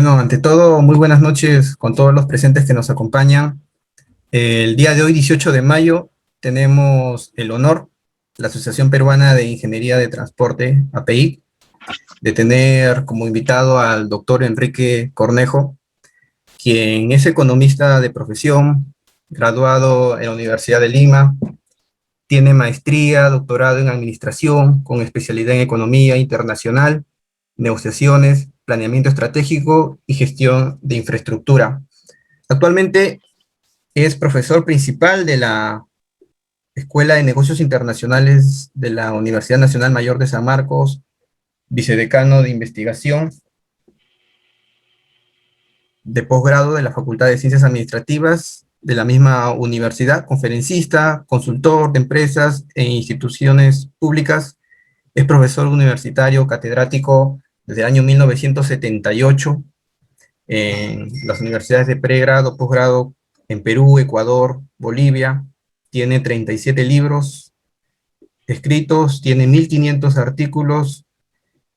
Bueno, ante todo, muy buenas noches con todos los presentes que nos acompañan. El día de hoy, 18 de mayo, tenemos el honor, la Asociación Peruana de Ingeniería de Transporte, API, de tener como invitado al doctor Enrique Cornejo, quien es economista de profesión, graduado en la Universidad de Lima, tiene maestría, doctorado en administración, con especialidad en economía internacional, negociaciones, planeamiento estratégico y gestión de infraestructura. Actualmente es profesor principal de la Escuela de Negocios Internacionales de la Universidad Nacional Mayor de San Marcos, vicedecano de investigación de posgrado de la Facultad de Ciencias Administrativas de la misma universidad, conferencista, consultor de empresas e instituciones públicas. Es profesor universitario catedrático desde el año 1978 en las universidades de pregrado, posgrado en Perú, Ecuador, Bolivia. Tiene 37 libros escritos, tiene 1500 artículos,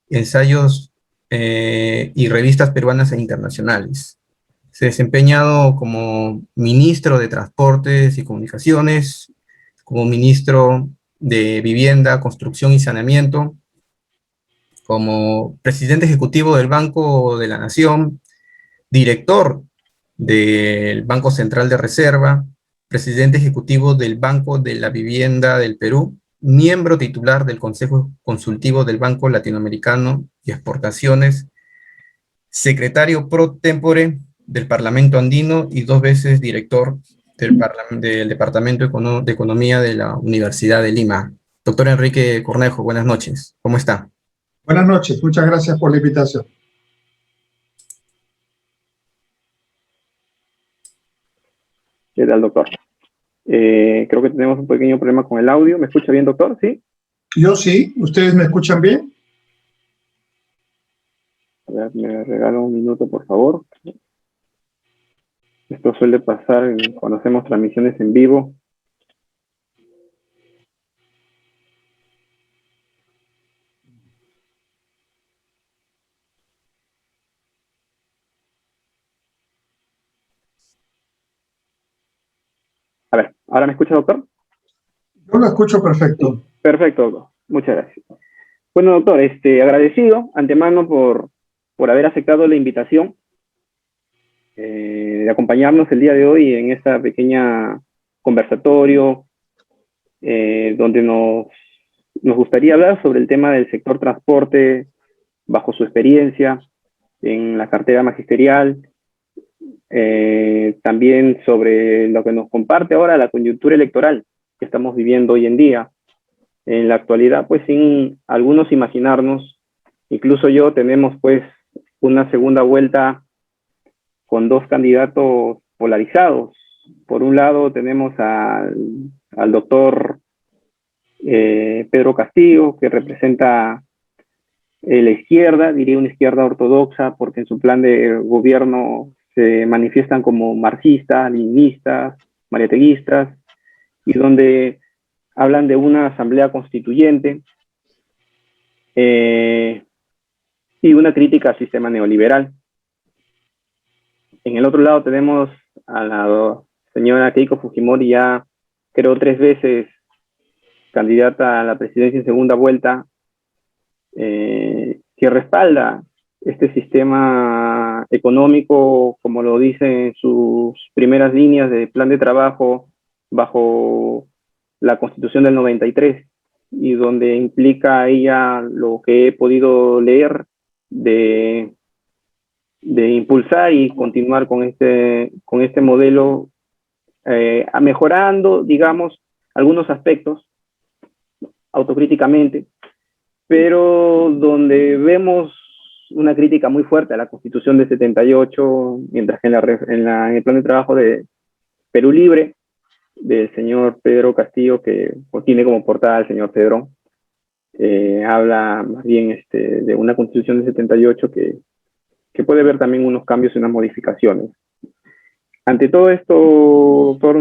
ensayos y revistas peruanas e internacionales. Se ha desempeñado como ministro de Transportes y Comunicaciones, como ministro de Vivienda, Construcción y Saneamiento, como presidente ejecutivo del Banco de la Nación, director del Banco Central de Reserva, presidente ejecutivo del Banco de la Vivienda del Perú, miembro titular del Consejo Consultivo del Banco Latinoamericano y Exportaciones, secretario pro tempore del Parlamento Andino y 2 veces director del Departamento de Economía de la Universidad de Lima. Doctor Enrique Cornejo, buenas noches. ¿Cómo está? Buenas noches, muchas gracias por la invitación. ¿Qué tal, doctor? Creo que tenemos un pequeño problema con el audio. ¿Me escucha bien, doctor? ¿Sí? Yo sí, ¿ustedes me escuchan bien? A ver, me regala un minuto, por favor. Esto suele pasar cuando hacemos transmisiones en vivo. A ver, ¿ahora me escucha, doctor? Yo lo escucho perfecto. Perfecto, doctor. Muchas gracias. Bueno, doctor, agradecido antemano por haber aceptado la invitación de acompañarnos el día de hoy en esta pequeña conversatorio donde nos gustaría hablar sobre el tema del sector transporte bajo su experiencia en la cartera magisterial, también sobre lo que nos comparte ahora la coyuntura electoral que estamos viviendo hoy en día. En la actualidad, pues sin algunos imaginarnos, incluso yo, tenemos pues una segunda vuelta con dos candidatos polarizados. Por un lado tenemos al doctor Pedro Castillo, que representa la izquierda, diría una izquierda ortodoxa, porque en su plan de gobierno se manifiestan como marxistas, leninistas, mariateguistas, y donde hablan de una asamblea constituyente y una crítica al sistema neoliberal. En el otro lado tenemos a la señora Keiko Fujimori, ya creo 3 veces candidata a la presidencia en segunda vuelta, que respalda este sistema económico, como lo dice en sus primeras líneas de plan de trabajo bajo la Constitución del 93, y donde implica ella lo que he podido leer de impulsar y continuar con este modelo, mejorando, digamos, algunos aspectos autocríticamente, pero donde vemos una crítica muy fuerte a la Constitución de 78, mientras que en el plan de trabajo de Perú Libre, del señor Pedro Castillo, que tiene como portada al señor Pedrón, habla más bien de una Constitución de 78 que puede ver también unos cambios y unas modificaciones. Ante todo esto, doctor,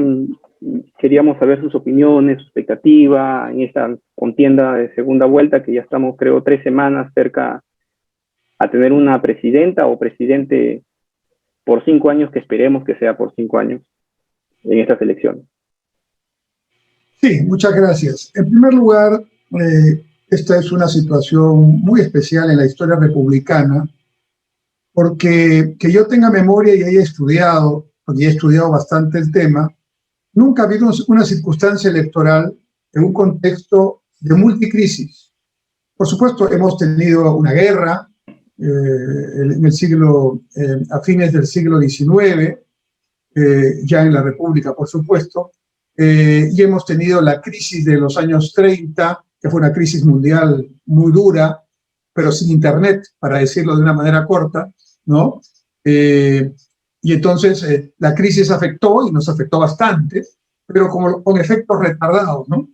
queríamos saber sus opiniones, su expectativa en esta contienda de segunda vuelta, que ya estamos, creo, 3 semanas cerca tener una presidenta o presidente por 5 años, que esperemos que sea por 5 años en estas elecciones. Sí, muchas gracias. En primer lugar, esta es una situación muy especial en la historia republicana, porque que yo tenga memoria y haya estudiado, porque he estudiado bastante el tema, nunca ha habido una circunstancia electoral en un contexto de multicrisis. Por supuesto, hemos tenido una guerra en el siglo, a fines del siglo XIX, ya en la República, por supuesto, y hemos tenido la crisis de los años 30, que fue una crisis mundial muy dura, pero sin Internet, para decirlo de una manera corta, ¿no? Y entonces la crisis afectó, y nos afectó bastante, pero con efectos retardados, ¿no?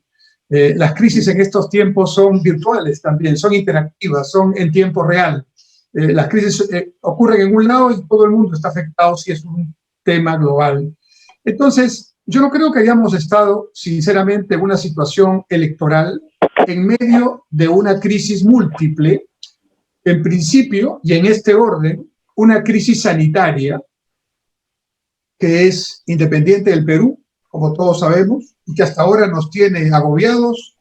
Las crisis en estos tiempos son virtuales también, son interactivas, son en tiempo real. Las crisis ocurren en un lado y todo el mundo está afectado si es un tema global. Entonces, yo no creo que hayamos estado, sinceramente, en una situación electoral en medio de una crisis múltiple, en principio, y en este orden, una crisis sanitaria que es independiente del Perú, como todos sabemos, y que hasta ahora nos tiene agobiados,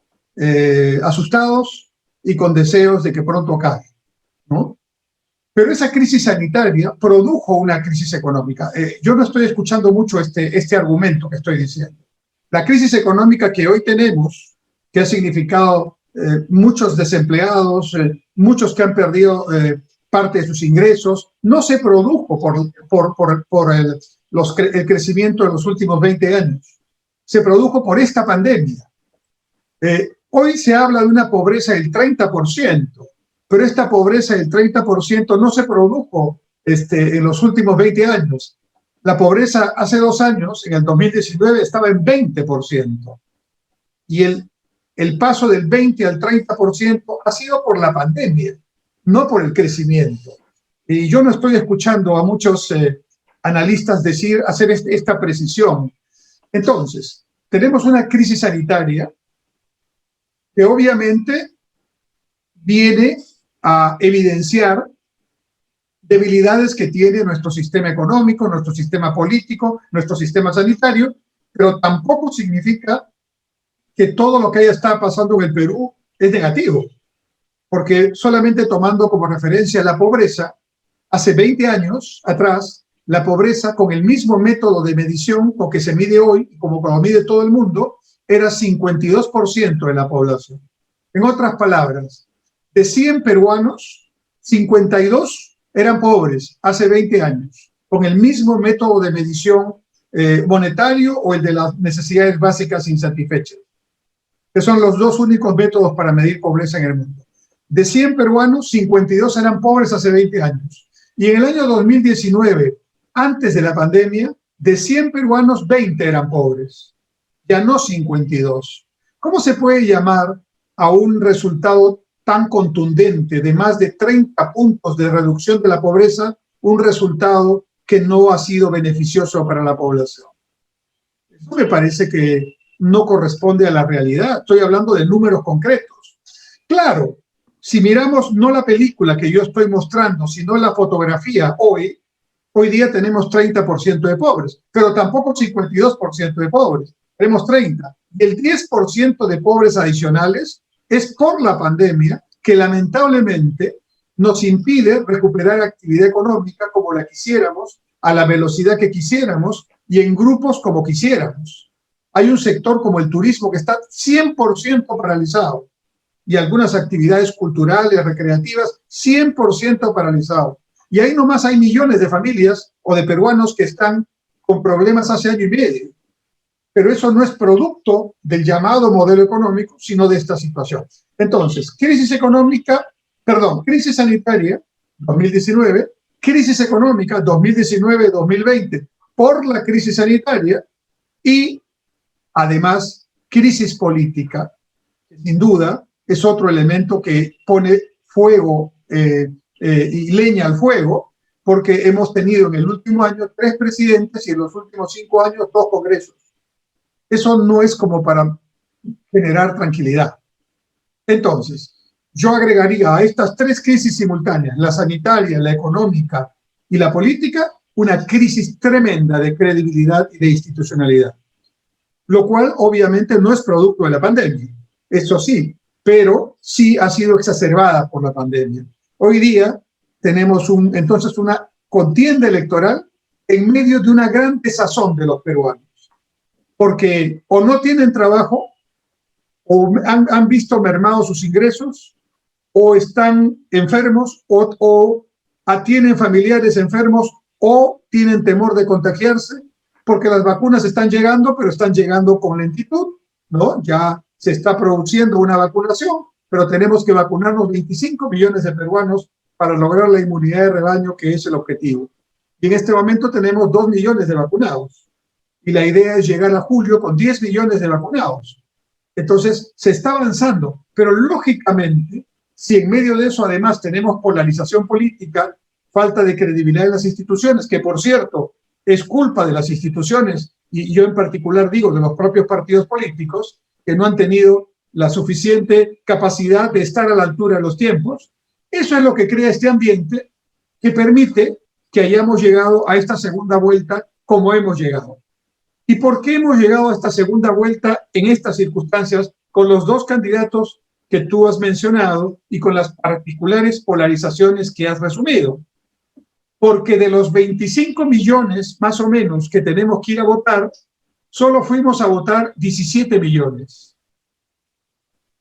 asustados y con deseos de que pronto acabe, ¿no? Pero esa crisis sanitaria produjo una crisis económica. Yo no estoy escuchando mucho este argumento que estoy diciendo. La crisis económica que hoy tenemos, que ha significado muchos desempleados, muchos que han perdido parte de sus ingresos, no se produjo por el crecimiento de los últimos 20 años. Se produjo por esta pandemia. Hoy se habla de una pobreza del 30%, pero esta pobreza del 30% no se produjo en los últimos 20 años. La pobreza hace 2 años, en el 2019, estaba en 20%. Y el paso del 20 al 30% ha sido por la pandemia, no por el crecimiento. Y yo no estoy escuchando a muchos analistas hacer esta precisión. Entonces, tenemos una crisis sanitaria que obviamente viene a evidenciar debilidades que tiene nuestro sistema económico, nuestro sistema político, nuestro sistema sanitario, pero tampoco significa que todo lo que haya estado pasando en el Perú es negativo, porque solamente tomando como referencia la pobreza, hace 20 años atrás, la pobreza con el mismo método de medición con que se mide hoy, como lo mide todo el mundo, era 52% de la población. En otras palabras, de 100 peruanos, 52 eran pobres hace 20 años, con el mismo método de medición monetario o el de las necesidades básicas insatisfechas, que son los 2 únicos métodos para medir pobreza en el mundo. De 100 peruanos, 52 eran pobres hace 20 años. Y en el año 2019, antes de la pandemia, de 100 peruanos, 20 eran pobres, ya no 52. ¿Cómo se puede llamar a un resultado tan contundente de más de 30 puntos de reducción de la pobreza un resultado que no ha sido beneficioso para la población? Eso me parece que no corresponde a la realidad. Estoy hablando de números concretos. Claro, si miramos no la película que yo estoy mostrando, sino la fotografía hoy día tenemos 30% de pobres, pero tampoco 52% de pobres. Tenemos 30. Y el 10% de pobres adicionales es por la pandemia, que lamentablemente nos impide recuperar actividad económica como la quisiéramos, a la velocidad que quisiéramos y en grupos como quisiéramos. Hay un sector como el turismo que está 100% paralizado y algunas actividades culturales, recreativas, 100% paralizado. Y ahí nomás hay millones de familias o de peruanos que están con problemas hace año y medio. Pero eso no es producto del llamado modelo económico, sino de esta situación. Entonces, crisis sanitaria, 2019, crisis económica, 2019-2020, por la crisis sanitaria, y además crisis política, que sin duda es otro elemento que pone fuego y leña al fuego, porque hemos tenido en el último año 3 presidentes y en los últimos 5 años 2 congresos. Eso no es como para generar tranquilidad. Entonces, yo agregaría a estas tres crisis simultáneas, la sanitaria, la económica y la política, una crisis tremenda de credibilidad y de institucionalidad. Lo cual obviamente no es producto de la pandemia, eso sí, pero sí ha sido exacerbada por la pandemia. Hoy día tenemos entonces una contienda electoral en medio de una gran desazón de los peruanos, porque o no tienen trabajo, o han visto mermados sus ingresos, o están enfermos, o tienen familiares enfermos, o tienen temor de contagiarse, porque las vacunas están llegando, pero están llegando con lentitud, ¿no? Ya se está produciendo una vacunación, pero tenemos que vacunarnos 25 millones de peruanos para lograr la inmunidad de rebaño, que es el objetivo. Y en este momento tenemos 2 millones de vacunados. Y la idea es llegar a julio con 10 millones de vacunados. Entonces, se está avanzando, pero lógicamente, si en medio de eso además tenemos polarización política, falta de credibilidad en las instituciones, que por cierto, es culpa de las instituciones, y yo en particular digo de los propios partidos políticos, que no han tenido la suficiente capacidad de estar a la altura de los tiempos. Eso es lo que crea este ambiente que permite que hayamos llegado a esta segunda vuelta como hemos llegado. ¿Y por qué hemos llegado a esta segunda vuelta en estas circunstancias con los dos candidatos que tú has mencionado y con las particulares polarizaciones que has resumido? Porque de los 25 millones más o menos que tenemos que ir a votar, solo fuimos a votar 17 millones,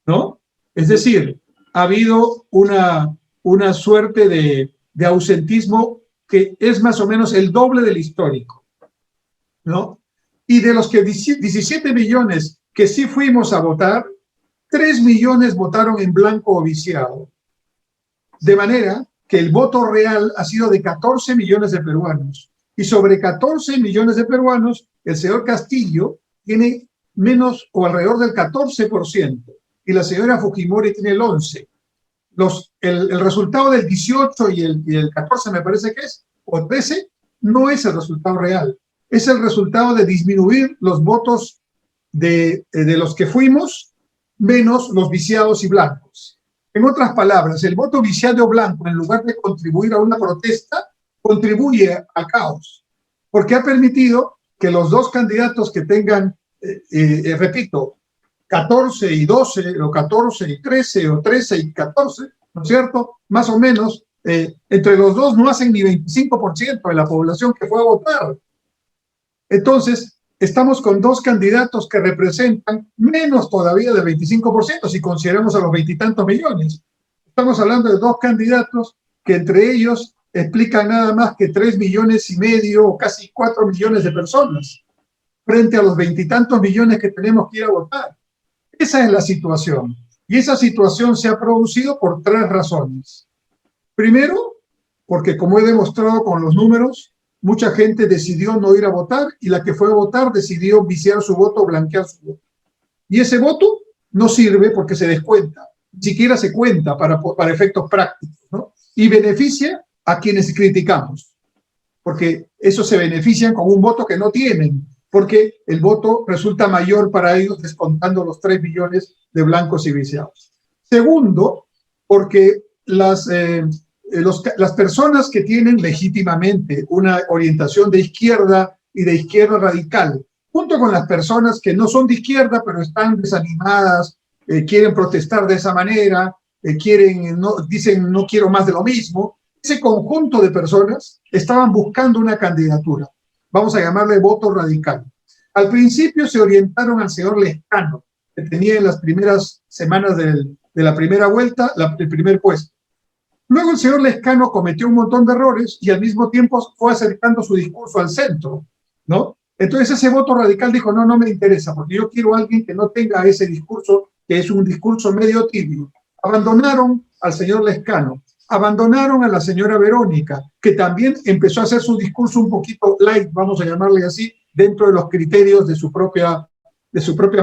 ¿no? Es decir, ha habido una suerte de ausentismo que es más o menos el doble del histórico, ¿no? Y de los que 17 millones que sí fuimos a votar, 3 millones votaron en blanco o viciado. De manera que el voto real ha sido de 14 millones de peruanos. Y sobre 14 millones de peruanos, el señor Castillo tiene menos o alrededor del 14%, y la señora Fujimori tiene el 11%. El resultado del 18 y el 14 me parece que es, o 13, no es el resultado real. Es el resultado de disminuir los votos de los que fuimos, menos los viciados y blancos. En otras palabras, el voto viciado o blanco, en lugar de contribuir a una protesta, contribuye al caos, porque ha permitido que los dos candidatos que tengan, repito, 14 y 12, o 14 y 13, o 13 y 14, ¿no es cierto? Más o menos, entre los dos no hacen ni 25% de la población que fue a votar. Entonces, estamos con dos candidatos que representan menos todavía del 25%, si consideramos a los veintitantos millones. Estamos hablando de dos candidatos que entre ellos explican nada más que 3,5 millones o casi 4 millones de personas, frente a los veintitantos millones que tenemos que ir a votar. Esa es la situación. Y esa situación se ha producido por 3 razones. Primero, porque como he demostrado con los números, mucha gente decidió no ir a votar, y la que fue a votar decidió viciar su voto o blanquear su voto. Y ese voto no sirve porque se descuenta, ni siquiera se cuenta para efectos prácticos, ¿no? Y beneficia a quienes criticamos, porque esos se benefician con un voto que no tienen, porque el voto resulta mayor para ellos descontando los 3 millones de blancos y viciados. Segundo, porque las personas que tienen legítimamente una orientación de izquierda y de izquierda radical, junto con las personas que no son de izquierda pero están desanimadas, quieren protestar de esa manera, dicen no quiero más de lo mismo, ese conjunto de personas estaban buscando una candidatura, vamos a llamarle voto radical. Al principio se orientaron al señor Lescano, que tenía en las primeras semanas de la primera vuelta el primer puesto. Luego el señor Lescano cometió un montón de errores y al mismo tiempo fue acercando su discurso al centro, ¿no? Entonces ese voto radical dijo, no me interesa, porque yo quiero a alguien que no tenga ese discurso, que es un discurso medio tibio. Abandonaron al señor Lescano, abandonaron a la señora Verónica, que también empezó a hacer su discurso un poquito light, vamos a llamarle así, dentro de los criterios de su propia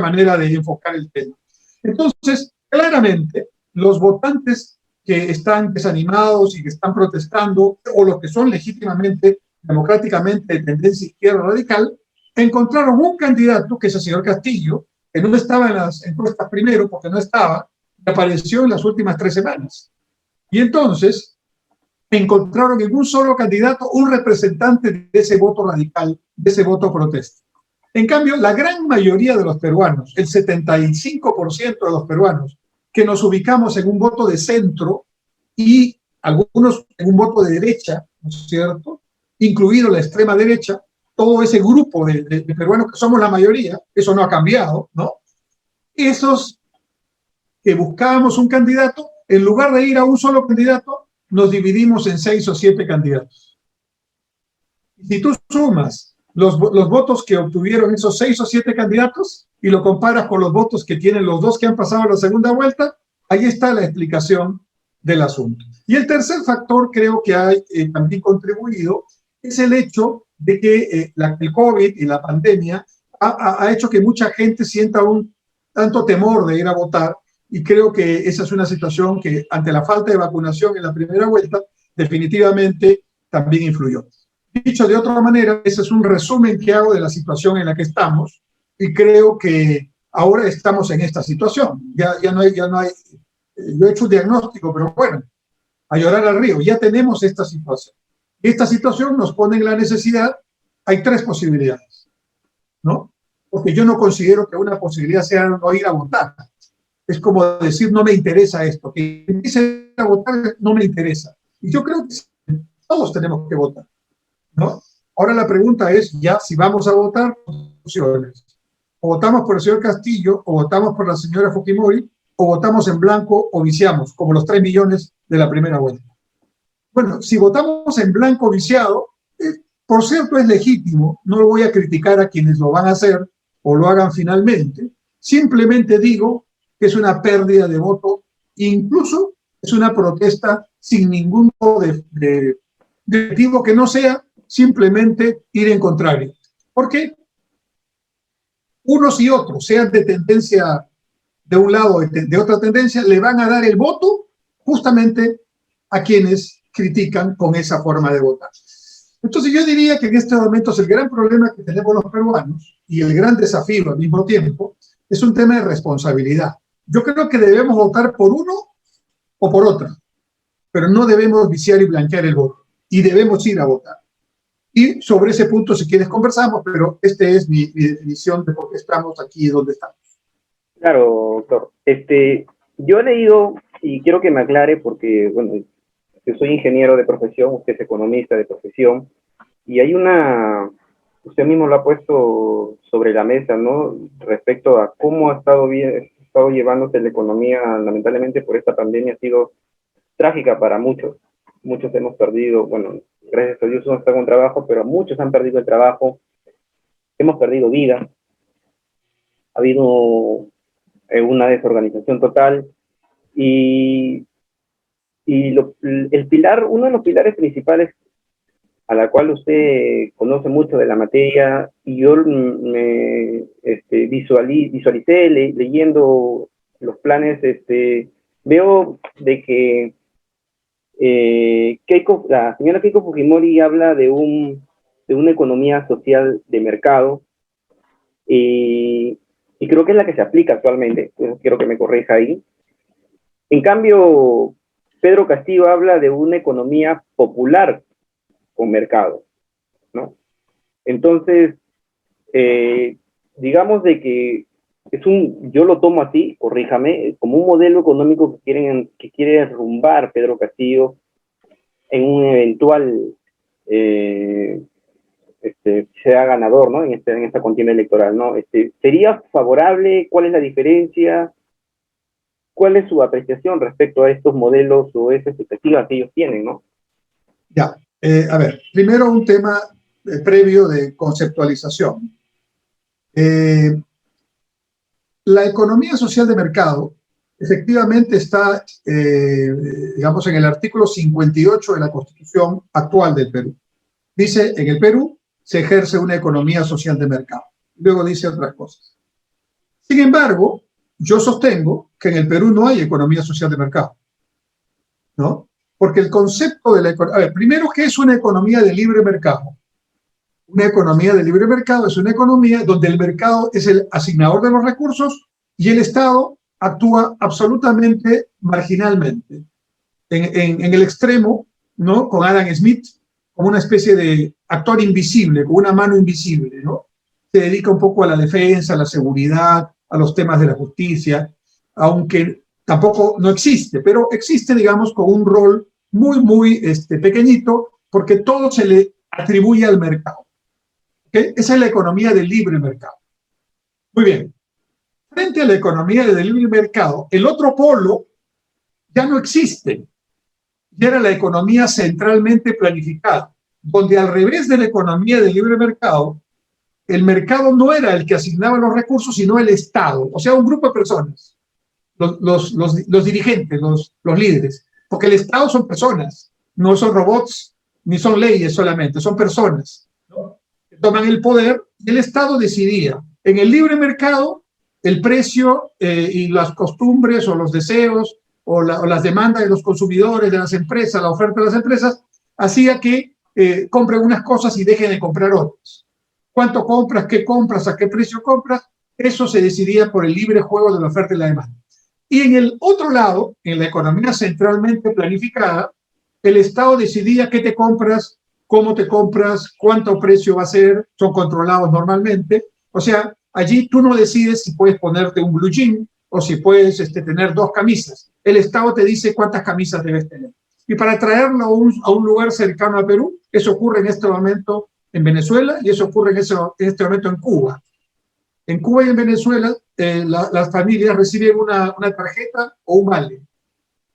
manera de enfocar el tema. Entonces, claramente, los votantes que están desanimados y que están protestando, o los que son legítimamente, democráticamente de tendencia izquierda radical, encontraron un candidato, que es el señor Castillo, que no estaba en las encuestas primero, porque no estaba, que apareció en las últimas 3 semanas. Y entonces encontraron en un solo candidato un representante de ese voto radical, de ese voto protesta. En cambio, la gran mayoría de los peruanos, el 75% de los peruanos, que nos ubicamos en un voto de centro y algunos en un voto de derecha, ¿no es cierto?, incluido la extrema derecha, todo ese grupo de peruanos que somos la mayoría, eso no ha cambiado, ¿no? Esos que buscábamos un candidato, en lugar de ir a un solo candidato, nos dividimos en 6 o 7 candidatos. Y si tú sumas los votos que obtuvieron esos 6 o 7 candidatos y lo comparas con los votos que tienen los 2 que han pasado a la segunda vuelta, ahí está la explicación del asunto. Y el tercer factor, creo que ha también contribuido, es el hecho de que el COVID y la pandemia ha hecho que mucha gente sienta un tanto temor de ir a votar, y creo que esa es una situación que, ante la falta de vacunación en la primera vuelta, definitivamente también influyó. Dicho de otra manera, ese es un resumen que hago de la situación en la que estamos, y creo que ahora estamos en esta situación. Ya no hay, yo he hecho un diagnóstico, pero bueno, a llorar al río, ya tenemos esta situación. Esta situación nos pone en la necesidad, hay 3 posibilidades, ¿no? Porque yo no considero que una posibilidad sea no ir a votar. Es como decir, no me interesa esto, que empiece a votar no me interesa. Y yo creo que todos tenemos que votar, ¿no? Ahora la pregunta es, ya, si vamos a votar, opciones. O votamos por el señor Castillo, o votamos por la señora Fujimori, o votamos en blanco o viciamos, como los 3 millones de la primera vuelta. Bueno, si votamos en blanco viciado, por cierto es legítimo, no lo voy a criticar a quienes lo van a hacer o lo hagan finalmente, simplemente digo que es una pérdida de voto, incluso es una protesta sin ningún tipo de objetivo que no sea simplemente ir en contrario. Porque unos y otros, sean de tendencia de un lado o de otra tendencia, le van a dar el voto justamente a quienes critican con esa forma de votar. Entonces yo diría que en este momento es el gran problema que tenemos los peruanos y el gran desafío al mismo tiempo es un tema de responsabilidad. Yo creo que debemos votar por uno o por otro, pero no debemos viciar y blanquear el voto y debemos ir a votar. Y sobre ese punto, si quieres, conversamos, pero esta es mi definición de por qué estamos aquí y dónde estamos. Claro, doctor. Yo he leído, y quiero que me aclare porque, bueno, yo soy ingeniero de profesión, usted es economista de profesión, y hay usted mismo lo ha puesto sobre la mesa, ¿no? Respecto a cómo ha estado llevándose la economía, lamentablemente por esta pandemia ha sido trágica para muchos. Muchos hemos perdido, bueno, gracias a Dios uno está con trabajo, pero muchos han perdido el trabajo, hemos perdido vida, ha habido una desorganización total, y uno de los pilares principales a la cual usted conoce mucho de la materia, y yo me visualicé leyendo los planes, veo de que la señora Keiko Fujimori habla de una economía social de mercado, y creo que es la que se aplica actualmente, pues quiero que me corrija ahí. En cambio, Pedro Castillo habla de una economía popular con mercado, ¿no? Entonces, digamos de que yo lo tomo así, corríjame, como un modelo económico que quiere derrumbar Pedro Castillo en un eventual sea ganador, ¿no? En esta contienda electoral, ¿no? ¿Sería favorable? ¿Cuál es la diferencia? ¿Cuál es su apreciación respecto a estos modelos o esas expectativas que ellos tienen, ¿no? Ya, a ver, primero un tema previo de conceptualización. La economía social de mercado efectivamente está, digamos, en el artículo 58 de la Constitución actual del Perú. Dice, en el Perú se ejerce una economía social de mercado. Luego dice otras cosas. Sin embargo, yo sostengo que en el Perú no hay economía social de mercado, ¿no? Porque el concepto de la economía... A ver, primero, ¿qué es una economía de libre mercado? Una economía de libre mercado es una economía donde el mercado es el asignador de los recursos y el Estado actúa absolutamente marginalmente. En el extremo, ¿no? Con Adam Smith, como una especie de actor invisible, con una mano invisible, ¿no? Se dedica un poco a la defensa, a la seguridad, a los temas de la justicia, aunque tampoco no existe, pero existe, digamos, con un rol muy pequeñito, porque todo se le atribuye al mercado. ¿Okay? Esa es la economía del libre mercado. Muy bien. Frente a la economía del libre mercado, el otro polo ya no existe. Ya era la economía centralmente planificada, donde al revés de la economía del libre mercado, el mercado no era el que asignaba los recursos, sino el Estado, o sea, un grupo de personas, los dirigentes, los líderes, porque el Estado son personas, no son robots, ni son leyes solamente, son personas, ¿no? Que toman el poder y el Estado decidía en el libre mercado el precio y las costumbres o los deseos o las demandas de los consumidores, de las empresas, la oferta de las empresas, hacía que compren unas cosas y dejen de comprar otras. ¿Cuánto compras? ¿Qué compras? ¿A qué precio compras? Eso se decidía por el libre juego de la oferta y la demanda. Y en el otro lado, en la economía centralmente planificada, el Estado decidía qué te compras, cómo te compras, cuánto precio va a ser, son controlados normalmente. O sea, allí tú no decides si puedes ponerte un blue jean o si puedes tener 2 camisas. El Estado te dice cuántas camisas debes tener. Y para traerlo a un lugar cercano a Perú, eso ocurre en este momento en Venezuela y eso ocurre en este momento en Cuba. En Cuba y en Venezuela, las familias reciben una tarjeta o un vale,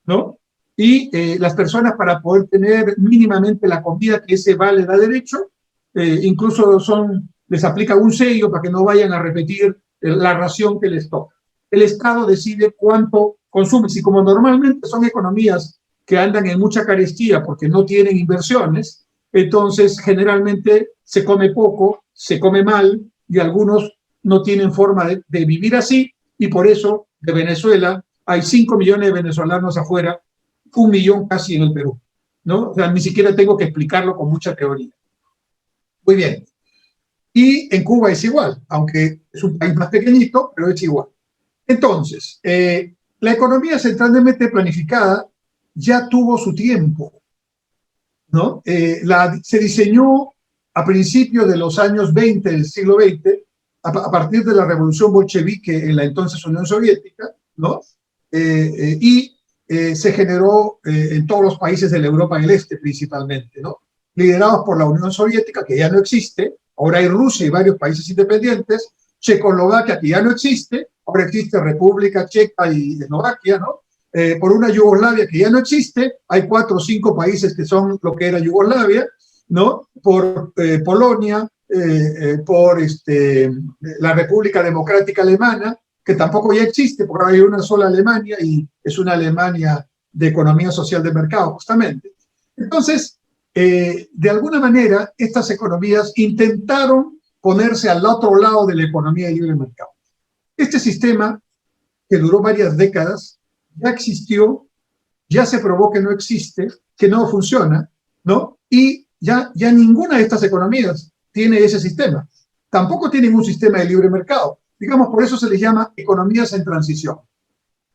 ¿no? Y las personas, para poder tener mínimamente la comida que ese vale da derecho, incluso les aplica un sello para que no vayan a repetir la ración que les toca. El Estado decide cuánto consume. Y como normalmente son economías que andan en mucha carestía porque no tienen inversiones, entonces generalmente se come poco, se come mal y algunos no tienen forma de vivir así, y por eso de Venezuela hay 5 millones de venezolanos afuera, 1 millón casi en el Perú, ¿no? O sea, ni siquiera tengo que explicarlo con mucha teoría. Muy bien. Y en Cuba es igual, aunque es un país más pequeñito, pero es igual. Entonces, la economía centralmente planificada ya tuvo su tiempo, ¿no? Se diseñó a principios de los años 20 del siglo XX, a partir de la revolución bolchevique en la entonces Unión Soviética, ¿no? Se generó en todos los países de la Europa del Este principalmente, ¿no? Liderados por la Unión Soviética, que ya no existe. Ahora hay Rusia y varios países independientes. Checoslovaquia, que ya no existe. Ahora existe República Checa y Eslovaquia, ¿no? Por una Yugoslavia que ya no existe. Hay 4 o 5 países que son lo que era Yugoslavia, ¿no? Por Polonia, por la República Democrática Alemana, que tampoco ya existe, porque ahora hay una sola Alemania y es una Alemania de economía social de mercado, justamente. Entonces, de alguna manera, estas economías intentaron ponerse al otro lado de la economía de libre mercado. Este sistema, que duró varias décadas, ya existió, ya se probó que no existe, que no funciona, ¿no? Y ya ninguna de estas economías tiene ese sistema. Tampoco tienen un sistema de libre mercado. Digamos, por eso se les llama economías en transición.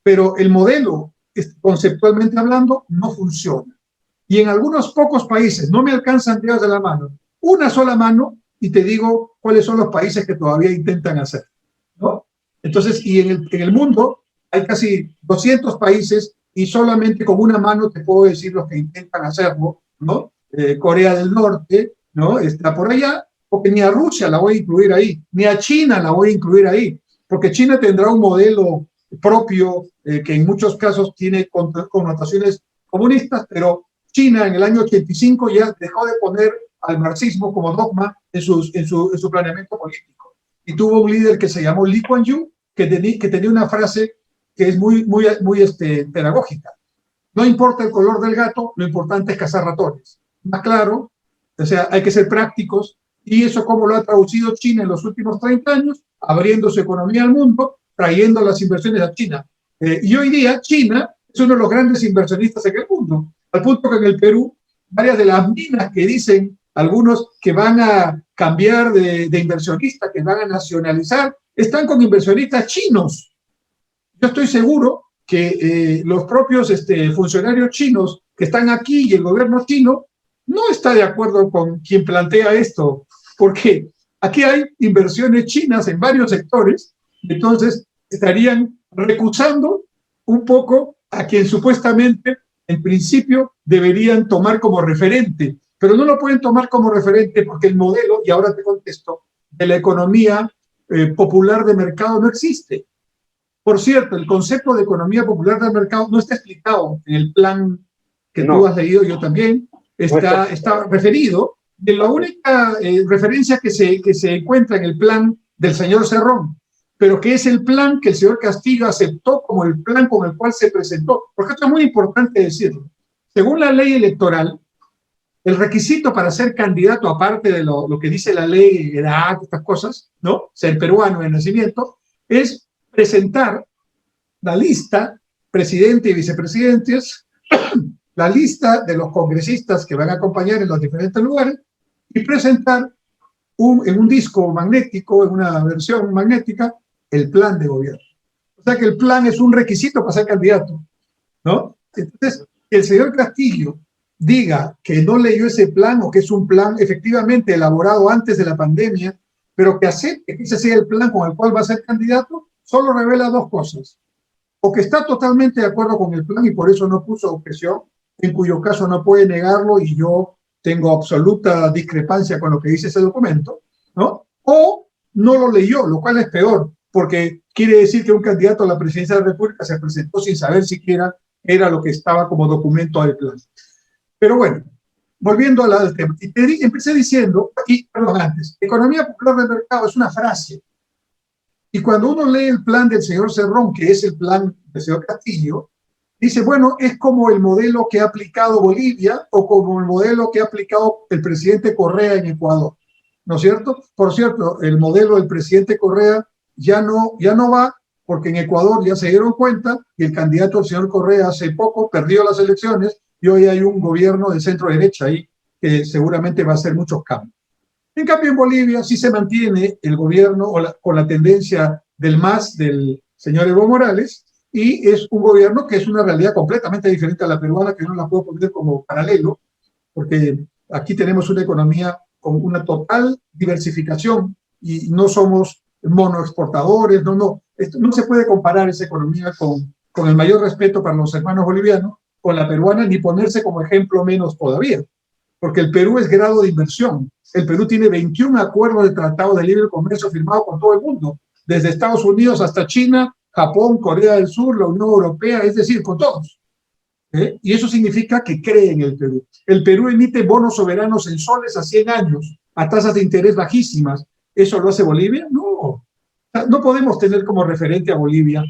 Pero el modelo, conceptualmente hablando, no funciona. Y en algunos pocos países, no me alcanzan dedos de la mano, una sola mano, y te digo cuáles son los países que todavía intentan hacer, ¿no? Entonces, y en el mundo hay casi 200 países y solamente con una mano te puedo decir los que intentan hacerlo, ¿no? Corea del Norte, ¿no? Está por allá, porque ni a Rusia la voy a incluir ahí, ni a China la voy a incluir ahí, porque China tendrá un modelo propio que en muchos casos tiene connotaciones comunistas, pero China en el año 85 ya dejó de poner al marxismo como dogma en su planeamiento político. Y tuvo un líder que se llamó Lee Kuan Yew, que tenía una frase que es muy pedagógica. No importa el color del gato, lo importante es cazar ratones. Más claro, o sea, hay que ser prácticos, y eso como lo ha traducido China en los últimos 30 años, abriendo su economía al mundo, trayendo las inversiones a China. Y hoy día China es uno de los grandes inversionistas en el mundo, al punto que en el Perú, varias de las minas que dicen algunos que van a cambiar de inversionista, que van a nacionalizar, están con inversionistas chinos. Yo estoy seguro que los propios funcionarios chinos que están aquí y el gobierno chino no está de acuerdo con quien plantea esto, porque aquí hay inversiones chinas en varios sectores, entonces estarían recusando un poco a quien supuestamente, en principio, deberían tomar como referente, pero no lo pueden tomar como referente porque el modelo, y ahora te contesto, de la economía popular de mercado no existe. Por cierto, el concepto de economía popular del mercado no está explicado en el plan que tú has leído, yo también, está referido. De la única referencia que se encuentra en el plan del señor Cerrón, pero que es el plan que el señor Castillo aceptó como el plan con el cual se presentó. Porque esto es muy importante decirlo. Según la ley electoral, el requisito para ser candidato, aparte de lo que dice la ley, edad, estas cosas, ¿no? Ser peruano de nacimiento, es presentar la lista, presidente y vicepresidentes, la lista de los congresistas que van a acompañar en los diferentes lugares y presentar en un disco magnético, en una versión magnética, el plan de gobierno. O sea que el plan es un requisito para ser candidato, ¿no? Entonces, que el señor Castillo diga que no leyó ese plan o que es un plan efectivamente elaborado antes de la pandemia, pero que acepte que ese sea el plan con el cual va a ser candidato, solo revela dos cosas. O que está totalmente de acuerdo con el plan y por eso no puso objeción, en cuyo caso no puede negarlo y yo tengo absoluta discrepancia con lo que dice ese documento, ¿no? O no lo leyó, lo cual es peor, porque quiere decir que un candidato a la presidencia de la República se presentó sin saber siquiera era lo que estaba como documento del plan. Pero bueno, volviendo al tema, empecé diciendo, perdón, antes, economía popular de mercado es una frase. Y cuando uno lee el plan del señor Cerrón, que es el plan del señor Castillo, dice, bueno, es como el modelo que ha aplicado Bolivia o como el modelo que ha aplicado el presidente Correa en Ecuador, ¿no es cierto? Por cierto, el modelo del presidente Correa ya no va, porque en Ecuador ya se dieron cuenta y el candidato del señor Correa hace poco perdió las elecciones y hoy hay un gobierno de centro derecha ahí que seguramente va a hacer muchos cambios. En cambio, en Bolivia sí se mantiene el gobierno con la tendencia del MAS del señor Evo Morales y es un gobierno que es una realidad completamente diferente a la peruana, que no la puedo poner como paralelo, porque aquí tenemos una economía con una total diversificación y no somos monoexportadores, no se puede comparar esa economía con el mayor respeto para los hermanos bolivianos con la peruana, ni ponerse como ejemplo menos todavía, porque el Perú es grado de inversión. El Perú tiene 21 acuerdos de tratado de libre comercio firmados con todo el mundo, desde Estados Unidos hasta China, Japón, Corea del Sur, la Unión Europea, es decir, con todos. Y eso significa que cree en el Perú. El Perú emite bonos soberanos en soles a 100 años, a tasas de interés bajísimas. ¿Eso lo hace Bolivia? No. No podemos tener como referente a Bolivia.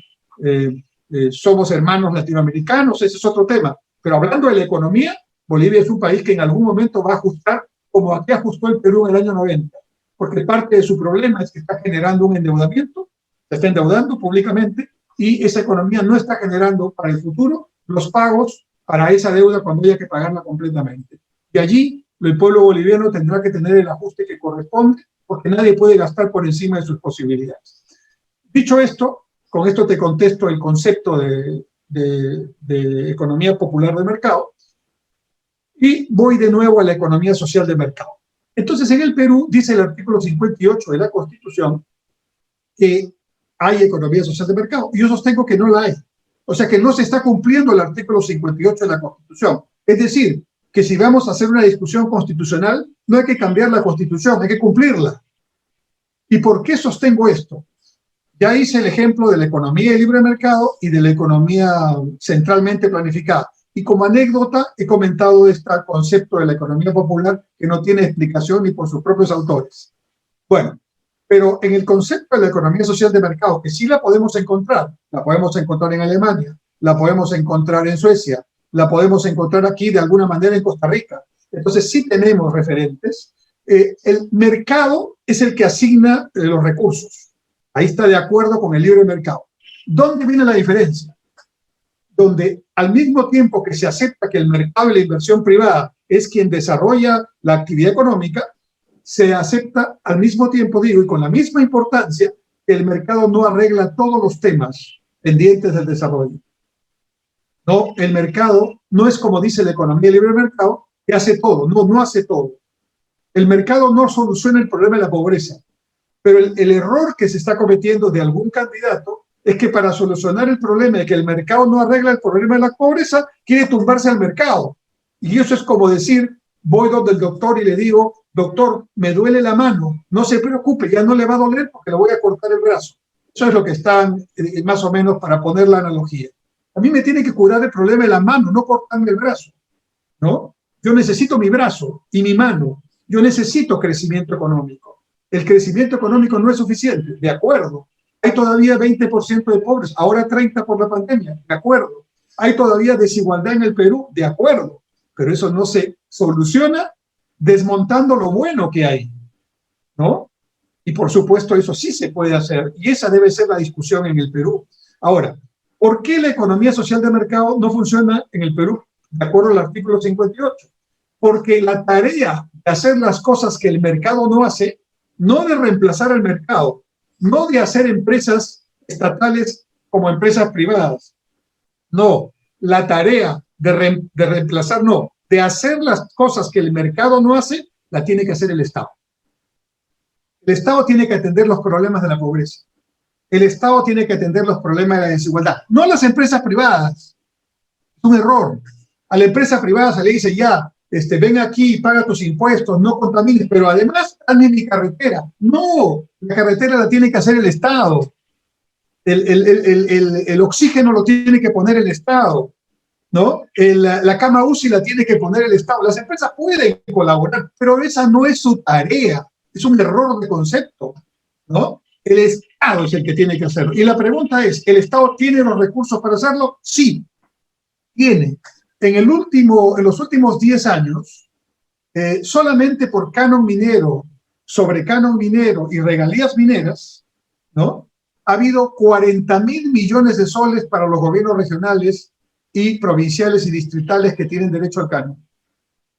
Somos hermanos latinoamericanos, ese es otro tema. Pero hablando de la economía, Bolivia es un país que en algún momento va a ajustar como aquí ajustó el Perú en el año 90, porque parte de su problema es que está generando un endeudamiento, se está endeudando públicamente y esa economía no está generando para el futuro los pagos para esa deuda cuando haya que pagarla completamente. Y allí el pueblo boliviano tendrá que tener el ajuste que corresponde porque nadie puede gastar por encima de sus posibilidades. Dicho esto, con esto te contesto el concepto de economía popular de mercado. Y voy de nuevo a la economía social de mercado. Entonces, en el Perú, dice el artículo 58 de la Constitución, que hay economía social de mercado. Y yo sostengo que no la hay. O sea, que no se está cumpliendo el artículo 58 de la Constitución. Es decir, que si vamos a hacer una discusión constitucional, no hay que cambiar la Constitución, hay que cumplirla. ¿Y por qué sostengo esto? Ya hice el ejemplo de la economía de libre mercado y de la economía centralmente planificada. Y como anécdota he comentado este concepto de la economía popular que no tiene explicación ni por sus propios autores. Bueno, pero en el concepto de la economía social de mercado, que sí la podemos encontrar en Alemania, la podemos encontrar en Suecia, la podemos encontrar aquí de alguna manera en Costa Rica. Entonces sí tenemos referentes. El mercado es el que asigna los recursos. Ahí está de acuerdo con el libre mercado. ¿Dónde viene la diferencia? Donde al mismo tiempo que se acepta que el mercado y la inversión privada es quien desarrolla la actividad económica, se acepta al mismo tiempo, digo, y con la misma importancia, que el mercado no arregla todos los temas pendientes del desarrollo. No, el mercado no es como dice la economía libre del mercado, que hace todo. No, no hace todo. El mercado no soluciona el problema de la pobreza, pero el error que se está cometiendo de algún candidato es que para solucionar el problema de que el mercado no arregla el problema de la pobreza, quiere tumbarse al mercado. Y eso es como decir, voy donde el doctor y le digo, doctor, me duele la mano, no se preocupe, ya no le va a doler porque le voy a cortar el brazo. Eso es lo que están, más o menos, para poner la analogía. A mí me tiene que curar el problema de la mano, no cortarme el brazo, ¿no? Yo necesito mi brazo y mi mano. Yo necesito crecimiento económico. El crecimiento económico no es suficiente, de acuerdo. Hay todavía 20% de pobres, ahora 30% por la pandemia, de acuerdo. Hay todavía desigualdad en el Perú, de acuerdo. Pero eso no se soluciona desmontando lo bueno que hay, ¿no? Y por supuesto eso sí se puede hacer, y esa debe ser la discusión en el Perú. Ahora, ¿por qué la economía social de mercado no funciona en el Perú? De acuerdo al artículo 58. Porque la tarea de hacer las cosas que el mercado no hace, no de reemplazar al mercado, no de hacer empresas estatales como empresas privadas, no, la tarea de reemplazar, no, de hacer las cosas que el mercado no hace, la tiene que hacer el Estado. El Estado tiene que atender los problemas de la pobreza. El Estado tiene que atender los problemas de la desigualdad, no las empresas privadas. Es un error. A la empresa privada se le dice, ya, ven aquí, paga tus impuestos, no contamines, pero además dame mi carretera. No, la carretera la tiene que hacer el Estado. El oxígeno lo tiene que poner el Estado, ¿no? La cama UCI la tiene que poner el Estado. Las empresas pueden colaborar, pero esa no es su tarea. Es un error de concepto, ¿no? El Estado es el que tiene que hacerlo. Y la pregunta es, ¿el Estado tiene los recursos para hacerlo? Sí, tiene. En los últimos 10 años, solamente por canon minero, sobre canon minero y regalías mineras, ¿no? Ha habido 40.000 millones de soles para los gobiernos regionales y provinciales y distritales que tienen derecho al canon.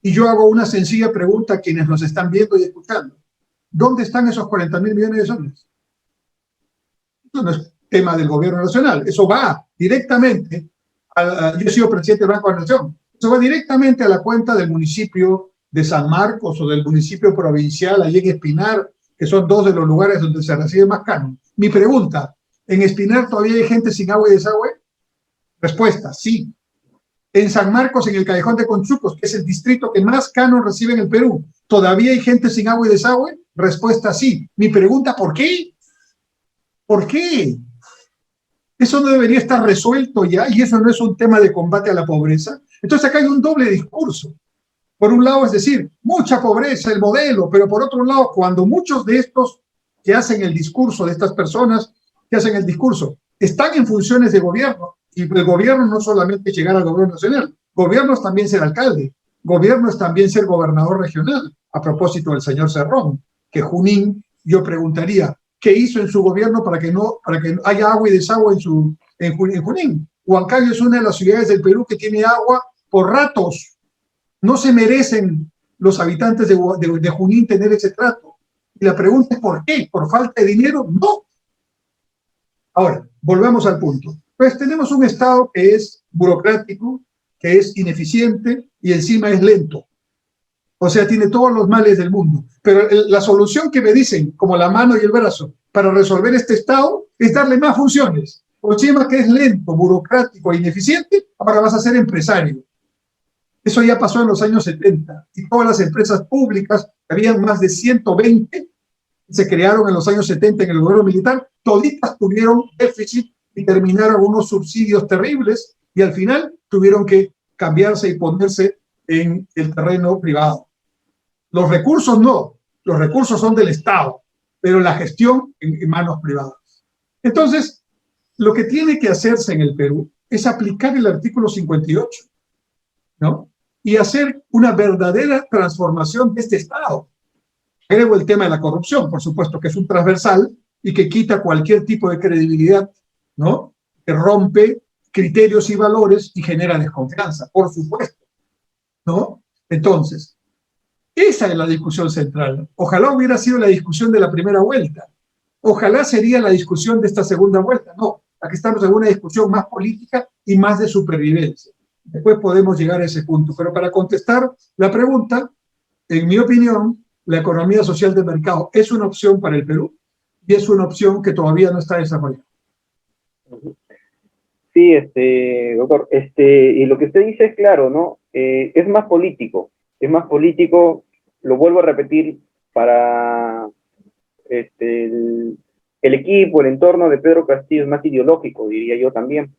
Y yo hago una sencilla pregunta a quienes nos están viendo y escuchando. ¿Dónde están esos 40.000 millones de soles? Eso no es tema del gobierno nacional. Eso va directamente, yo he sido presidente del Banco de la Nación, eso va directamente a la cuenta del municipio de San Marcos o del municipio provincial, allí en Espinar, que son dos de los lugares donde se recibe más canon. Mi pregunta, ¿en Espinar todavía hay gente sin agua y desagüe? Respuesta, sí. En San Marcos, en el Callejón de Conchucos, que es el distrito que más canon recibe en el Perú, ¿todavía hay gente sin agua y desagüe? Respuesta, sí. Mi pregunta, ¿por qué? ¿Por qué? Eso no debería estar resuelto ya, y eso no es un tema de combate a la pobreza. Entonces acá hay un doble discurso. Por un lado, es decir, mucha pobreza, el modelo, pero por otro lado, cuando muchos de estos que hacen el discurso, de estas personas que hacen el discurso, están en funciones de gobierno, y el gobierno no solamente es llegar al gobierno nacional, gobierno es también ser alcalde, gobierno es también ser gobernador regional, a propósito del señor Cerrón, que Junín, yo preguntaría, ¿qué hizo en su gobierno para que haya agua y desagüe en Junín? Huancayo es una de las ciudades del Perú que tiene agua por ratos. No se merecen los habitantes de Junín tener ese trato. Y la pregunta es ¿por qué? ¿Por falta de dinero? No. Ahora, volvamos al punto. Pues tenemos un Estado que es burocrático, que es ineficiente y encima es lento. O sea, tiene todos los males del mundo. Pero la solución que me dicen, como la mano y el brazo, para resolver este Estado, es darle más funciones. Por encima que es lento, burocrático e ineficiente, ahora vas a ser empresario. Eso ya pasó en los años 70. Y todas las empresas públicas, habían más de 120, se crearon en los años 70 en el gobierno militar, toditas tuvieron déficit y terminaron unos subsidios terribles y al final tuvieron que cambiarse y ponerse en el terreno privado. Los recursos no, los recursos son del Estado, pero la gestión en manos privadas. Entonces, lo que tiene que hacerse en el Perú es aplicar el artículo 58, ¿no? Y hacer una verdadera transformación de este Estado. Agrego el tema de la corrupción, por supuesto, que es un transversal y que quita cualquier tipo de credibilidad, ¿no? Que rompe criterios y valores y genera desconfianza, por supuesto, ¿no? Entonces, esa es la discusión central. Ojalá hubiera sido la discusión de la primera vuelta. Ojalá sería la discusión de esta segunda vuelta. No, Aquí estamos en una discusión más política y más de supervivencia. Después podemos llegar a ese punto. Pero para contestar la pregunta, en mi opinión, la economía social de mercado es una opción para el Perú y es una opción que todavía no está desarrollada. Sí, doctor, y lo que usted dice es claro, ¿no? Es más político, lo vuelvo a repetir, para el equipo, el entorno de Pedro Castillo es más ideológico, diría yo también.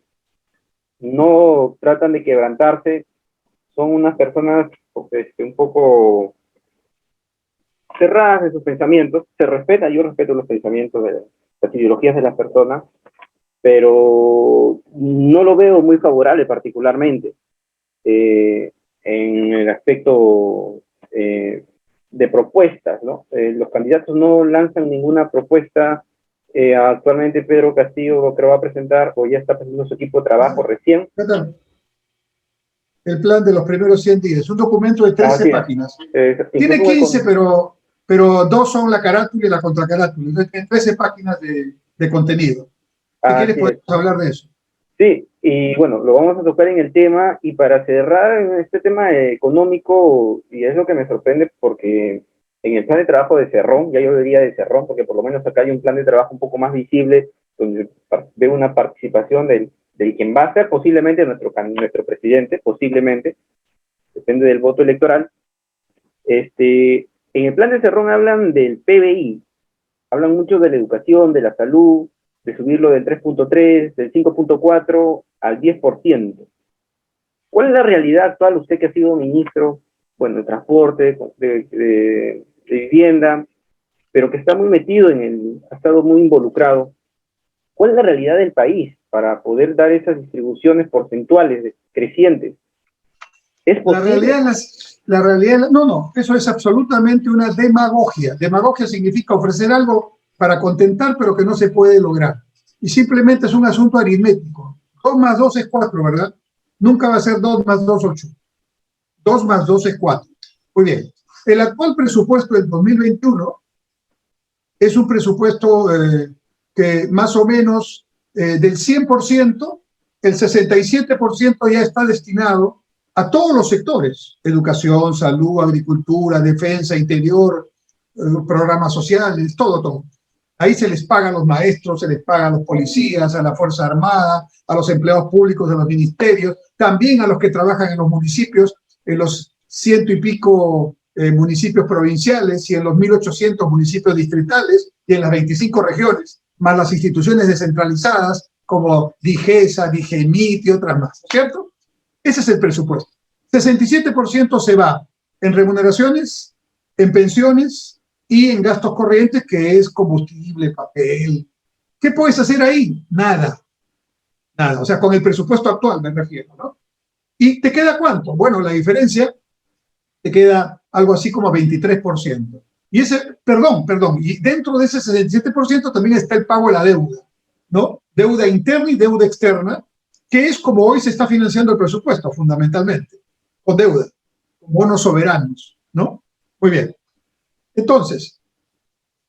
No tratan de quebrantarse, son unas personas un poco cerradas en sus pensamientos, yo respeto los pensamientos, las ideologías de las personas, pero no lo veo muy favorable particularmente en el aspecto de propuestas, ¿no? Los candidatos no lanzan ninguna propuesta. Actualmente Pedro Castillo creo va a presentar, o ya está presentando su equipo de trabajo recién. El plan de los primeros 100 días, un documento de 13 páginas. Tiene 15, pero 2 son la carátula y la contracarátula. Entonces, 13 páginas de contenido. Si quieres podemos hablar de eso. Sí, y bueno, lo vamos a tocar en el tema, y para cerrar en este tema económico, y es lo que me sorprende, porque en el plan de trabajo de Cerrón, ya yo diría de Cerrón, porque por lo menos acá hay un plan de trabajo un poco más visible, donde veo una participación de quien va a ser posiblemente nuestro presidente, posiblemente, depende del voto electoral. En el plan de Cerrón hablan del PBI, hablan mucho de la educación, de la salud, de subirlo del 3.3, del 5.4 al 10%. ¿Cuál es la realidad actual, usted que ha sido ministro, bueno, de transporte, de vivienda, pero que está muy metido ha estado muy involucrado? ¿Cuál es la realidad del país para poder dar esas distribuciones porcentuales crecientes? ¿Es posible? La realidad, no, eso es absolutamente una demagogia. Demagogia significa ofrecer algo para contentar, pero que no se puede lograr. Y simplemente es un asunto aritmético. 2 más 2 es 4, ¿verdad? Nunca va a ser 2 más 2, 8. 2 más 2 es 4. Muy bien. El actual presupuesto del 2021 es un presupuesto que más o menos del 100%, el 67% ya está destinado a todos los sectores: educación, salud, agricultura, defensa, interior, programas sociales, todo. Ahí se les paga a los maestros, se les paga a los policías, a la Fuerza Armada, a los empleados públicos de los ministerios, también a los que trabajan en los municipios, en los 100 y pico municipios provinciales y en los 1.800 municipios distritales y en las 25 regiones, más las instituciones descentralizadas como DIGESA, DIGEMIT y otras más, ¿cierto? Ese es el presupuesto. 67% se va en remuneraciones, en pensiones y en gastos corrientes, que es combustible, papel. ¿Qué puedes hacer ahí? Nada. O sea, con el presupuesto actual me refiero, ¿no? ¿Y te queda cuánto? Bueno, la diferencia te queda algo así como 23%. Y y dentro de ese 67% también está el pago de la deuda, ¿no? Deuda interna y deuda externa, que es como hoy se está financiando el presupuesto, fundamentalmente, con deuda, con bonos soberanos, ¿no? Muy bien. Entonces,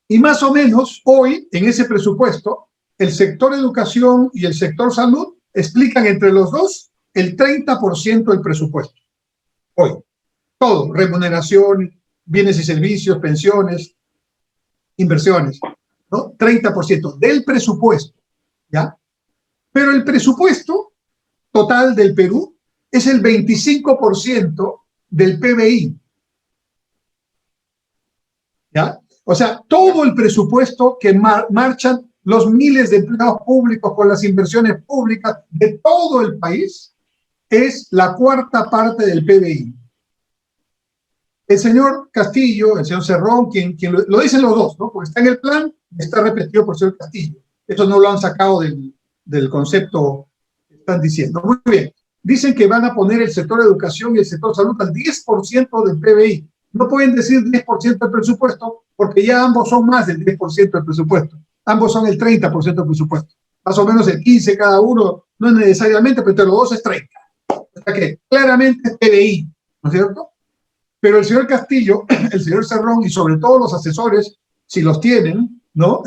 y más o menos hoy, en ese presupuesto, el sector educación y el sector salud explican entre los dos el 30% del presupuesto. Hoy, todo, remuneración, bienes y servicios, pensiones, inversiones, ¿no? 30% del presupuesto, ¿ya? Pero el presupuesto total del Perú es el 25% del PBI. ¿Ya? O sea, todo el presupuesto que marchan los miles de empleados públicos con las inversiones públicas de todo el país es la cuarta parte del PBI. El señor Castillo, el señor Cerrón, quien lo dicen los dos, ¿no? Porque está en el plan, está repetido por el señor Castillo. Eso no lo han sacado del concepto que están diciendo. Muy bien. Dicen que van a poner el sector educación y el sector salud al 10% del PBI. No pueden decir 10% del presupuesto porque ya ambos son más del 10% del presupuesto. Ambos son el 30% del presupuesto. Más o menos el 15% cada uno, no es necesariamente, pero entre los dos es 30%. O sea que claramente es PBI, ¿no es cierto? Pero el señor Castillo, el señor Cerrón y sobre todo los asesores, si los tienen, ¿no?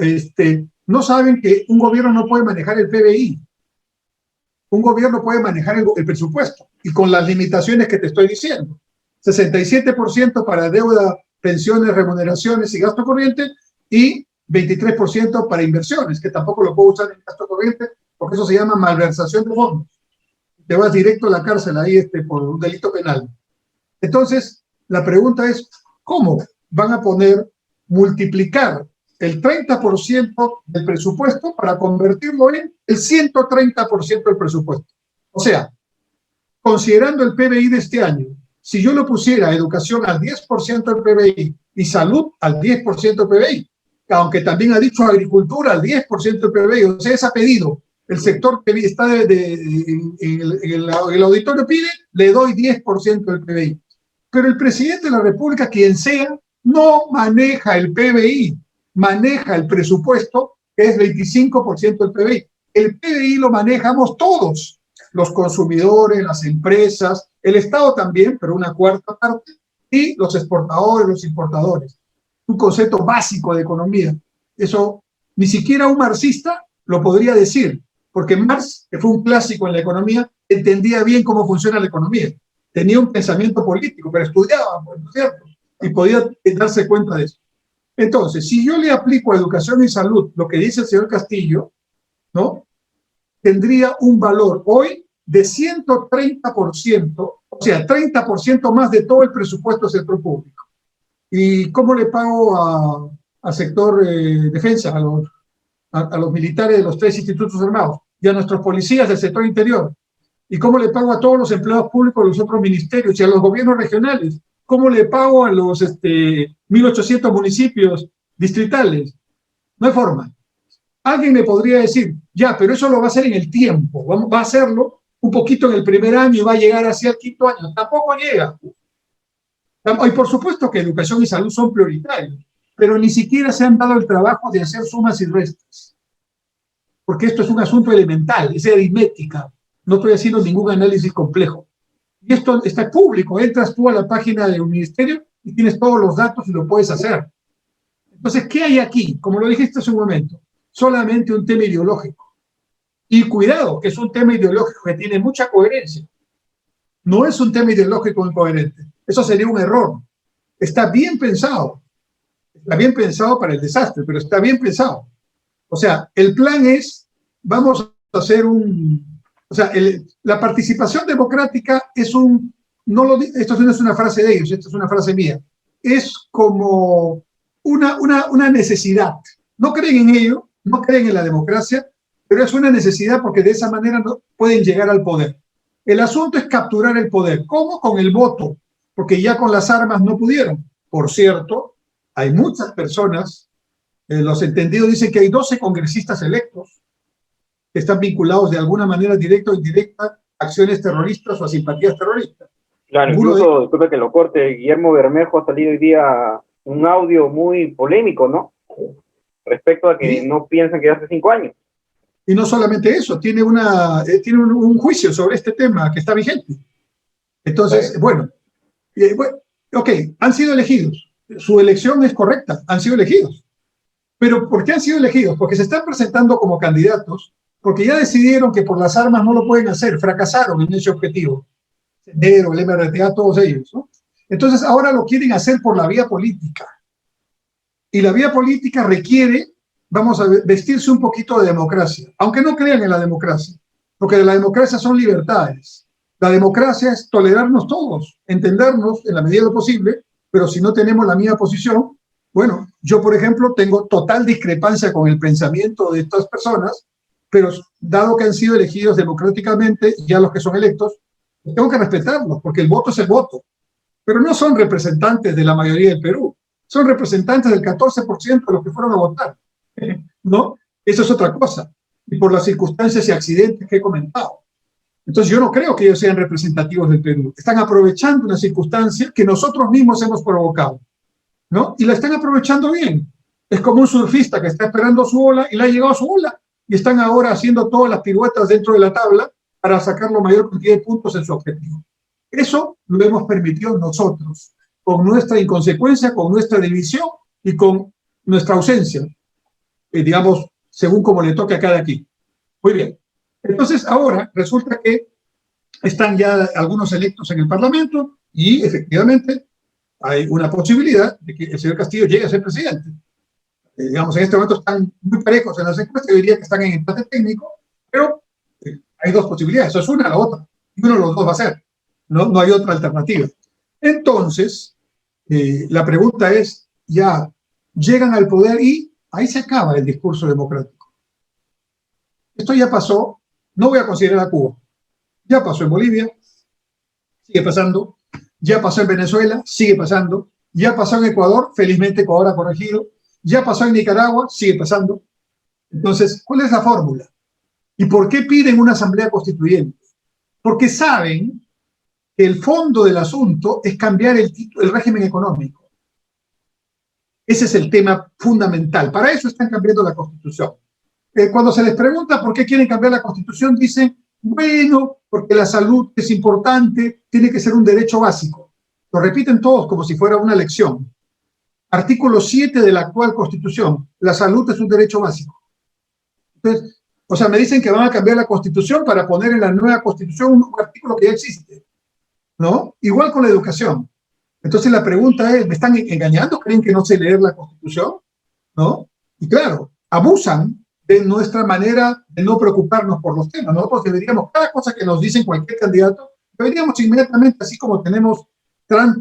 no saben que un gobierno no puede manejar el PBI. Un gobierno puede manejar el presupuesto, y con las limitaciones que te estoy diciendo. 67% para deuda, pensiones, remuneraciones y gasto corriente, y 23% para inversiones, que tampoco lo puedo usar en gasto corriente, porque eso se llama malversación de fondos. Te vas directo a la cárcel ahí por un delito penal. Entonces, la pregunta es, ¿cómo van a multiplicar el 30% del presupuesto para convertirlo en el 130% del presupuesto? O sea, considerando el PBI de este año, si yo lo pusiera educación al 10% del PBI y salud al 10% del PBI, aunque también ha dicho agricultura al 10% del PBI, o sea, es a pedido. El sector que está en el auditorio pide, le doy 10% del PBI. Pero el presidente de la República, quien sea, no maneja el PBI, maneja el presupuesto, que es 25% del PBI. El PBI lo manejamos todos, los consumidores, las empresas, el Estado también, pero una cuarta parte, y los exportadores, los importadores. Un concepto básico de economía. Eso ni siquiera un marxista lo podría decir, porque Marx, que fue un clásico en la economía, entendía bien cómo funciona la economía. Tenía un pensamiento político, pero estudiaba, ¿no es cierto? Y podía darse cuenta de eso. Entonces, si yo le aplico a educación y salud lo que dice el señor Castillo, ¿no? Tendría un valor hoy de 130%, o sea, 30% más de todo el presupuesto del sector público. ¿Y cómo le pago al sector defensa, a los militares de los 3 institutos armados y a nuestros policías del sector interior? ¿Y cómo le pago a todos los empleados públicos de los otros ministerios y a los gobiernos regionales? ¿Cómo le pago a los 1.800 municipios distritales? No hay forma. Alguien me podría decir, ya, pero eso lo va a hacer en el tiempo, va a hacerlo un poquito en el primer año y va a llegar hacia el quinto año. Tampoco llega. Y por supuesto que educación y salud son prioritarios, pero ni siquiera se han dado el trabajo de hacer sumas y restas, porque esto es un asunto elemental, es aritmética. No estoy haciendo ningún análisis complejo. Y esto está público. Entras tú a la página de un ministerio y tienes todos los datos y lo puedes hacer. Entonces, ¿qué hay aquí? Como lo dijiste hace un momento, solamente un tema ideológico. Y cuidado, que es un tema ideológico que tiene mucha coherencia. No es un tema ideológico incoherente. Eso sería un error. Está bien pensado. Está bien pensado para el desastre, pero está bien pensado. O sea, el plan es, vamos a hacer o sea, la participación democrática es esto no es una frase de ellos, esto es una frase mía, es como una necesidad. No creen en ello, no creen en la democracia, pero es una necesidad porque de esa manera no pueden llegar al poder. El asunto es capturar el poder. ¿Cómo? Con el voto, porque ya con las armas no pudieron. Por cierto, hay muchas personas, los entendidos dicen que hay 12 congresistas electos que están vinculados de alguna manera directa o indirecta a acciones terroristas o a simpatías terroristas. Claro, incluso, disculpe que lo corte, Guillermo Bermejo ha salido hoy día un audio muy polémico, ¿no? Respecto a que no piensan que hace 5 años. Y no solamente eso, tiene un juicio sobre este tema que está vigente. Entonces, bueno, ok, han sido elegidos. Su elección es correcta, han sido elegidos. Pero ¿por qué han sido elegidos? Porque se están presentando como candidatos, porque ya decidieron que por las armas no lo pueden hacer, fracasaron en ese objetivo. Sendero, el MRTA, todos ellos, ¿no? Entonces ahora lo quieren hacer por la vía política. Y la vía política requiere, vamos a vestirse un poquito de democracia, aunque no crean en la democracia, porque la democracia son libertades. La democracia es tolerarnos todos, entendernos en la medida de lo posible, pero si no tenemos la misma posición, bueno, yo por ejemplo tengo total discrepancia con el pensamiento de estas personas, pero dado que han sido elegidos democráticamente, ya los que son electos, tengo que respetarlos, porque el voto es el voto. Pero no son representantes de la mayoría del Perú, son representantes del 14% de los que fueron a votar, ¿no? Eso es otra cosa, y por las circunstancias y accidentes que he comentado. Entonces yo no creo que ellos sean representativos del Perú. Están aprovechando una circunstancia que nosotros mismos hemos provocado, ¿no? Y la están aprovechando bien. Es como un surfista que está esperando su ola y le ha llegado su ola, y están ahora haciendo todas las piruetas dentro de la tabla para sacar la mayor cantidad de puntos en su objetivo. Eso lo hemos permitido nosotros, con nuestra inconsecuencia, con nuestra división y con nuestra ausencia, digamos, según como le toque a cada quien. Muy bien. Entonces, ahora resulta que están ya algunos electos en el Parlamento y efectivamente hay una posibilidad de que el señor Castillo llegue a ser presidente. Digamos, en este momento están muy parejos en las encuestas, yo diría que están en empate técnico, pero hay dos posibilidades, eso es una a la otra, y uno de los dos va a ser, no hay otra alternativa. Entonces, la pregunta es, ya llegan al poder y ahí se acaba el discurso democrático. Esto ya pasó, no voy a considerar a Cuba, ya pasó en Bolivia, sigue pasando, ya pasó en Venezuela, sigue pasando, ya pasó en Ecuador, felizmente Ecuador ha corregido, ya pasó en Nicaragua, sigue pasando. Entonces, ¿cuál es la fórmula? ¿Y por qué piden una asamblea constituyente? Porque saben que el fondo del asunto es cambiar el régimen económico. Ese es el tema fundamental. Para eso están cambiando la Constitución. Cuando se les pregunta por qué quieren cambiar la Constitución, dicen, bueno, porque la salud es importante, tiene que ser un derecho básico. Lo repiten todos como si fuera una lección. Artículo 7 de la actual Constitución, la salud es un derecho básico. Entonces, o sea, me dicen que van a cambiar la Constitución para poner en la nueva Constitución un artículo que ya existe, ¿no? Igual con la educación. Entonces la pregunta es, ¿me están engañando? ¿Creen que no sé leer la Constitución? ¿No? Y claro, abusan de nuestra manera de no preocuparnos por los temas. Nosotros deberíamos, cada cosa que nos dicen cualquier candidato, deberíamos inmediatamente, así como tenemos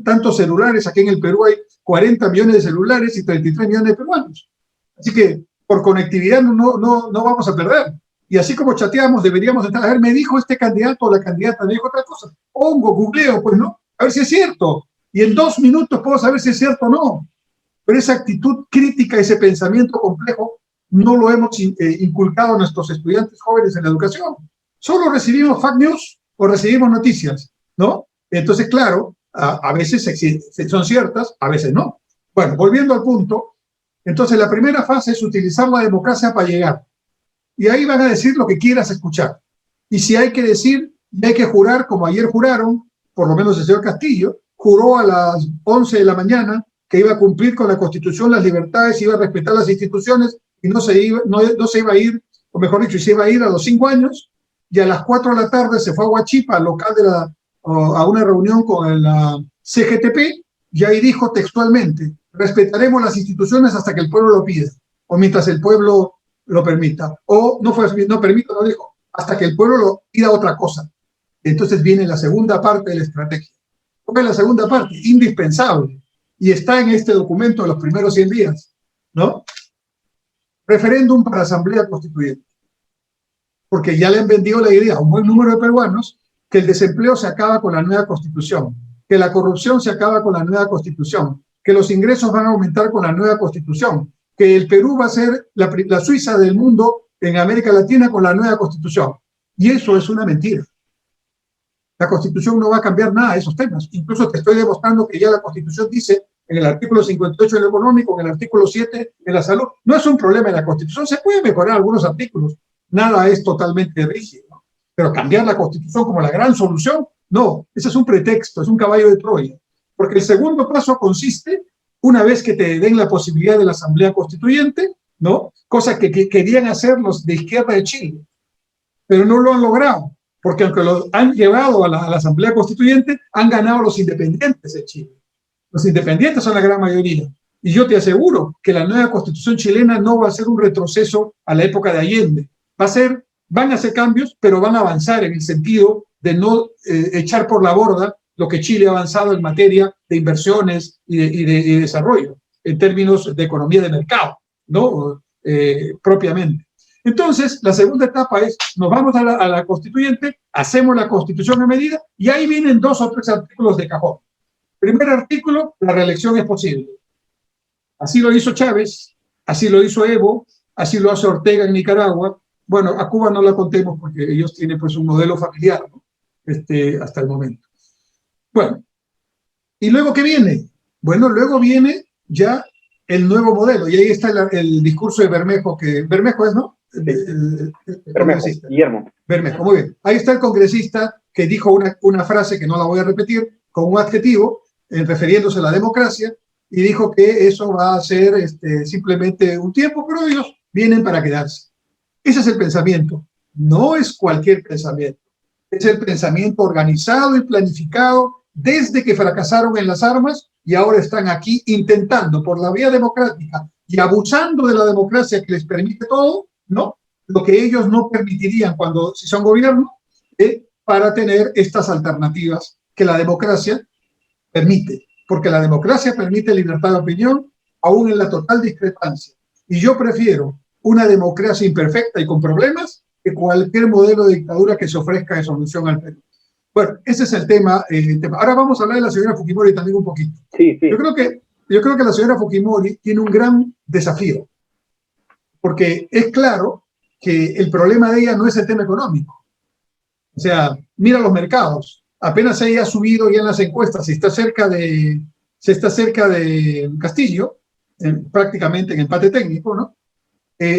tantos celulares, aquí en el Perú hay 40 millones de celulares y 33 millones de peruanos. Así que por conectividad no vamos a perder. Y así como chateamos, deberíamos estar, a ver, me dijo este candidato o la candidata, me dijo otra cosa. Pongo, googleo, pues no, a ver si es cierto. Y en 2 minutos puedo saber si es cierto o no. Pero esa actitud crítica, ese pensamiento complejo, no lo hemos inculcado a nuestros estudiantes jóvenes en la educación. Solo recibimos fake news o recibimos noticias, ¿no? Entonces, claro, a veces son ciertas, a veces no. Bueno, volviendo al punto, entonces la primera fase es utilizar la democracia para llegar. Y ahí van a decir lo que quieras escuchar. Y si hay que decir, y hay que jurar, como ayer juraron, por lo menos el señor Castillo, juró a las 11 de la mañana que iba a cumplir con la Constitución, las libertades, iba a respetar las instituciones y no se iba a ir, o mejor dicho, se iba a ir a los 5 años, y a las 4 de la tarde se fue a Huachipa, al local a una reunión con la CGTP, y ahí dijo textualmente, respetaremos las instituciones hasta que el pueblo lo pida, o mientras el pueblo lo permita, o no permito, no dijo, hasta que el pueblo lo pida otra cosa. Entonces viene la segunda parte de la estrategia. ¿Cuál es la segunda parte? Indispensable, y está en este documento de los primeros 100 días, ¿no? Referéndum para asamblea constituyente. Porque ya le han vendido la idea a un buen número de peruanos que el desempleo se acaba con la nueva Constitución, que la corrupción se acaba con la nueva Constitución, que los ingresos van a aumentar con la nueva Constitución, que el Perú va a ser la Suiza del mundo en América Latina con la nueva Constitución. Y eso es una mentira. La Constitución no va a cambiar nada de esos temas. Incluso te estoy demostrando que ya la Constitución dice en el artículo 58 en lo económico, en el artículo 7 en la salud. No es un problema en la Constitución, se puede mejorar algunos artículos. Nada es totalmente rígido, ¿no? Pero cambiar la Constitución como la gran solución, no, ese es un pretexto, es un caballo de Troya. Porque el segundo paso consiste, una vez que te den la posibilidad de la Asamblea Constituyente, ¿no? Cosa que querían hacer los de izquierda de Chile, pero no lo han logrado, porque aunque lo han llevado a la Asamblea Constituyente, han ganado los independientes de Chile. Los independientes son la gran mayoría. Y yo te aseguro que la nueva Constitución chilena no va a ser un retroceso a la época de Allende. Van a hacer cambios, pero van a avanzar en el sentido de no echar por la borda lo que Chile ha avanzado en materia de inversiones y de desarrollo, en términos de economía de mercado, ¿no? Propiamente. Entonces, la segunda etapa es, nos vamos a la constituyente, hacemos la constitución a medida, y ahí vienen 2 o 3 artículos de cajón. Primer artículo, la reelección es posible. Así lo hizo Chávez, así lo hizo Evo, así lo hace Ortega en Nicaragua. Bueno, a Cuba no la contemos porque ellos tienen pues un modelo familiar, ¿no? Hasta el momento. Bueno, ¿y luego qué viene? Bueno, luego viene ya el nuevo modelo, y ahí está el discurso de Bermejo, que Bermejo es, ¿no? Bermejo, Guillermo. Bermejo, muy bien. Ahí está el congresista que dijo una frase que no la voy a repetir, con un adjetivo, refiriéndose a la democracia, y dijo que eso va a ser simplemente un tiempo, pero ellos vienen para quedarse. Ese es el pensamiento. No es cualquier pensamiento. Es el pensamiento organizado y planificado desde que fracasaron en las armas y ahora están aquí intentando por la vía democrática y abusando de la democracia que les permite todo, ¿no? Lo que ellos no permitirían cuando si son gobierno, para tener estas alternativas que la democracia permite, porque la democracia permite libertad de opinión, aún en la total discrepancia. Y yo prefiero una democracia imperfecta y con problemas que cualquier modelo de dictadura que se ofrezca de solución al Perú. Bueno, ese es el tema. Ahora vamos a hablar de la señora Fujimori también un poquito. Sí, sí. Yo creo que la señora Fujimori tiene un gran desafío, porque es claro que el problema de ella no es el tema económico. O sea, mira los mercados. Apenas ella ha subido ya en las encuestas, se está cerca de Castillo, prácticamente en empate técnico, ¿no?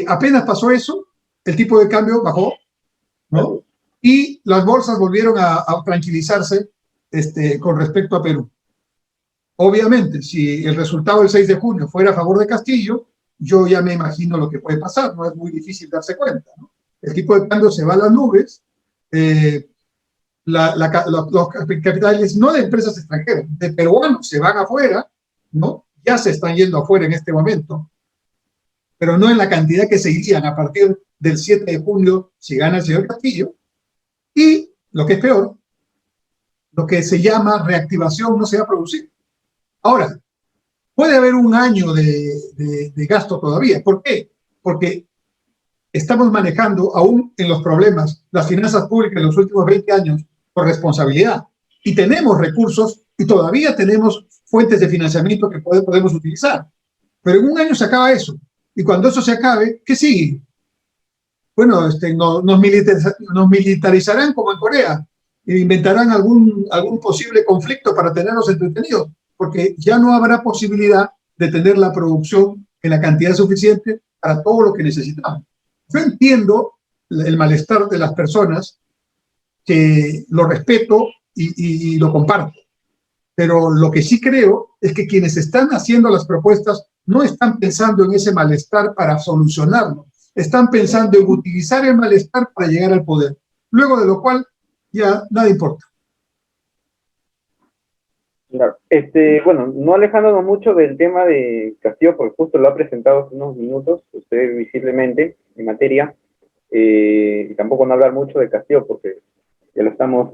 Apenas pasó eso, el tipo de cambio bajó, ¿no? Y las bolsas volvieron a tranquilizarse con respecto a Perú. Obviamente, si el resultado del 6 de junio fuera a favor de Castillo, yo ya me imagino lo que puede pasar, no es muy difícil darse cuenta, ¿no? El tipo de cambio se va a las nubes, los capitales, no de empresas extranjeras, de peruanos se van afuera, ¿no? Ya se están yendo afuera en este momento, pero no en la cantidad que se irían a partir del 7 de junio si gana el señor Castillo. Y lo que es peor, lo que se llama reactivación no se va a producir. Ahora, puede haber un año de gasto todavía. ¿Por qué? Porque estamos manejando aún en los problemas las finanzas públicas en los últimos 20 años por responsabilidad. Y tenemos recursos y todavía tenemos fuentes de financiamiento que podemos utilizar. Pero en un año se acaba eso. Y cuando eso se acabe, ¿qué sigue? Bueno, nos militarizarán como en Corea e inventarán algún posible conflicto para tenernos entretenidos, porque ya no habrá posibilidad de tener la producción en la cantidad suficiente para todo lo que necesitamos. Yo entiendo el malestar de las personas, que lo respeto y lo comparto, pero lo que sí creo es que quienes están haciendo las propuestas no están pensando en ese malestar para solucionarlo, están pensando en utilizar el malestar para llegar al poder, luego de lo cual ya nada importa. Claro. Bueno, no alejándonos mucho del tema de Castillo, porque justo lo ha presentado hace unos minutos, usted visiblemente en materia, y tampoco no hablar mucho de Castillo, porque ya lo estamos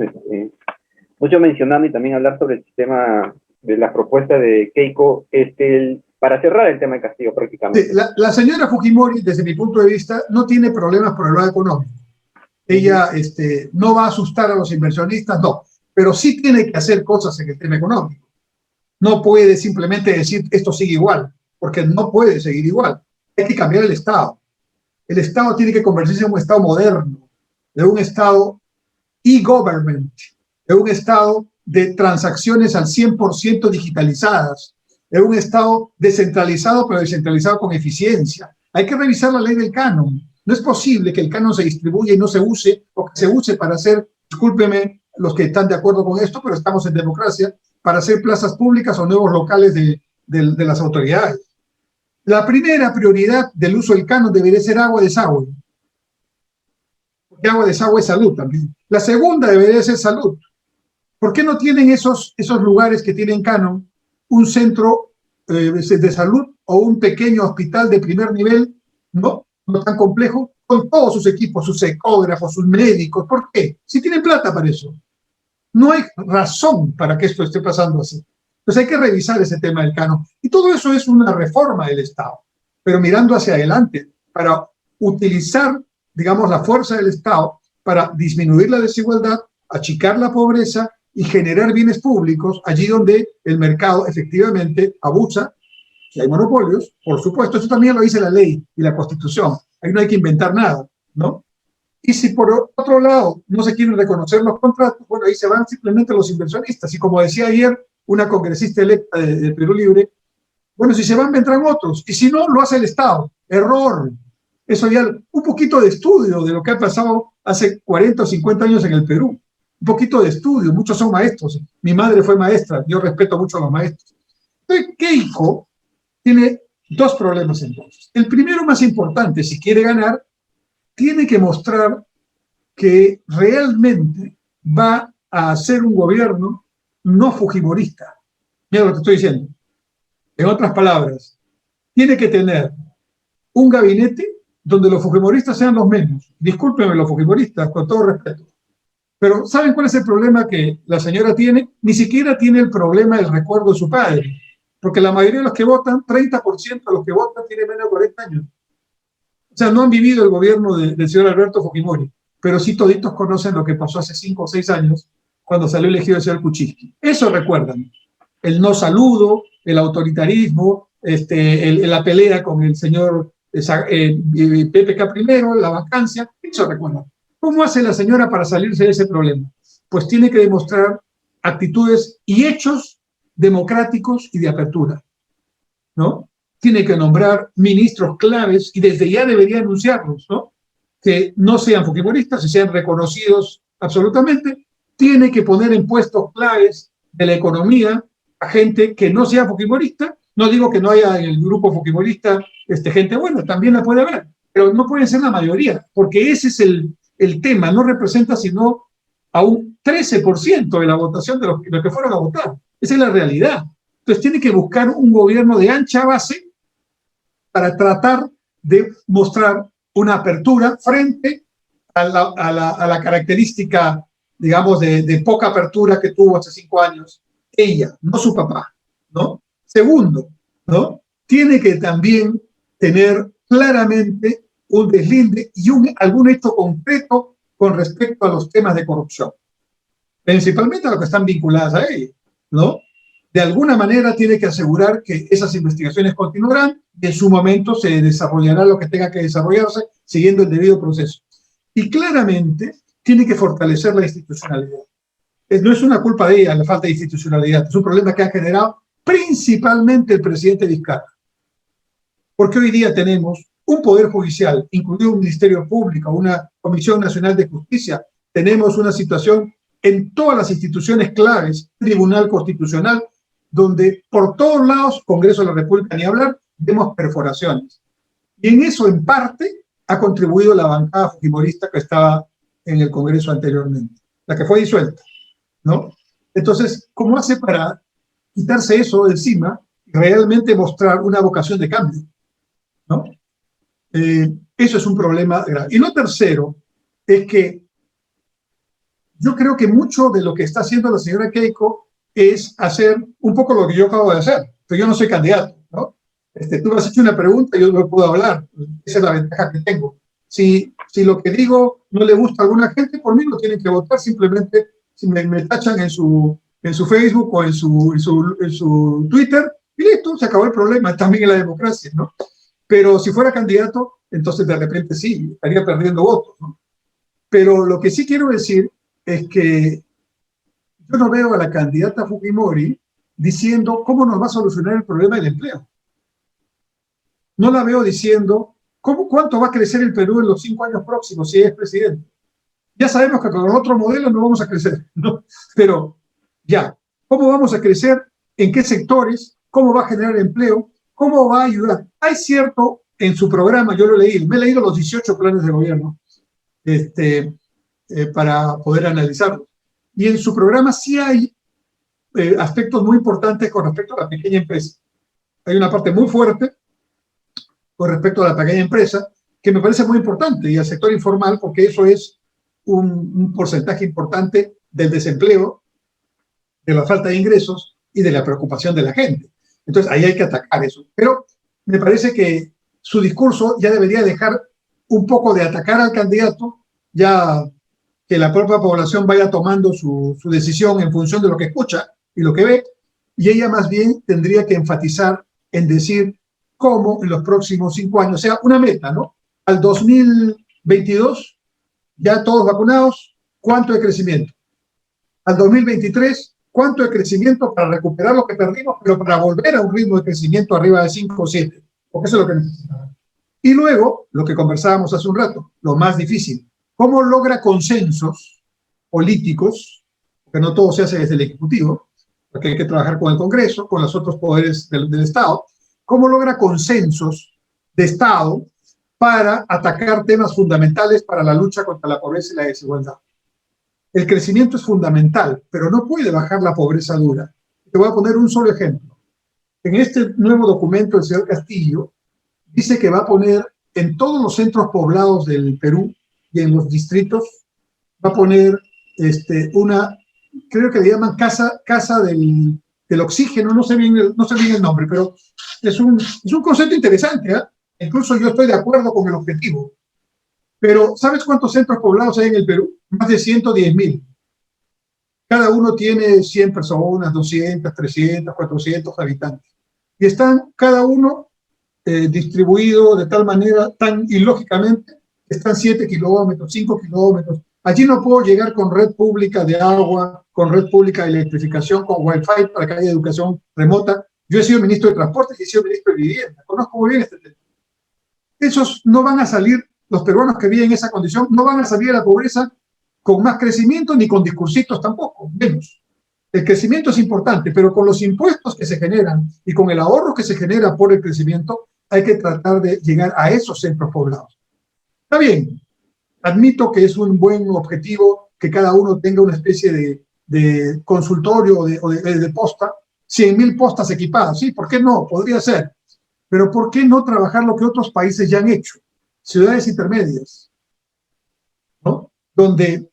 mucho mencionando, y también hablar sobre el sistema de la propuesta de Keiko, para cerrar el tema de Castillo prácticamente. Sí, la señora Fujimori, desde mi punto de vista, no tiene problemas por el lado económico. Ella no va a asustar a los inversionistas, no, pero sí tiene que hacer cosas en el tema económico. No puede simplemente decir esto sigue igual, porque no puede seguir igual. Hay que cambiar el Estado. El Estado tiene que convertirse en un Estado moderno, de un Estado e-government, de un Estado de transacciones al 100% digitalizadas, de un Estado descentralizado, pero descentralizado con eficiencia. Hay que revisar la ley del canon. No es posible que el canon se distribuya y no se use, o que se use para hacer, discúlpeme los que están de acuerdo con esto, pero estamos en democracia, para hacer plazas públicas o nuevos locales de las autoridades. La primera prioridad del uso del canon debería ser agua y desagüe. Porque agua y desagüe es salud también. La segunda debería ser salud. ¿Por qué no tienen esos lugares que tienen canon un centro de salud o un pequeño hospital de primer nivel, no tan complejo, con todos sus equipos, sus ecógrafos, sus médicos? ¿Por qué? Si tienen plata para eso. No hay razón para que esto esté pasando así. Entonces hay que revisar ese tema del canon. Y todo eso es una reforma del Estado, pero mirando hacia adelante, para utilizar, digamos, la fuerza del Estado para disminuir la desigualdad, achicar la pobreza y generar bienes públicos allí donde el mercado efectivamente abusa. Si hay monopolios, por supuesto, eso también lo dice la ley y la Constitución. Ahí no hay que inventar nada, ¿no? Y si por otro lado no se quieren reconocer los contratos, bueno, ahí se van simplemente los inversionistas. Y como decía ayer una congresista electa de Perú Libre, bueno, si se van, vendrán otros. Y si no, lo hace el Estado. Error. Eso ya, un poquito de estudio de lo que ha pasado hace 40 o 50 años en el Perú. Un poquito de estudio. Muchos son maestros. Mi madre fue maestra. Yo respeto mucho a los maestros. Entonces, Keiko tiene Dos problemas entonces. El primero, más importante, si quiere ganar, tiene que mostrar que realmente va a hacer un gobierno no fujimorista. Mira lo que estoy diciendo. En otras palabras, tiene que tener un gabinete donde los fujimoristas sean los menos. Discúlpenme los fujimoristas, con todo respeto. Pero ¿saben cuál es el problema que la señora tiene? Ni siquiera tiene el problema del recuerdo de su padre. Porque la mayoría de los que votan, 30% de los que votan tienen menos de 40 años. O sea, no han vivido el gobierno del señor Alberto Fujimori, pero sí toditos conocen lo que pasó hace 5 o 6 años cuando salió elegido el señor Kuczynski. Eso recuerdan. El no saludo, el autoritarismo, la pelea con el señor Pepe Caprimero, la vacancia, eso recuerdan. ¿Cómo hace la señora para salirse de ese problema? Pues tiene que demostrar actitudes y hechos democráticos y de apertura, ¿no? Tiene que nombrar ministros claves y desde ya debería anunciarlos, ¿no? Que no sean fujimoristas y sean reconocidos absolutamente. Tiene que poner en puestos claves de la economía a gente que no sea fujimorista. No digo que no haya en el grupo fujimorista gente buena, también la puede haber, pero no puede ser la mayoría, porque ese es el tema, no representa sino a un 13% de la votación de los que fueron a votar. Esa es la realidad. Entonces tiene que buscar un gobierno de ancha base para tratar de mostrar una apertura frente a la característica, digamos, de poca apertura que tuvo hace 5 años ella, no su papá, ¿no? Segundo, ¿no? Tiene que también tener claramente un deslinde y algún hecho concreto con respecto a los temas de corrupción, principalmente a los que están vinculadas a ella, ¿no? De alguna manera tiene que asegurar que esas investigaciones continuarán y en su momento se desarrollará lo que tenga que desarrollarse siguiendo el debido proceso. Y claramente tiene que fortalecer la institucionalidad. No es una culpa de ella la falta de institucionalidad, es un problema que ha generado principalmente el presidente Vizcarra. Porque hoy día tenemos un poder judicial, incluido un ministerio público, una Comisión Nacional de Justicia, tenemos una situación en todas las instituciones claves, Tribunal Constitucional, donde por todos lados, Congreso de la República ni hablar, vemos perforaciones. Y en eso, en parte, ha contribuido la bancada fujimorista que estaba en el Congreso anteriormente, la que fue disuelta, ¿no? Entonces, ¿cómo hace para quitarse eso de encima y realmente mostrar una vocación de cambio, ¿no? Eso es un problema grave. Y lo tercero es que yo creo que mucho de lo que está haciendo la señora Keiko es hacer un poco lo que yo acabo de hacer, pero yo no soy candidato, ¿no? Tú me has hecho una pregunta y yo no puedo hablar. Esa es la ventaja que tengo. Si lo que digo no le gusta a alguna gente, por mí no tienen que votar, simplemente si me tachan en su Facebook o en su Twitter, y listo, se acabó el problema, también en la democracia, ¿no? Pero si fuera candidato, entonces de repente sí, estaría perdiendo votos, ¿no? Pero lo que sí quiero decir es que yo no veo a la candidata Fujimori diciendo cómo nos va a solucionar el problema del empleo. No la veo diciendo cuánto va a crecer el Perú en los 5 años próximos si es presidente. Ya sabemos que con otro modelo no vamos a crecer, ¿no? Pero ya, ¿cómo vamos a crecer? ¿En qué sectores? ¿Cómo va a generar empleo? ¿Cómo va a ayudar? Hay cierto, en su programa, yo lo leí, me he leído los 18 planes de gobierno para poder analizarlos. Y en su programa sí hay aspectos muy importantes con respecto a la pequeña empresa. Hay una parte muy fuerte con respecto a la pequeña empresa que me parece muy importante y al sector informal porque eso es un porcentaje importante del desempleo, de la falta de ingresos y de la preocupación de la gente. Entonces ahí hay que atacar eso. Pero me parece que su discurso ya debería dejar un poco de atacar al candidato, ya que la propia población vaya tomando su decisión en función de lo que escucha y lo que ve, y ella más bien tendría que enfatizar en decir cómo en los próximos 5 años, o sea, una meta, ¿no? Al 2022, ya todos vacunados, ¿cuánto de crecimiento? Al 2023, ¿cuánto de crecimiento para recuperar lo que perdimos, pero para volver a un ritmo de crecimiento arriba de 5 o 7? Porque eso es lo que necesitamos. Y luego, lo que conversábamos hace un rato, lo más difícil, ¿cómo logra consensos políticos? Porque no todo se hace desde el Ejecutivo, porque hay que trabajar con el Congreso, con los otros poderes del Estado, cómo logra consensos de Estado para atacar temas fundamentales para la lucha contra la pobreza y la desigualdad. El crecimiento es fundamental, pero no puede bajar la pobreza dura. Te voy a poner un solo ejemplo. En este nuevo documento, el señor Castillo dice que va a poner en todos los centros poblados del Perú y en los distritos, va a poner creo que le llaman casa del oxígeno, no sé bien el nombre, pero es un concepto interesante, ¿eh? Incluso yo estoy de acuerdo con el objetivo. Pero ¿sabes cuántos centros poblados hay en el Perú? Más de 110.000. Cada uno tiene 100 personas, 200, 300, 400 habitantes. Y están cada uno distribuido de tal manera, tan ilógicamente, están 7 kilómetros, 5 kilómetros. Allí no puedo llegar con red pública de agua, con red pública de electrificación, con wifi para que haya educación remota. Yo he sido ministro de Transporte y he sido ministro de Vivienda. Conozco muy bien este tema. Esos no van a salir, los peruanos que viven en esa condición, no van a salir de la pobreza con más crecimiento ni con discursitos tampoco, menos. El crecimiento es importante, pero con los impuestos que se generan y con el ahorro que se genera por el crecimiento, hay que tratar de llegar a esos centros poblados. Está bien, admito que es un buen objetivo que cada uno tenga una especie de consultorio o de posta, 100.000 postas equipadas, ¿sí? ¿Por qué no? Podría ser. Pero ¿por qué no trabajar lo que otros países ya han hecho? Ciudades intermedias, ¿no? Donde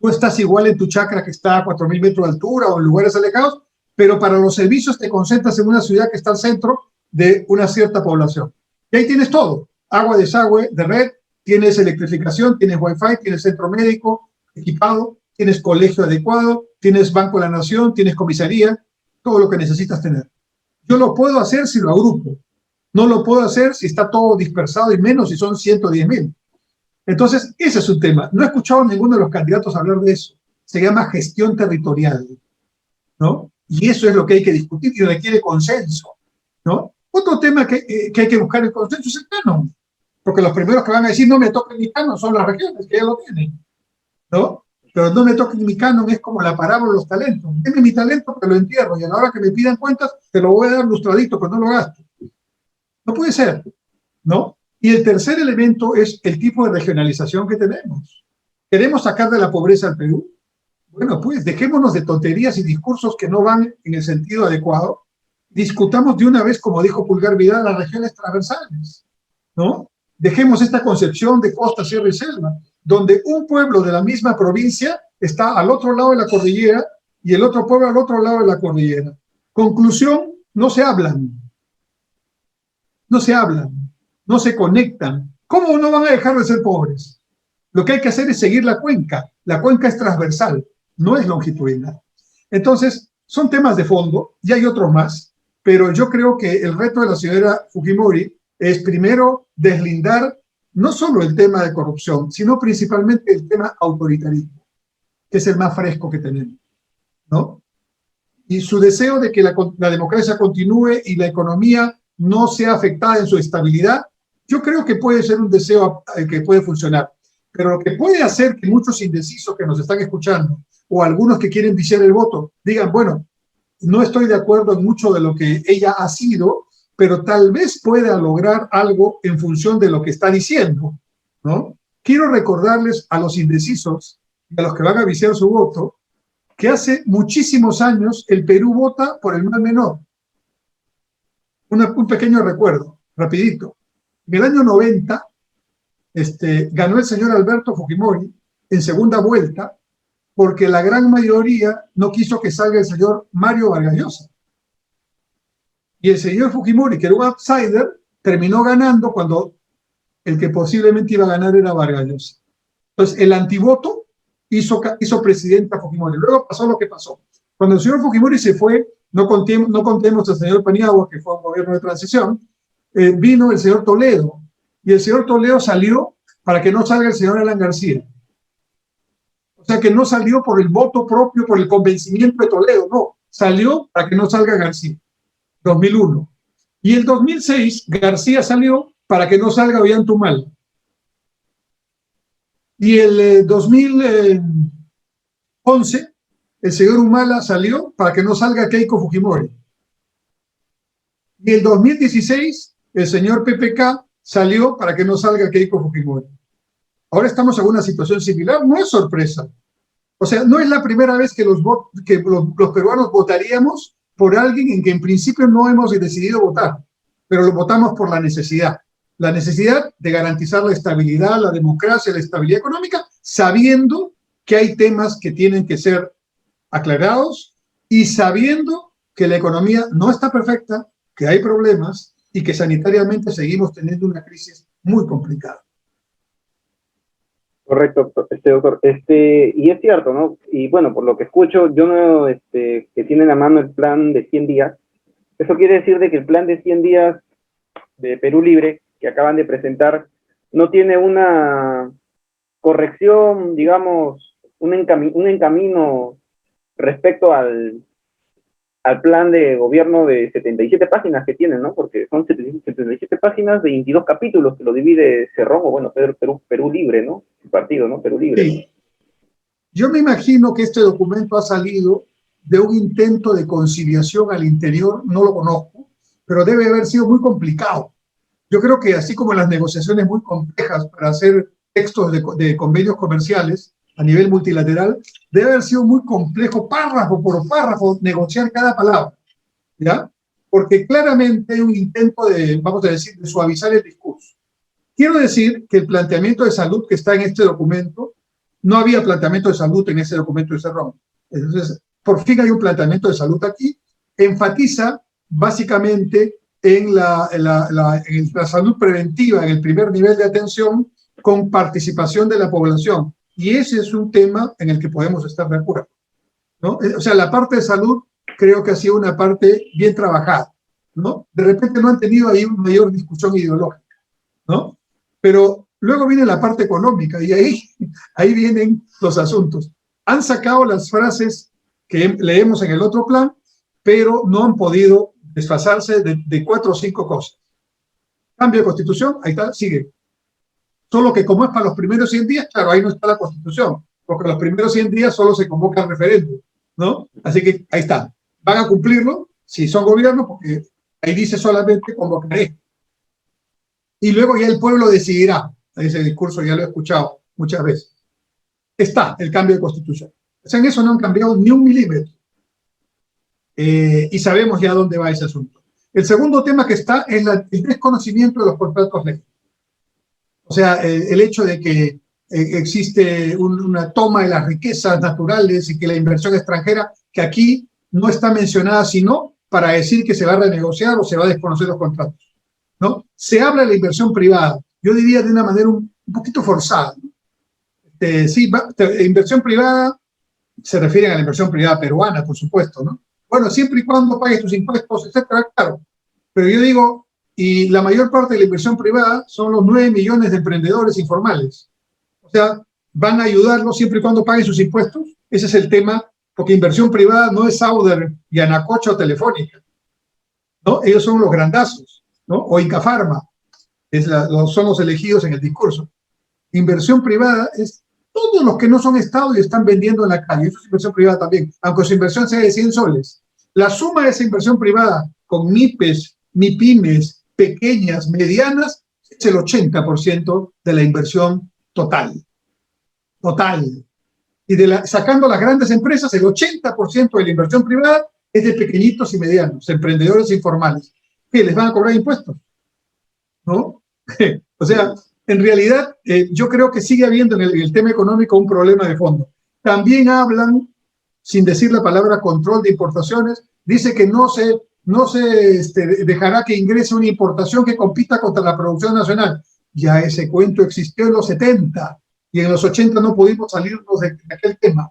tú estás igual en tu chacra que está a 4.000 metros de altura o en lugares alejados, pero para los servicios te concentras en una ciudad que está al centro de una cierta población. Y ahí tienes todo, agua, desagüe, de red, tienes electrificación, tienes wifi, tienes centro médico equipado, tienes colegio adecuado, tienes Banco de la Nación, tienes comisaría, todo lo que necesitas tener. Yo lo puedo hacer si lo agrupo, no lo puedo hacer si está todo dispersado y menos si son 110.000. Entonces, ese es un tema. No he escuchado a ninguno de los candidatos hablar de eso. Se llama gestión territorial, ¿no? Y eso es lo que hay que discutir y requiere consenso, ¿no? Otro tema que hay que buscar el consenso es el canon, porque los primeros que van a decir no me toquen mi canon son las regiones, que ya lo tienen, ¿no? Pero no me toquen mi canon es como la parábola de los talentos. Deme mi talento, te lo entierro, y a la hora que me pidan cuentas, te lo voy a dar lustradito, pero no lo gasto. No puede ser, ¿no? Y el tercer elemento es el tipo de regionalización que tenemos. ¿Queremos sacar de la pobreza al Perú? Bueno, pues dejémonos de tonterías y discursos que no van en el sentido adecuado. Discutamos de una vez, como dijo Pulgar Vidal, las regiones transversales, ¿no? Dejemos esta concepción de costa, sierra y selva, donde un pueblo de la misma provincia está al otro lado de la cordillera y el otro pueblo al otro lado de la cordillera. Conclusión, no se hablan. No se hablan, no se conectan. ¿Cómo no van a dejar de ser pobres? Lo que hay que hacer es seguir la cuenca. La cuenca es transversal, no es longitudinal. Entonces, son temas de fondo, y hay otros más, pero yo creo que el reto de la señora Fujimori es primero deslindar no solo el tema de corrupción, sino principalmente el tema autoritarismo, que es el más fresco que tenemos, ¿no? Y su deseo de que la democracia continúe y la economía no sea afectada en su estabilidad, yo creo que puede ser un deseo que puede funcionar. Pero lo que puede hacer que muchos indecisos que nos están escuchando o algunos que quieren viciar el voto digan, bueno, no estoy de acuerdo en mucho de lo que ella ha sido, pero tal vez pueda lograr algo en función de lo que está diciendo, ¿no? Quiero recordarles a los indecisos y a los que van a viciar su voto que hace muchísimos años el Perú vota por el mal menor. Un pequeño recuerdo, rapidito. En el año 90 ganó el señor Alberto Fujimori en segunda vuelta porque la gran mayoría no quiso que salga el señor Mario Vargas Llosa. Y el señor Fujimori, que era un outsider, terminó ganando cuando el que posiblemente iba a ganar era Vargas Llosa. Entonces, el antivoto hizo presidente a Fujimori. Luego pasó lo que pasó. Cuando el señor Fujimori se fue, no contemos al señor Paniagua, que fue un gobierno de transición, vino el señor Toledo, y el señor Toledo salió para que no salga el señor Alan García. O sea que no salió por el voto propio, por el convencimiento de Toledo, no, salió para que no salga García, 2001. Y el 2006 García salió para que no salga Ollantumal. Y el 2011 el señor Humala salió para que no salga Keiko Fujimori. Y en 2016, el señor PPK salió para que no salga Keiko Fujimori. Ahora estamos en una situación similar, no es sorpresa. O sea, no es la primera vez que los peruanos votaríamos por alguien en que en principio no hemos decidido votar, pero lo votamos por la necesidad de garantizar la estabilidad, la democracia, la estabilidad económica, sabiendo que hay temas que tienen que ser aclarados y sabiendo que la economía no está perfecta, que hay problemas y que sanitariamente seguimos teniendo una crisis muy complicada. Correcto, doctor. Y es cierto, ¿no? Y bueno, por lo que escucho, yo no, que tiene en la mano el plan de 100 días. Eso quiere decir de que el plan de 100 días de Perú Libre, que acaban de presentar, no tiene una corrección, digamos, un encamino respecto al plan de gobierno de 77 páginas que tienen, ¿no? Porque son 77 páginas de 22 capítulos que lo divide Cerrón, o bueno, Perú Libre, ¿no? El partido, ¿no? Perú Libre. Sí. Yo me imagino que este documento ha salido de un intento de conciliación al interior, no lo conozco, pero debe haber sido muy complicado. Yo creo que así como las negociaciones muy complejas para hacer textos de convenios comerciales a nivel multilateral, debe haber sido muy complejo, párrafo por párrafo, negociar cada palabra, ¿ya? Porque claramente hay un intento de, vamos a decir, de suavizar el discurso. Quiero decir que el planteamiento de salud que está en este documento, no había planteamiento de salud en ese documento de Cerrón. Entonces, por fin hay un planteamiento de salud aquí, enfatiza básicamente en la salud preventiva, en el primer nivel de atención, con participación de la población. Y ese es un tema en el que podemos estar de acuerdo, ¿no? O sea, la parte de salud creo que ha sido una parte bien trabajada, ¿no? De repente no han tenido ahí una mayor discusión ideológica, ¿no? Pero luego viene la parte económica y ahí vienen los asuntos. Han sacado las frases que leemos en el otro plan, pero no han podido desfasarse de 4 o 5 cosas. Cambio de constitución, ahí está, sigue. Solo que como es para los primeros 100 días, claro, ahí no está la constitución, porque los primeros 100 días solo se convoca el referéndum, ¿no? Así que ahí está. Van a cumplirlo si son gobierno, porque ahí dice solamente convocaré. Y luego ya el pueblo decidirá. Ese discurso ya lo he escuchado muchas veces. Está el cambio de constitución. O sea, en eso no han cambiado ni un milímetro. Y sabemos ya dónde va ese asunto. El segundo tema que está es el desconocimiento de los contratos ley. O sea, el hecho de que existe una toma de las riquezas naturales y que la inversión extranjera, que aquí no está mencionada sino para decir que se va a renegociar o se va a desconocer los contratos, ¿no? Se habla de la inversión privada, yo diría de una manera un poquito forzada, ¿no? Sí, inversión privada se refiere a la inversión privada peruana, por supuesto, ¿no? Bueno, siempre y cuando pagues tus impuestos, etcétera, claro. Pero yo digo, y la mayor parte de la inversión privada son los 9 millones de emprendedores informales. O sea, van a ayudarlos siempre y cuando paguen sus impuestos. Ese es el tema, porque inversión privada no es Sauder y Anacocha o Telefónica, ¿no? Ellos son los grandazos, ¿no? O Incafarma, son los elegidos en el discurso. Inversión privada es todos los que no son Estado y están vendiendo en la calle. Eso es inversión privada también, aunque su inversión sea de 100 soles. La suma de esa inversión privada con MIPES, MIPYMES, pequeñas, medianas, es el 80% de la inversión total. Total. Y sacando las grandes empresas, el 80% de la inversión privada es de pequeñitos y medianos, emprendedores informales, que les van a cobrar impuestos, ¿no? O sea, en realidad, yo creo que sigue habiendo en el tema económico un problema de fondo. También hablan, sin decir la palabra control de importaciones, dice que no se dejará que ingrese una importación que compita contra la producción nacional. Ya ese cuento existió en los 70 y en los 80 no pudimos salirnos de aquel tema.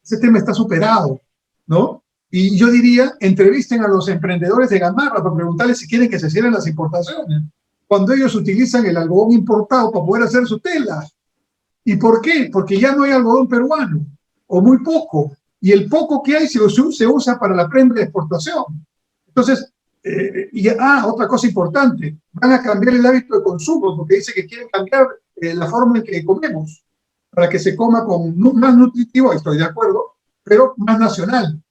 Ese tema está superado, ¿no? Y yo diría, entrevisten a los emprendedores de Gamarra para preguntarles si quieren que se cierren las importaciones, cuando ellos utilizan el algodón importado para poder hacer su tela. ¿Y por qué? Porque ya no hay algodón peruano, o muy poco, y el poco que hay se usa para la prenda de exportación. Entonces, otra cosa importante, van a cambiar el hábito de consumo, porque dice que quieren cambiar la forma en que comemos, para que se coma más nutritivo, estoy de acuerdo, pero más nacional.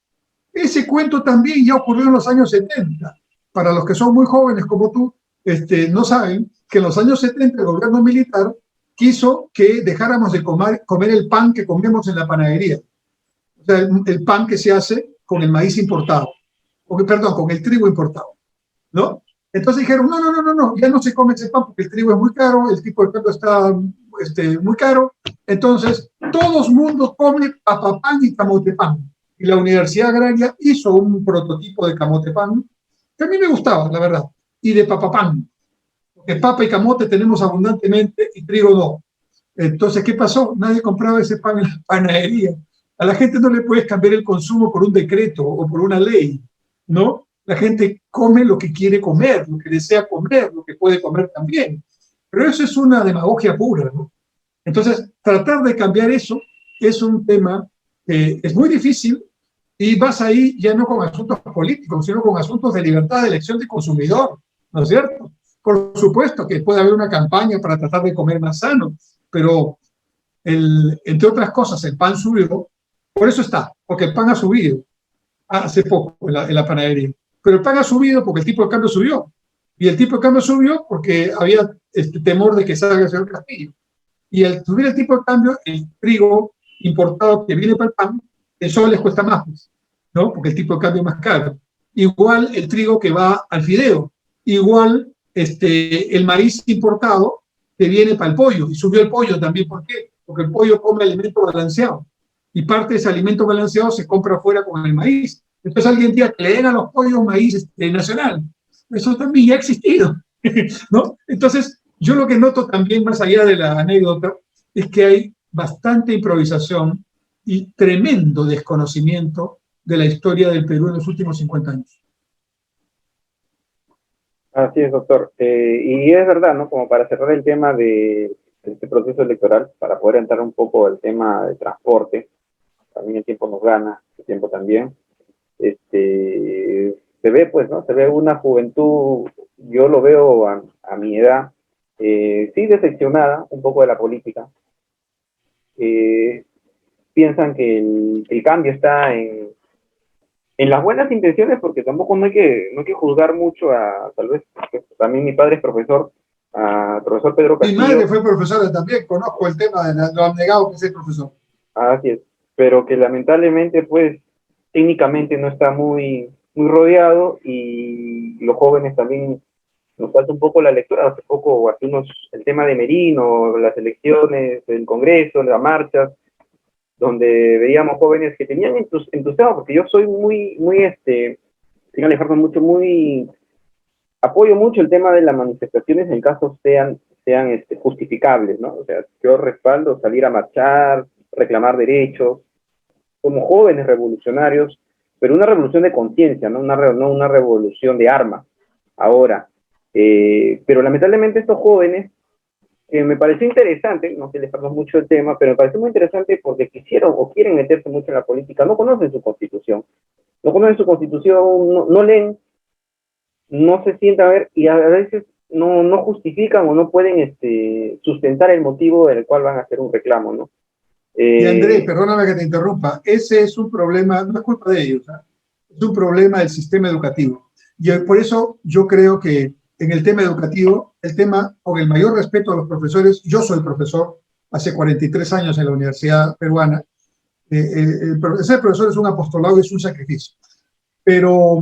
Ese cuento también ya ocurrió en los años 70. para los que son muy jóvenes como tú, no saben que en los años 70 el gobierno militar quiso que dejáramos de comer el pan que comemos en la panadería. O sea, el pan que se hace con el maíz importado, perdón, con el trigo importado, ¿no? Entonces dijeron, no, ya no se come ese pan porque el trigo es muy caro, el tipo de cambio está muy caro, entonces todo el mundo come papapán y camotepán. Y la Universidad Agraria hizo un prototipo de camotepán que a mí me gustaba, la verdad, y de papapán, porque papa y camote tenemos abundantemente y trigo no. Entonces, ¿qué pasó? Nadie compraba ese pan en la panadería. A la gente no le puedes cambiar el consumo por un decreto o por una ley, ¿no? La gente come lo que quiere comer, lo que desea comer, lo que puede comer también. Pero eso es una demagogia pura, ¿no? Entonces, tratar de cambiar eso es un tema que es muy difícil y vas ahí ya no con asuntos políticos, sino con asuntos de libertad de elección de consumidor, ¿no es cierto? Por supuesto que puede haber una campaña para tratar de comer más sano, pero entre otras cosas el pan subió, por eso está, porque el pan ha subido hace poco en la panadería, pero el pan ha subido porque el tipo de cambio subió, y el tipo de cambio subió porque había temor de que salga el señor Castillo, y al subir el tipo de cambio, el trigo importado que viene para el pan, eso les cuesta más, ¿no? Porque el tipo de cambio es más caro. Igual el trigo que va al fideo, igual el maíz importado que viene para el pollo, y subió el pollo también, ¿por qué? Porque el pollo come alimento balanceado, y parte de ese alimento balanceado se compra afuera con el maíz. Entonces alguien diga que le den a los pollos maíz nacional. Eso también ya ha existido, ¿no? Entonces, yo lo que noto también, más allá de la anécdota, es que hay bastante improvisación y tremendo desconocimiento de la historia del Perú en los últimos 50 años. Así es, doctor. Y es verdad, ¿no? Como para cerrar el tema de este proceso electoral, para poder entrar un poco al tema de transporte, también el tiempo nos gana, el tiempo también, se ve, pues, ¿no? Se ve una juventud, yo lo veo a mi edad, sí decepcionada un poco de la política. Piensan que el cambio está en las buenas intenciones, porque tampoco no hay que juzgar mucho tal vez, también mi padre es profesor, profesor Pedro Castillo. Mi madre fue profesora también, conozco el tema de lo abnegado que es el profesor. Así es, pero que lamentablemente, pues, técnicamente no está muy rodeado, y los jóvenes también nos falta un poco la lectura. Hace poco, el tema de Merino, las elecciones, el Congreso, las marchas, donde veíamos jóvenes que tenían entusiasmo, porque yo soy muy, sin alejarme mucho, apoyo mucho el tema de las manifestaciones en caso sean justificables, ¿no? O sea, yo respaldo salir a marchar, reclamar derechos, como jóvenes revolucionarios, pero una revolución de conciencia, ¿no? No una revolución de armas. Ahora, pero lamentablemente estos jóvenes, me pareció interesante, no sé, les hablamos mucho del tema, pero me pareció muy interesante porque quisieron o quieren meterse mucho en la política, no conocen su constitución, no leen, no se sientan a ver, y a veces no justifican o no pueden sustentar el motivo del cual van a hacer un reclamo, ¿no? Y Andrés, perdóname que te interrumpa, ese es un problema, no es culpa de ellos, ¿eh? Es un problema del sistema educativo. Y por eso yo creo que en el tema educativo, el tema, con el mayor respeto a los profesores, yo soy profesor hace 43 años en la Universidad Peruana, ser profesor es un apostolado y es un sacrificio, pero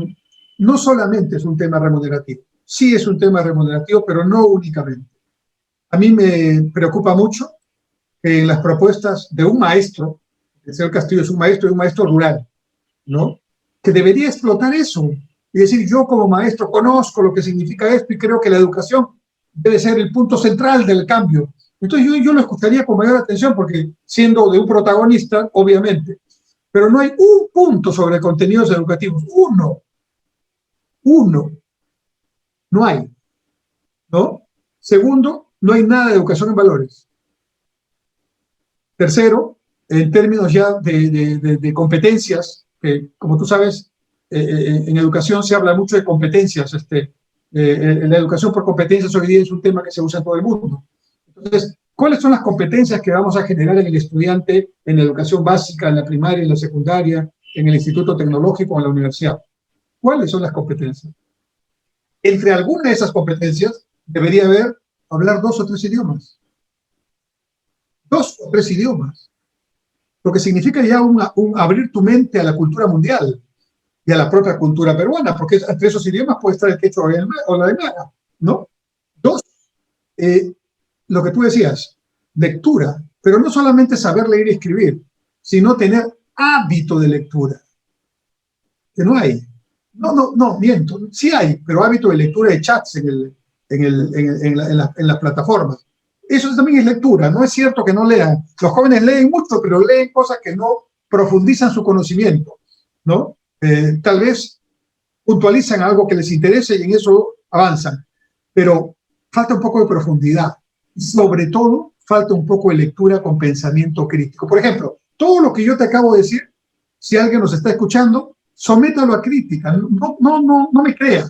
no solamente es un tema remunerativo, sí es un tema remunerativo, pero no únicamente. A mí me preocupa mucho que en las propuestas de un maestro, el señor Castillo es un maestro y un maestro rural, ¿no? Que debería explotar eso. Y decir, yo como maestro conozco lo que significa esto y creo que la educación debe ser el punto central del cambio. Entonces yo lo escucharía con mayor atención porque siendo de un protagonista, obviamente, pero no hay un punto sobre contenidos educativos. Uno. No hay. ¿No? Segundo, no hay nada de educación en valores. Tercero, en términos ya de competencias, que como tú sabes, en educación se habla mucho de competencias. La educación por competencias hoy día es un tema que se usa en todo el mundo. Entonces, ¿cuáles son las competencias que vamos a generar en el estudiante en la educación básica, en la primaria, en la secundaria, en el instituto tecnológico, en la universidad? ¿Cuáles son las competencias? entre algunas de esas competencias debería haber hablar 2 o 3 idiomas. 2 o 3 idiomas. Lo que significa ya un abrir tu mente a la cultura mundial y a la propia cultura peruana, porque entre esos idiomas puede estar el quechua o la aymara, ¿no? 2, lo que tú decías, lectura, pero no solamente saber leer y escribir, sino tener hábito de lectura, que no hay. No, miento, sí hay, pero hábito de lectura de chats en las plataformas. Eso también es lectura, no es cierto que no lean. Los jóvenes leen mucho, pero leen cosas que no profundizan su conocimiento, ¿no? Tal vez puntualizan algo que les interese y en eso avanzan, pero falta un poco de profundidad. Y sobre todo, falta un poco de lectura con pensamiento crítico. Por ejemplo, todo lo que yo te acabo de decir, si alguien nos está escuchando, sométalo a crítica, no me crea.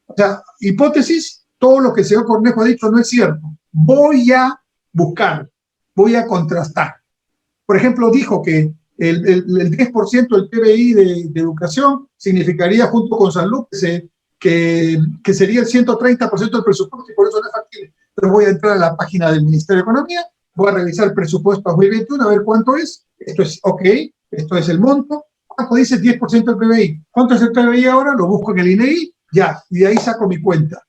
O sea, hipótesis, todo lo que el señor Cornejo ha dicho no es cierto. Voy a buscar, voy a contrastar. Por ejemplo, dijo que el 10% del PBI de educación significaría, junto con salud, que sería el 130% del presupuesto y por eso no es factible. Entonces voy a entrar a la página del Ministerio de Economía, voy a revisar el presupuesto 2021, a ver cuánto es. Esto es ok, esto es el monto. ¿Cuánto dice 10% del PBI? ¿Cuánto es el PBI ahora? Lo busco en el INEI, ya, y de ahí saco mi cuenta.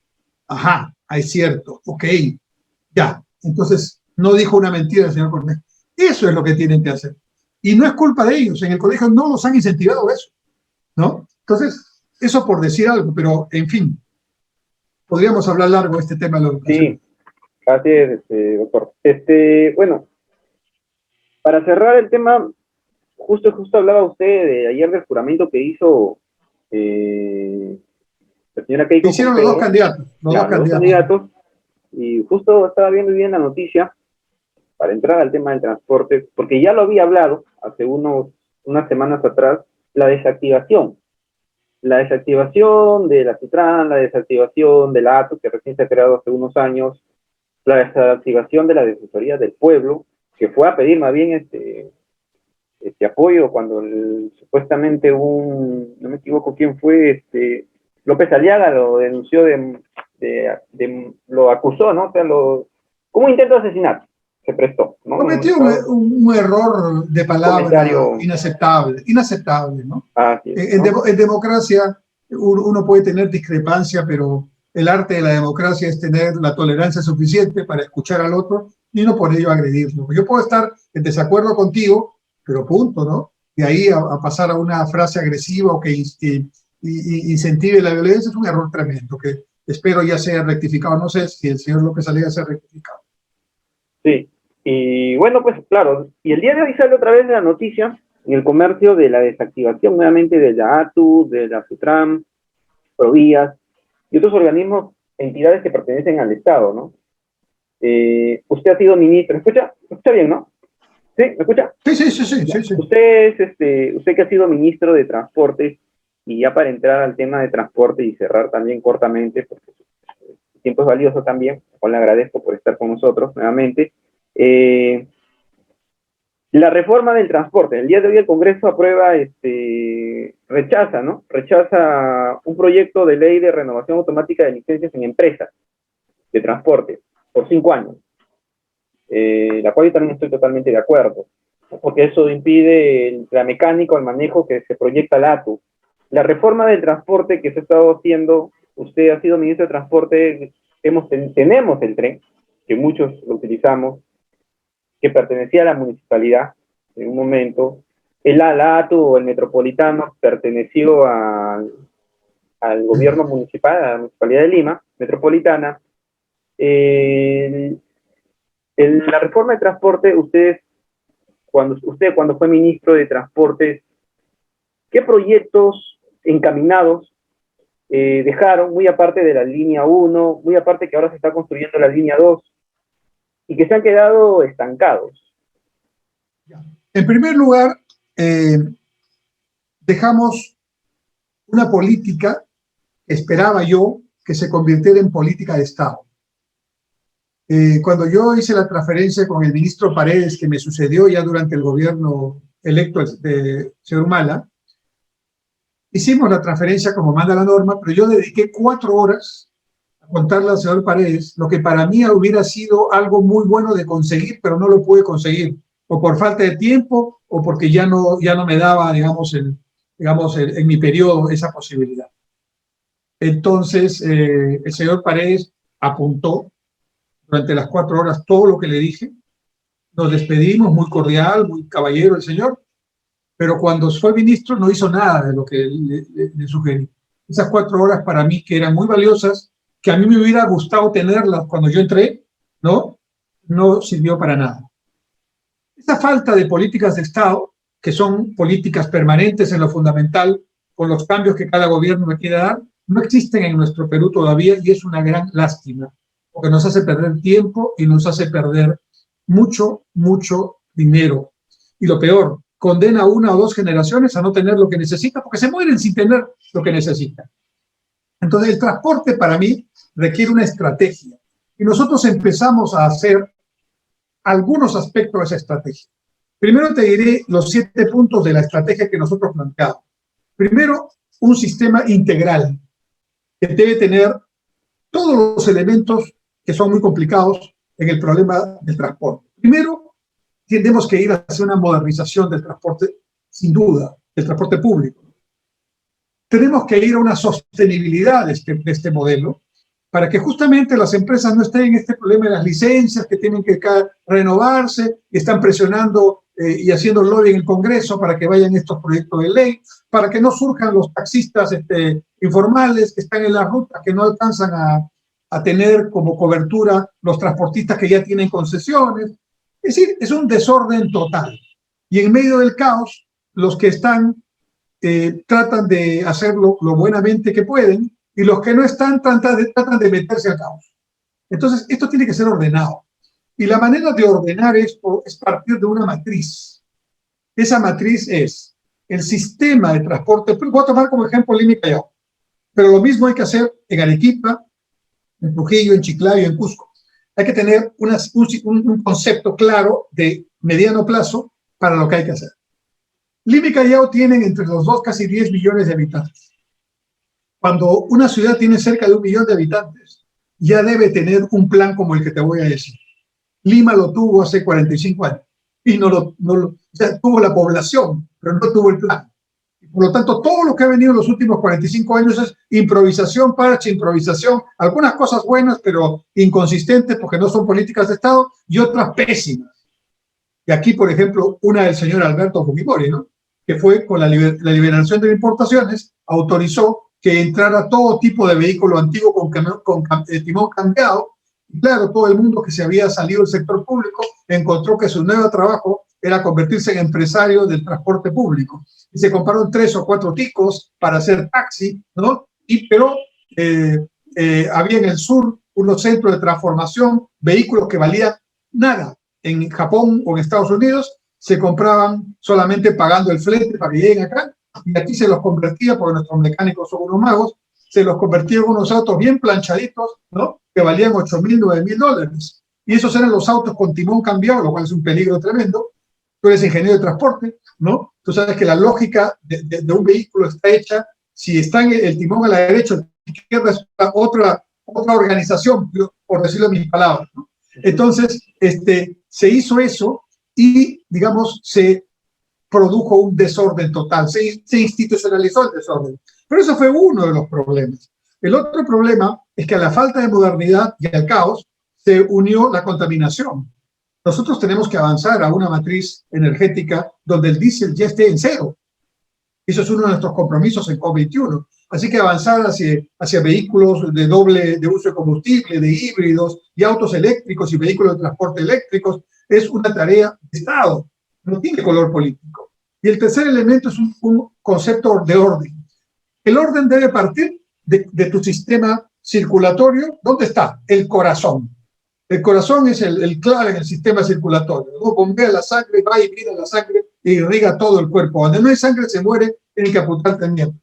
Ajá, es cierto, ok, ya. Entonces, no dijo una mentira el señor Cornejo. Eso es lo que tienen que hacer. Y no es culpa de ellos, en el colegio no los han incentivado eso, ¿no? Entonces, eso por decir algo, pero en fin, podríamos hablar largo de este tema de la educación. Sí, así es, doctor. Bueno, para cerrar el tema, justo hablaba usted de ayer del juramento que hizo la señora Keiko. Hicieron los dos candidatos. Los dos candidatos. Y justo estaba viendo bien la noticia para entrar al tema del transporte, porque ya lo había hablado hace unas semanas atrás, la desactivación de la Sutran, la desactivación de la ATU, que recién se ha creado hace unos años, la desactivación de la Defensoría del Pueblo, que fue a pedir más bien este apoyo cuando supuestamente no me equivoco quién fue, López Aliaga lo denunció, lo acusó, ¿no? O sea, como un intento de asesinato se prestó, ¿no? Cometió un error de palabra inaceptable, ¿no? En democracia uno puede tener discrepancia, pero el arte de la democracia es tener la tolerancia suficiente para escuchar al otro y no por ello agredirlo. Yo puedo estar en desacuerdo contigo, pero punto, ¿no? De ahí a pasar a una frase agresiva o que incentive la violencia es un error tremendo, que espero ya sea rectificado. No sé si el señor López Aliaga sea rectificado. Sí, y bueno, pues claro, y el día de hoy sale otra vez la noticia en el comercio de la desactivación nuevamente de la ATU, de la Sutram, Provías y otros organismos, entidades que pertenecen al Estado, ¿no? Usted ha sido ministro, ¿me escucha bien, no? ¿Sí? ¿Me escucha? Sí. Usted que ha sido ministro de Transporte, y ya para entrar al tema de transporte y cerrar también cortamente, porque el tiempo es valioso también, le agradezco por estar con nosotros nuevamente. La reforma del transporte. El día de hoy el Congreso aprueba, rechaza un proyecto de ley de renovación automática de licencias en empresas de transporte por 5 años, la cual yo también estoy totalmente de acuerdo, porque eso impide la mecánica o el manejo que se proyecta la ATU. La reforma del transporte que se ha estado haciendo, usted ha sido ministro de Transporte, tenemos el tren, que muchos lo utilizamos, que pertenecía a la municipalidad en un momento. La ATU o el metropolitano perteneció al gobierno municipal, a la Municipalidad de Lima, metropolitana. La reforma de transporte, cuando fue ministro de Transporte, ¿qué proyectos encaminados dejaron, muy aparte de la línea 1, muy aparte que ahora se está construyendo la línea 2, y que se han quedado estancados? En primer lugar, dejamos una política que esperaba yo que se convirtiera en política de Estado. Cuando yo hice la transferencia con el ministro Paredes, que me sucedió ya durante el gobierno electo de señor Humala, hicimos la transferencia como manda la norma, pero yo dediqué 4 horas contarle al señor Paredes lo que para mí hubiera sido algo muy bueno de conseguir, pero no lo pude conseguir, o por falta de tiempo, o porque ya no me daba, digamos, en mi periodo esa posibilidad. Entonces, el señor Paredes apuntó durante las 4 horas todo lo que le dije. Nos despedimos, muy cordial, muy caballero el señor, pero cuando fue ministro no hizo nada de lo que le sugerí. Esas 4 horas para mí, que eran muy valiosas, que a mí me hubiera gustado tenerlas cuando yo entré, no sirvió para nada. Esa falta de políticas de Estado, que son políticas permanentes en lo fundamental, con los cambios que cada gobierno me quiere dar, no existen en nuestro Perú todavía, y es una gran lástima, porque nos hace perder tiempo y nos hace perder mucho dinero. Y lo peor, condena a 1 o 2 generaciones a no tener lo que necesita, porque se mueren sin tener lo que necesitan. Entonces, el transporte para mí requiere una estrategia. Y nosotros empezamos a hacer algunos aspectos de esa estrategia. Primero te diré los 7 puntos de la estrategia que nosotros planteamos. Primero, un sistema integral que debe tener todos los elementos que son muy complicados en el problema del transporte. Primero, tenemos que ir hacia una modernización del transporte, sin duda, del transporte público. Tenemos que ir a una sostenibilidad de este modelo, para que justamente las empresas no estén en este problema de las licencias que tienen que renovarse, y están presionando y haciendo lobby en el Congreso para que vayan estos proyectos de ley, para que no surjan los taxistas informales que están en las rutas, que no alcanzan a tener como cobertura los transportistas que ya tienen concesiones. Es decir, es un desorden total. Y en medio del caos, los que están tratan de hacerlo lo buenamente que pueden, y los que no están tratan de meterse al caos. Entonces, esto tiene que ser ordenado. Y la manera de ordenar esto es partir de una matriz. Esa matriz es el sistema de transporte. Voy a tomar como ejemplo Lima y Callao, pero lo mismo hay que hacer en Arequipa, en Trujillo, en Chiclayo, en Cusco. Hay que tener un concepto claro de mediano plazo para lo que hay que hacer. Lima y Callao tienen entre los dos casi 10 millones de habitantes. Cuando una ciudad tiene cerca de 1 millón de habitantes, ya debe tener un plan como el que te voy a decir. Lima lo tuvo hace 45 años y o sea, tuvo la población, pero no tuvo el plan. Por lo tanto, todo lo que ha venido en los últimos 45 años es improvisación, parche, improvisación, algunas cosas buenas, pero inconsistentes porque no son políticas de Estado, y otras pésimas. Y aquí, por ejemplo, una del señor Alberto Fujimori, ¿no?, que fue con la liberación de importaciones, autorizó que entrara todo tipo de vehículo antiguo con timón cambiado. Y claro, todo el mundo que se había salido del sector público encontró que su nuevo trabajo era convertirse en empresario del transporte público. Y se compraron 3 o 4 ticos para hacer taxi, ¿no? Pero había en el sur unos centros de transformación, vehículos que valían nada. En Japón o en Estados Unidos se compraban solamente pagando el flete para que lleguen acá, y aquí se los convertía, porque nuestros mecánicos son unos magos, se los convertía en unos autos bien planchaditos, ¿no?, que valían $8,000, $9,000. Y esos eran los autos con timón cambiado, lo cual es un peligro tremendo. Tú eres ingeniero de transporte, ¿no? Tú sabes que la lógica de un vehículo está hecha, si está el timón a la derecha, a la izquierda es otra organización, por decirlo en mis palabras, ¿no? Entonces, se hizo eso y, digamos, se produjo un desorden total, se institucionalizó el desorden. Pero eso fue uno de los problemas. El otro problema es que a la falta de modernidad y al caos se unió la contaminación. Nosotros tenemos que avanzar a una matriz energética donde el diésel ya esté en 0. Eso es uno de nuestros compromisos en COP21. Así que avanzar hacia vehículos de uso de combustible, de híbridos y autos eléctricos y vehículos de transporte eléctricos es una tarea de Estado, no tiene color político. Y el tercer elemento es un concepto de orden. El orden debe partir de tu sistema circulatorio. ¿Dónde está? El corazón. El corazón es el clave en el sistema circulatorio, ¿no? Bombea la sangre, va y viene la sangre e irriga todo el cuerpo. Donde no hay sangre se muere, tienen que apuntar teniendo.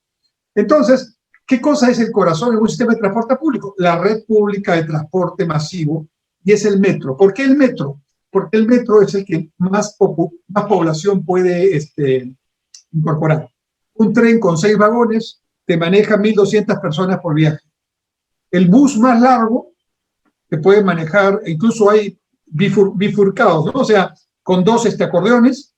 Entonces, ¿qué cosa es el corazón en un sistema de transporte público? La red pública de transporte masivo, y es el metro. ¿Por qué el metro? Porque el metro es el que más población puede incorporar. Un tren con 6 vagones te maneja 1.200 personas por viaje. el bus más largo que puede manejar, incluso hay bifurcados, ¿no? O sea, con dos acordeones,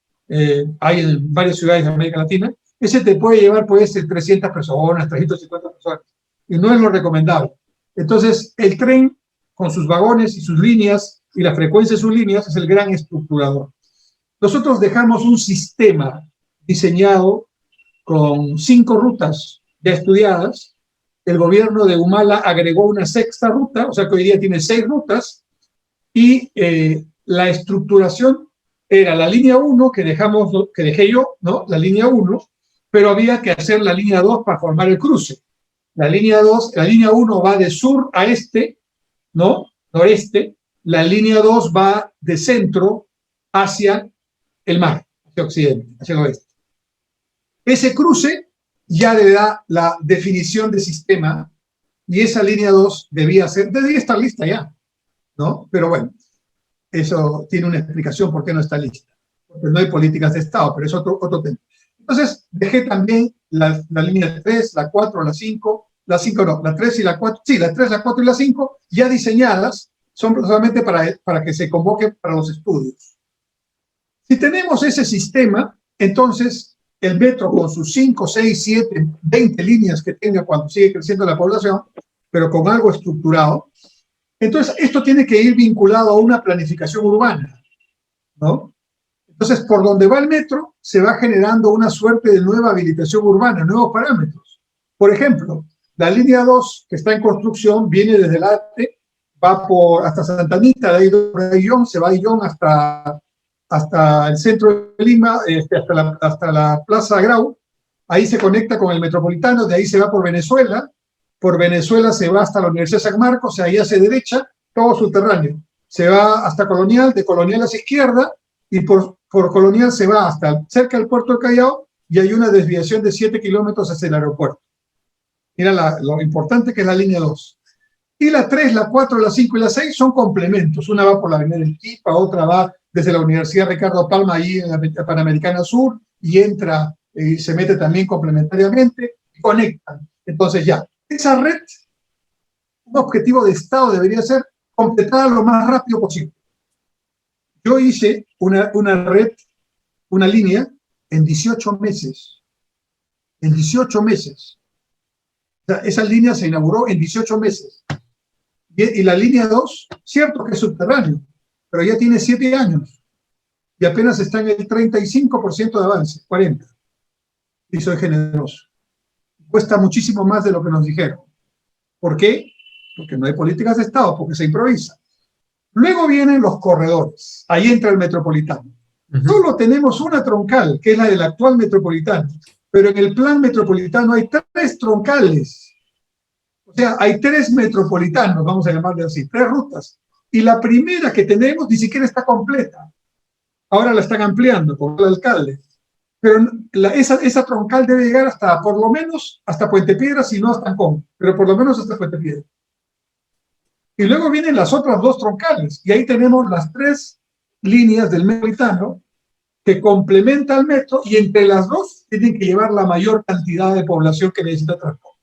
hay en varias ciudades de América Latina, ese te puede llevar, puede ser 300 personas, 350 personas, y no es lo recomendable. Entonces, el tren, con sus vagones y sus líneas, y la frecuencia de sus líneas, es el gran estructurador. Nosotros dejamos un sistema diseñado con 5 rutas ya estudiadas. El gobierno de Humala agregó una 6ª ruta, o sea que hoy día tiene 6 rutas, y la estructuración era la línea 1 que dejé yo, ¿no? La línea 1, pero había que hacer la línea 2 para formar el cruce. La línea 1 va de sur a este, ¿no? Noreste. La línea 2 va de centro hacia el mar, hacia occidente, hacia el oeste. Ese cruce ya le da la definición de sistema y esa línea 2 debería estar lista ya, ¿no? Pero bueno, eso tiene una explicación por qué no está lista. Porque no hay políticas de Estado, pero es otro tema. Entonces, dejé también la línea 3, la 4, la 5, la 5 no, la 3 y la 4, sí, la 3, la 4 y la 5 ya diseñadas, son solamente para que se convoque para los estudios. Si tenemos ese sistema, entonces el metro con sus 5, 6, 7, 20 líneas que tenga cuando sigue creciendo la población, pero con algo estructurado, entonces esto tiene que ir vinculado a una planificación urbana, ¿no? Entonces, por donde va el metro, se va generando una suerte de nueva habilitación urbana, nuevos parámetros. Por ejemplo, la línea 2, que está en construcción, viene desde el Ate, va hasta Santa Anita, de ahí por Ayllón, se va a Ayllón hasta el centro de Lima, hasta la Plaza Grau, ahí se conecta con el Metropolitano, de ahí se va por Venezuela se va hasta la Universidad de San Marcos, ahí hace derecha, todo subterráneo. Se va hasta Colonial, de Colonial hacia izquierda, y por Colonial se va hasta cerca del puerto del Callao, y hay una desviación de 7 kilómetros hacia el aeropuerto. Mira lo importante que es la línea 2. Y la 3, la 4, la 5 y la 6 son complementos. Una va por la avenida del Quipa, otra va desde la Universidad Ricardo Palma, ahí en la Panamericana Sur, y entra y se mete también complementariamente, y conectan. Entonces ya, esa red, un objetivo de Estado debería ser completada lo más rápido posible. Yo hice una red, una línea, en 18 meses. En 18 meses. O sea, esa línea se inauguró en 18 meses. Y la línea 2, cierto que es subterráneo, pero ya tiene 7 años. Y apenas está en el 35% de avance, 40%. Y soy generoso. Cuesta muchísimo más de lo que nos dijeron. ¿Por qué? Porque no hay políticas de Estado, porque se improvisa. Luego vienen los corredores. Ahí entra el metropolitano. Solo tenemos una troncal, que es la del actual metropolitano. Pero en el plan metropolitano hay 3 troncales. O sea, hay 3 metropolitanos, vamos a llamarle así, 3 rutas. Y la primera que tenemos ni siquiera está completa. Ahora la están ampliando por el alcalde. Pero esa troncal debe llegar hasta, por lo menos, hasta Puente Piedra, si no hasta Ancón, pero por lo menos hasta Puente Piedra. Y luego vienen las otras 2 troncales, y ahí tenemos las 3 líneas del metropolitano que complementan al metro, y entre las 2 tienen que llevar la mayor cantidad de población que necesita transporte.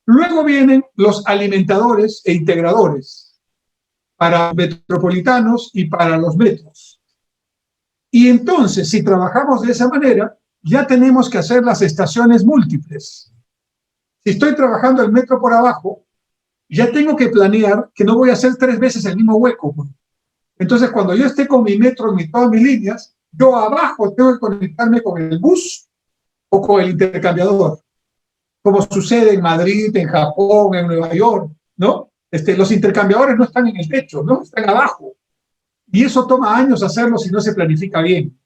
Luego vienen los alimentadores e integradores para metropolitanos y para los metros. Y entonces, si trabajamos de esa manera, ya tenemos que hacer las estaciones múltiples. Si estoy trabajando el metro por abajo, ya tengo que planear que no voy a hacer 3 veces el mismo hueco. Entonces, cuando yo esté con mi metro en todas mis líneas, yo abajo tengo que conectarme con el bus o con el intercambiador, como sucede en Madrid, en Japón, en Nueva York, ¿no? Los intercambiadores no están en el techo, ¿no? Están abajo. Y eso toma años hacerlo si no se planifica bien.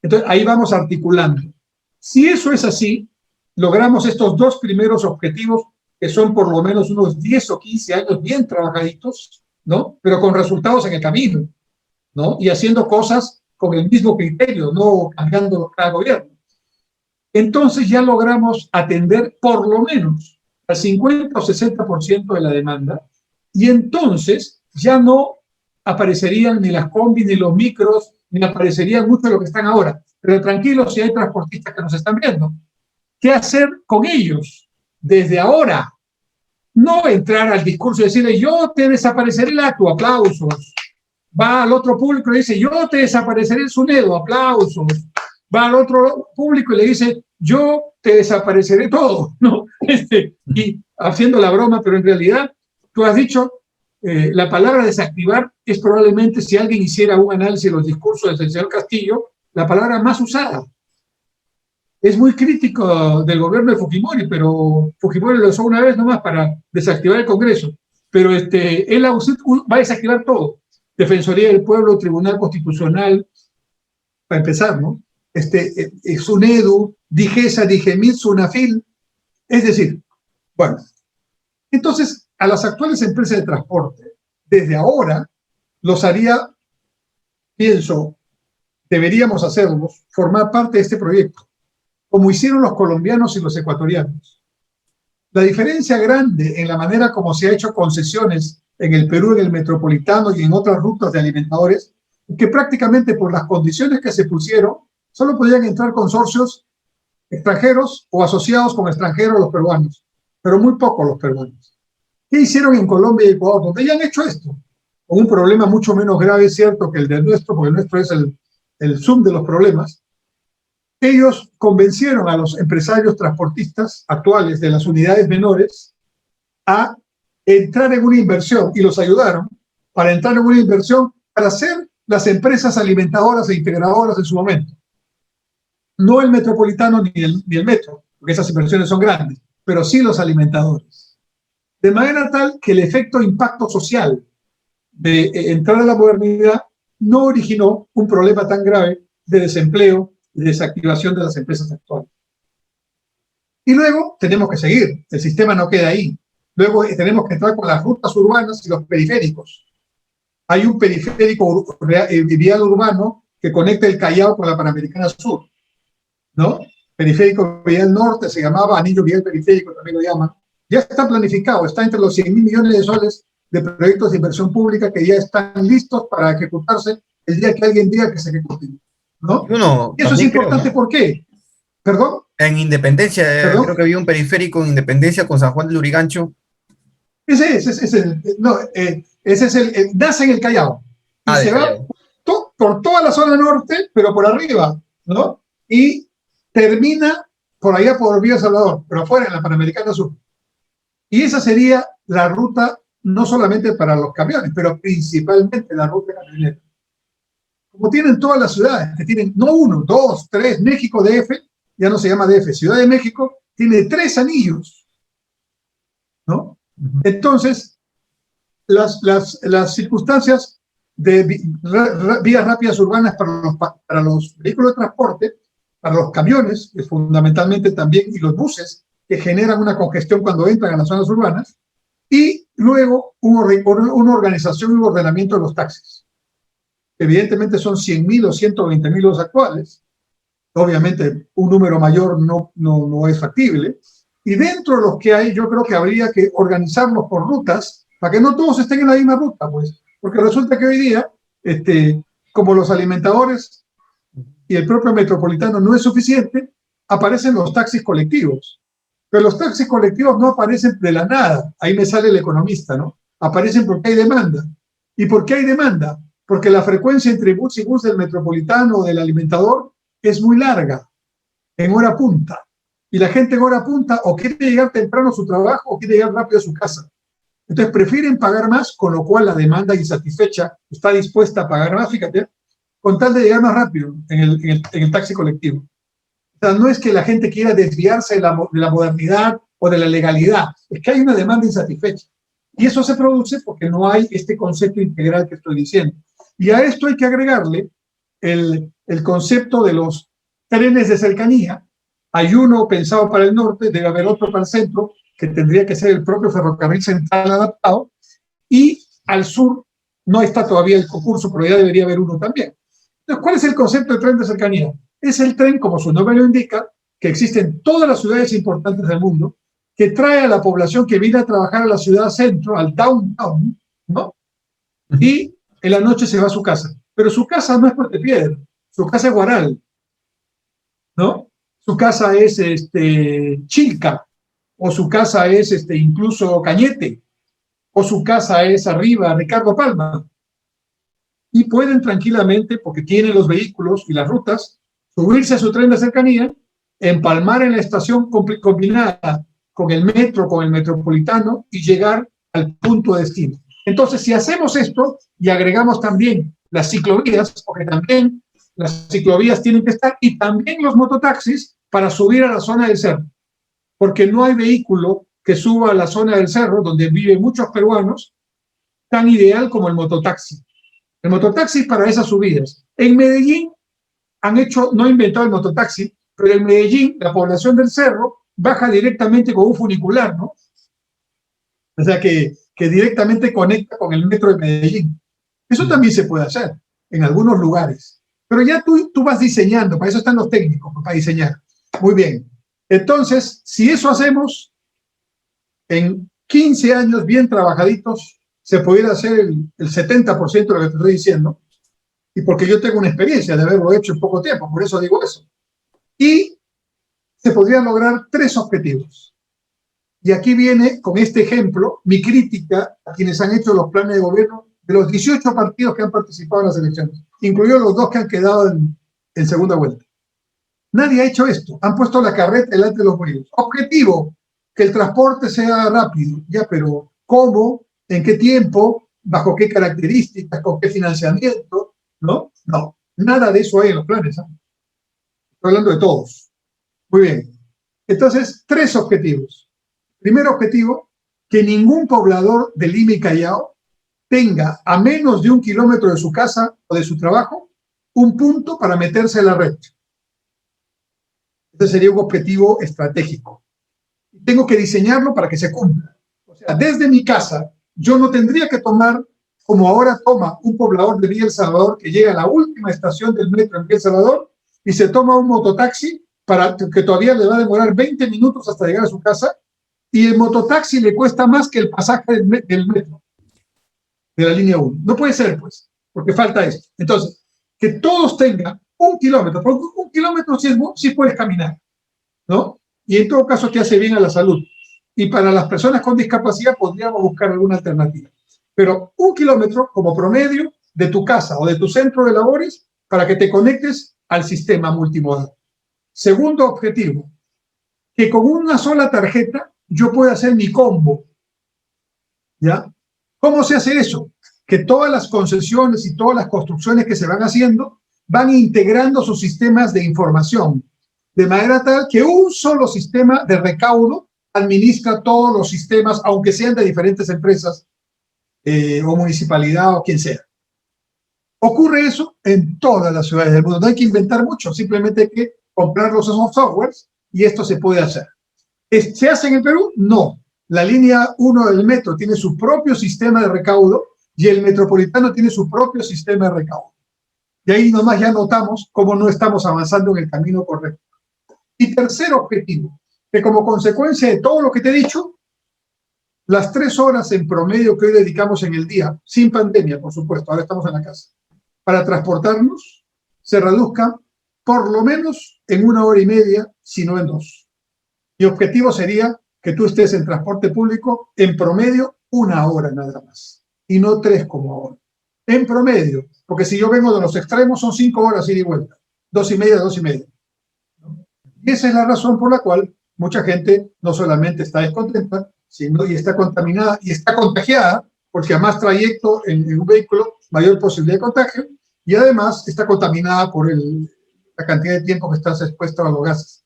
Entonces, ahí vamos articulando. Si eso es así, logramos estos 2 primeros objetivos, que son por lo menos unos 10 o 15 años bien trabajaditos, ¿no? Pero con resultados en el camino, ¿no? Y haciendo cosas con el mismo criterio, no cambiando cada gobierno. Entonces ya logramos atender por lo menos al 50 o 60% de la demanda, y entonces ya no aparecerían ni las combis, ni los micros, ni aparecerían mucho de lo que están ahora. Pero tranquilos, si hay transportistas que nos están viendo. ¿Qué hacer con ellos desde ahora? no entrar al discurso y decirle, yo te desapareceré el acto, aplausos. Va al otro público y le dice, yo te desapareceré el SUNEDO, aplausos. Va al otro público y le dice, yo te desapareceré todo, ¿no? Y haciendo la broma, pero en realidad, tú has dicho, la palabra desactivar es probablemente, si alguien hiciera un análisis de los discursos del señor Castillo, la palabra más usada. Es muy crítico del gobierno de Fujimori, pero Fujimori lo usó una vez nomás para desactivar el Congreso. Pero él va a desactivar todo. Defensoría del Pueblo, Tribunal Constitucional, para empezar, ¿no? SUNEDU, DIGESA, DIGEMIT, SUNAFIL. Es decir, bueno, entonces a las actuales empresas de transporte, desde ahora, los haría, pienso, deberíamos hacerlos, formar parte de este proyecto, como hicieron los colombianos y los ecuatorianos. La diferencia grande en la manera como se ha hecho concesiones en el Perú, en el metropolitano y en otras rutas de alimentadores, es que prácticamente por las condiciones que se pusieron, solo podían entrar consorcios extranjeros o asociados con extranjeros los peruanos, pero muy pocos los peruanos. ¿Qué hicieron en Colombia y Ecuador? Donde ya han hecho esto, con un problema mucho menos grave, es cierto, que el del nuestro, porque el nuestro es el zoom de los problemas. Ellos convencieron a los empresarios transportistas actuales de las unidades menores a entrar en una inversión y los ayudaron para entrar en una inversión para ser las empresas alimentadoras e integradoras en su momento. No el metropolitano ni el metro, porque esas inversiones son grandes, pero sí los alimentadores. De manera tal que el efecto impacto social de entrar a la modernidad no originó un problema tan grave de desempleo y desactivación de las empresas actuales. Y luego tenemos que seguir, el sistema no queda ahí. Luego tenemos que entrar con las rutas urbanas y los periféricos. Hay un periférico vial urbano que conecta el Callao con la Panamericana Sur, ¿no? Periférico vial norte, se llamaba anillo vial periférico, también lo llaman. Ya está planificado, está entre los 100.000 millones de soles de proyectos de inversión pública que ya están listos para ejecutarse el día que alguien diga que se ejecuten, ¿no? Bueno, Eso es importante, creo, ¿no? ¿Por qué? ¿Perdón? En Independencia, creo que había un periférico en Independencia con San Juan de Lurigancho. Ese es el nace en el Callao. Y se va por toda la zona norte, pero por arriba, ¿no? Y termina por allá por Villa Salvador, pero afuera en la Panamericana Sur. Y esa sería la ruta no solamente para los camiones, pero principalmente la ruta camionera. Como tienen todas las ciudades, que tienen no uno, dos, tres, México DF, ya no se llama DF, Ciudad de México, tiene 3 anillos, ¿no? Entonces, las circunstancias de vías rápidas urbanas para los vehículos de transporte, para los camiones, que fundamentalmente también, y los buses, que generan una congestión cuando entran a las zonas urbanas, y luego una organización y un ordenamiento de los taxis. Evidentemente son 100.000 o 120.000 los actuales. Obviamente un número mayor no es factible. Y dentro de los que hay, yo creo que habría que organizarlos por rutas, para que no todos estén en la misma ruta, pues. Porque resulta que hoy día, como los alimentadores y el propio metropolitano no es suficiente, aparecen los taxis colectivos. Pero los taxis colectivos no aparecen de la nada. Ahí me sale el economista, ¿no? Aparecen porque hay demanda. ¿Y por qué hay demanda? Porque la frecuencia entre bus y bus del metropolitano o del alimentador es muy larga, en hora punta. Y la gente en hora punta o quiere llegar temprano a su trabajo o quiere llegar rápido a su casa. Entonces prefieren pagar más, con lo cual la demanda insatisfecha está dispuesta a pagar más, fíjate, con tal de llegar más rápido en el taxi colectivo. O sea, no es que la gente quiera desviarse de la modernidad o de la legalidad, es que hay una demanda insatisfecha. Y eso se produce porque no hay este concepto integral que estoy diciendo. Y a esto hay que agregarle el concepto de los trenes de cercanía. Hay uno pensado para el norte, debe haber otro para el centro, que tendría que ser el propio ferrocarril central adaptado, y al sur no está todavía el concurso, pero ya debería haber uno también. Entonces, ¿cuál es el concepto de tren de cercanía? Es el tren, como su nombre lo indica, que existe en todas las ciudades importantes del mundo, que trae a la población que viene a trabajar a la ciudad centro, al downtown, ¿no? Y en la noche se va a su casa. Pero su casa no es Puertepiedra, su casa es Huaral, ¿no? Su casa es Chilca, o su casa es incluso Cañete, o su casa es arriba Ricardo Palma. Y pueden tranquilamente, porque tienen los vehículos y las rutas, subirse a su tren de cercanía, empalmar en la estación combinada con el metro, con el metropolitano y llegar al punto de destino. Entonces, si hacemos esto y agregamos también las ciclovías, porque también las ciclovías tienen que estar, y también los mototaxis para subir a la zona del cerro, porque no hay vehículo que suba a la zona del cerro, donde viven muchos peruanos, tan ideal como el mototaxi. El mototaxi es para esas subidas. En Medellín no han inventado el mototaxi, pero en Medellín la población del cerro baja directamente con un funicular, ¿no? O sea, que directamente conecta con el metro de Medellín. Eso también se puede hacer en algunos lugares. Pero ya tú vas diseñando, para eso están los técnicos, para diseñar. Muy bien. Entonces, si eso hacemos, en 15 años bien trabajaditos, se pudiera hacer el 70% de lo que te estoy diciendo, y porque yo tengo una experiencia de haberlo hecho en poco tiempo, por eso digo eso. Y se podrían lograr 3 objetivos. Y aquí viene, con este ejemplo, mi crítica a quienes han hecho los planes de gobierno de los 18 partidos que han participado en las elecciones, incluidos los 2 que han quedado en segunda vuelta. Nadie ha hecho esto. Han puesto la carreta delante de los bueyes. Objetivo, que el transporte sea rápido. Ya, pero ¿cómo? ¿En qué tiempo? ¿Bajo qué características? ¿Con qué financiamiento? ¿No? No. Nada de eso hay en los planes. Estoy hablando de todos. Muy bien. Entonces, 3 objetivos. Primer objetivo, que ningún poblador de Lima y Callao tenga a menos de 1 kilómetro de su casa o de su trabajo un punto para meterse en la red. Este sería un objetivo estratégico. Tengo que diseñarlo para que se cumpla. O sea, desde mi casa, yo no tendría que tomar, como ahora toma un poblador de Villa El Salvador, que llega a la última estación del metro en Villa El Salvador, y se toma un mototaxi, que todavía le va a demorar 20 minutos hasta llegar a su casa, y el mototaxi le cuesta más que el pasaje del metro, de la línea 1. No puede ser, pues, porque falta esto. Entonces, que todos tengan 1 kilómetro, porque 1 kilómetro sí puedes caminar, ¿no? Y en todo caso te hace bien a la salud. Y para las personas con discapacidad podríamos buscar alguna alternativa. Pero 1 kilómetro como promedio de tu casa o de tu centro de labores para que te conectes al sistema multimodal. Segundo objetivo, que con una sola tarjeta yo pueda hacer mi combo. ¿Ya? ¿Cómo se hace eso? Que todas las concesiones y todas las construcciones que se van haciendo van integrando sus sistemas de información, de manera tal que un solo sistema de recaudo administra todos los sistemas, aunque sean de diferentes empresas o municipalidad o quien sea. Ocurre eso en todas las ciudades del mundo. No hay que inventar mucho, simplemente hay que comprar los softwares y esto se puede hacer. ¿Se hace en el Perú? No. La línea 1 del metro tiene su propio sistema de recaudo y el metropolitano tiene su propio sistema de recaudo. Y ahí nomás ya notamos cómo no estamos avanzando en el camino correcto. Y tercer objetivo, que como consecuencia de todo lo que te he dicho, las 3 horas en promedio que hoy dedicamos en el día, sin pandemia, por supuesto, ahora estamos en la casa, para transportarnos, se reduzcan por lo menos en 1 hora y media, si no en 2. Mi objetivo sería que tú estés en transporte público en promedio 1 hora nada más, y no 3 como ahora. En promedio, porque si yo vengo de los extremos son 5 horas ida y vuelta, 2 y media, 2 y media. Y esa es la razón por la cual mucha gente no solamente está descontenta, sino y está contaminada y está contagiada, porque a más trayecto en un vehículo, mayor posibilidad de contagio, y además está contaminada por la cantidad de tiempo que estás expuesta a los gases.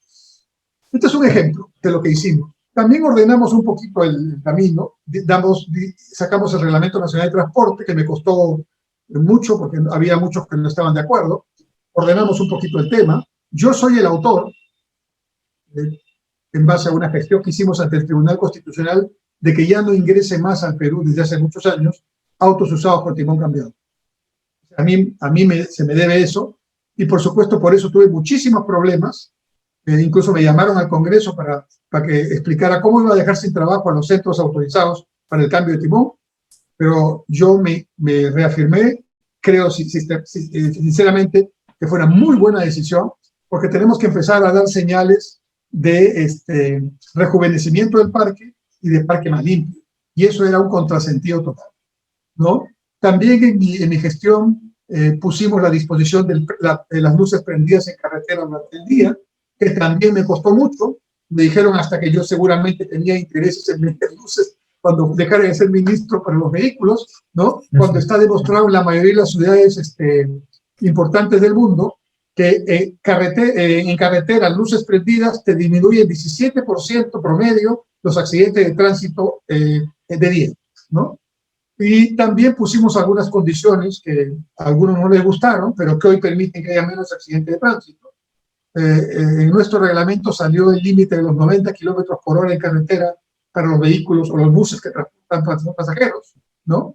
Este es un ejemplo de lo que hicimos. También ordenamos un poquito el camino, sacamos el Reglamento Nacional de Transporte, que me costó mucho porque había muchos que no estaban de acuerdo, ordenamos un poquito el tema. Yo soy el autor, en base a una gestión que hicimos ante el Tribunal Constitucional, de que ya no ingrese más al Perú desde hace muchos años autos usados con timón cambiado. A mí se me debe eso, y por supuesto por eso tuve muchísimos problemas. Incluso me llamaron al Congreso para que explicara cómo iba a dejar sin trabajo a los centros autorizados para el cambio de timón, pero yo me reafirmé, creo sinceramente que fue una muy buena decisión, porque tenemos que empezar a dar señales de rejuvenecimiento del parque y de parque más limpio. Y eso era un contrasentido total, ¿no? También en mi gestión pusimos la disposición de las luces prendidas en carretera durante el día, que también me costó mucho. Me dijeron hasta que yo seguramente tenía intereses en meter luces cuando dejara de ser ministro para los vehículos, ¿no? Cuando está demostrado en la mayoría de las ciudades importantes del mundo que en carretera, luces prendidas te disminuyen 17% promedio los accidentes de tránsito de día, ¿no? Y también pusimos algunas condiciones que a algunos no les gustaron, pero que hoy permiten que haya menos accidentes de tránsito. En nuestro reglamento salió el límite de los 90 kilómetros por hora en carretera para los vehículos o los buses que transportan pasajeros, ¿no?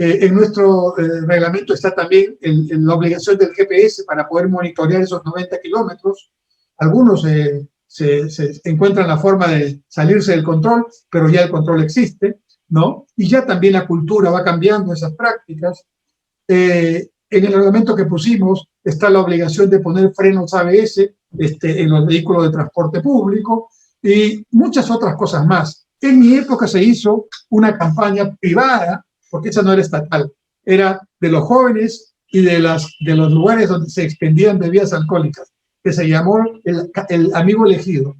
En nuestro reglamento está también la obligación del GPS para poder monitorear esos 90 kilómetros. Algunos se encuentran la forma de salirse del control, pero ya el control existe, ¿no? Y ya también la cultura va cambiando esas prácticas. En el reglamento que pusimos está la obligación de poner frenos ABS en los vehículos de transporte público y muchas otras cosas más. En mi época se hizo una campaña privada, porque esa no era estatal, era de los jóvenes y de los lugares donde se expendían bebidas alcohólicas, que se llamó el amigo elegido,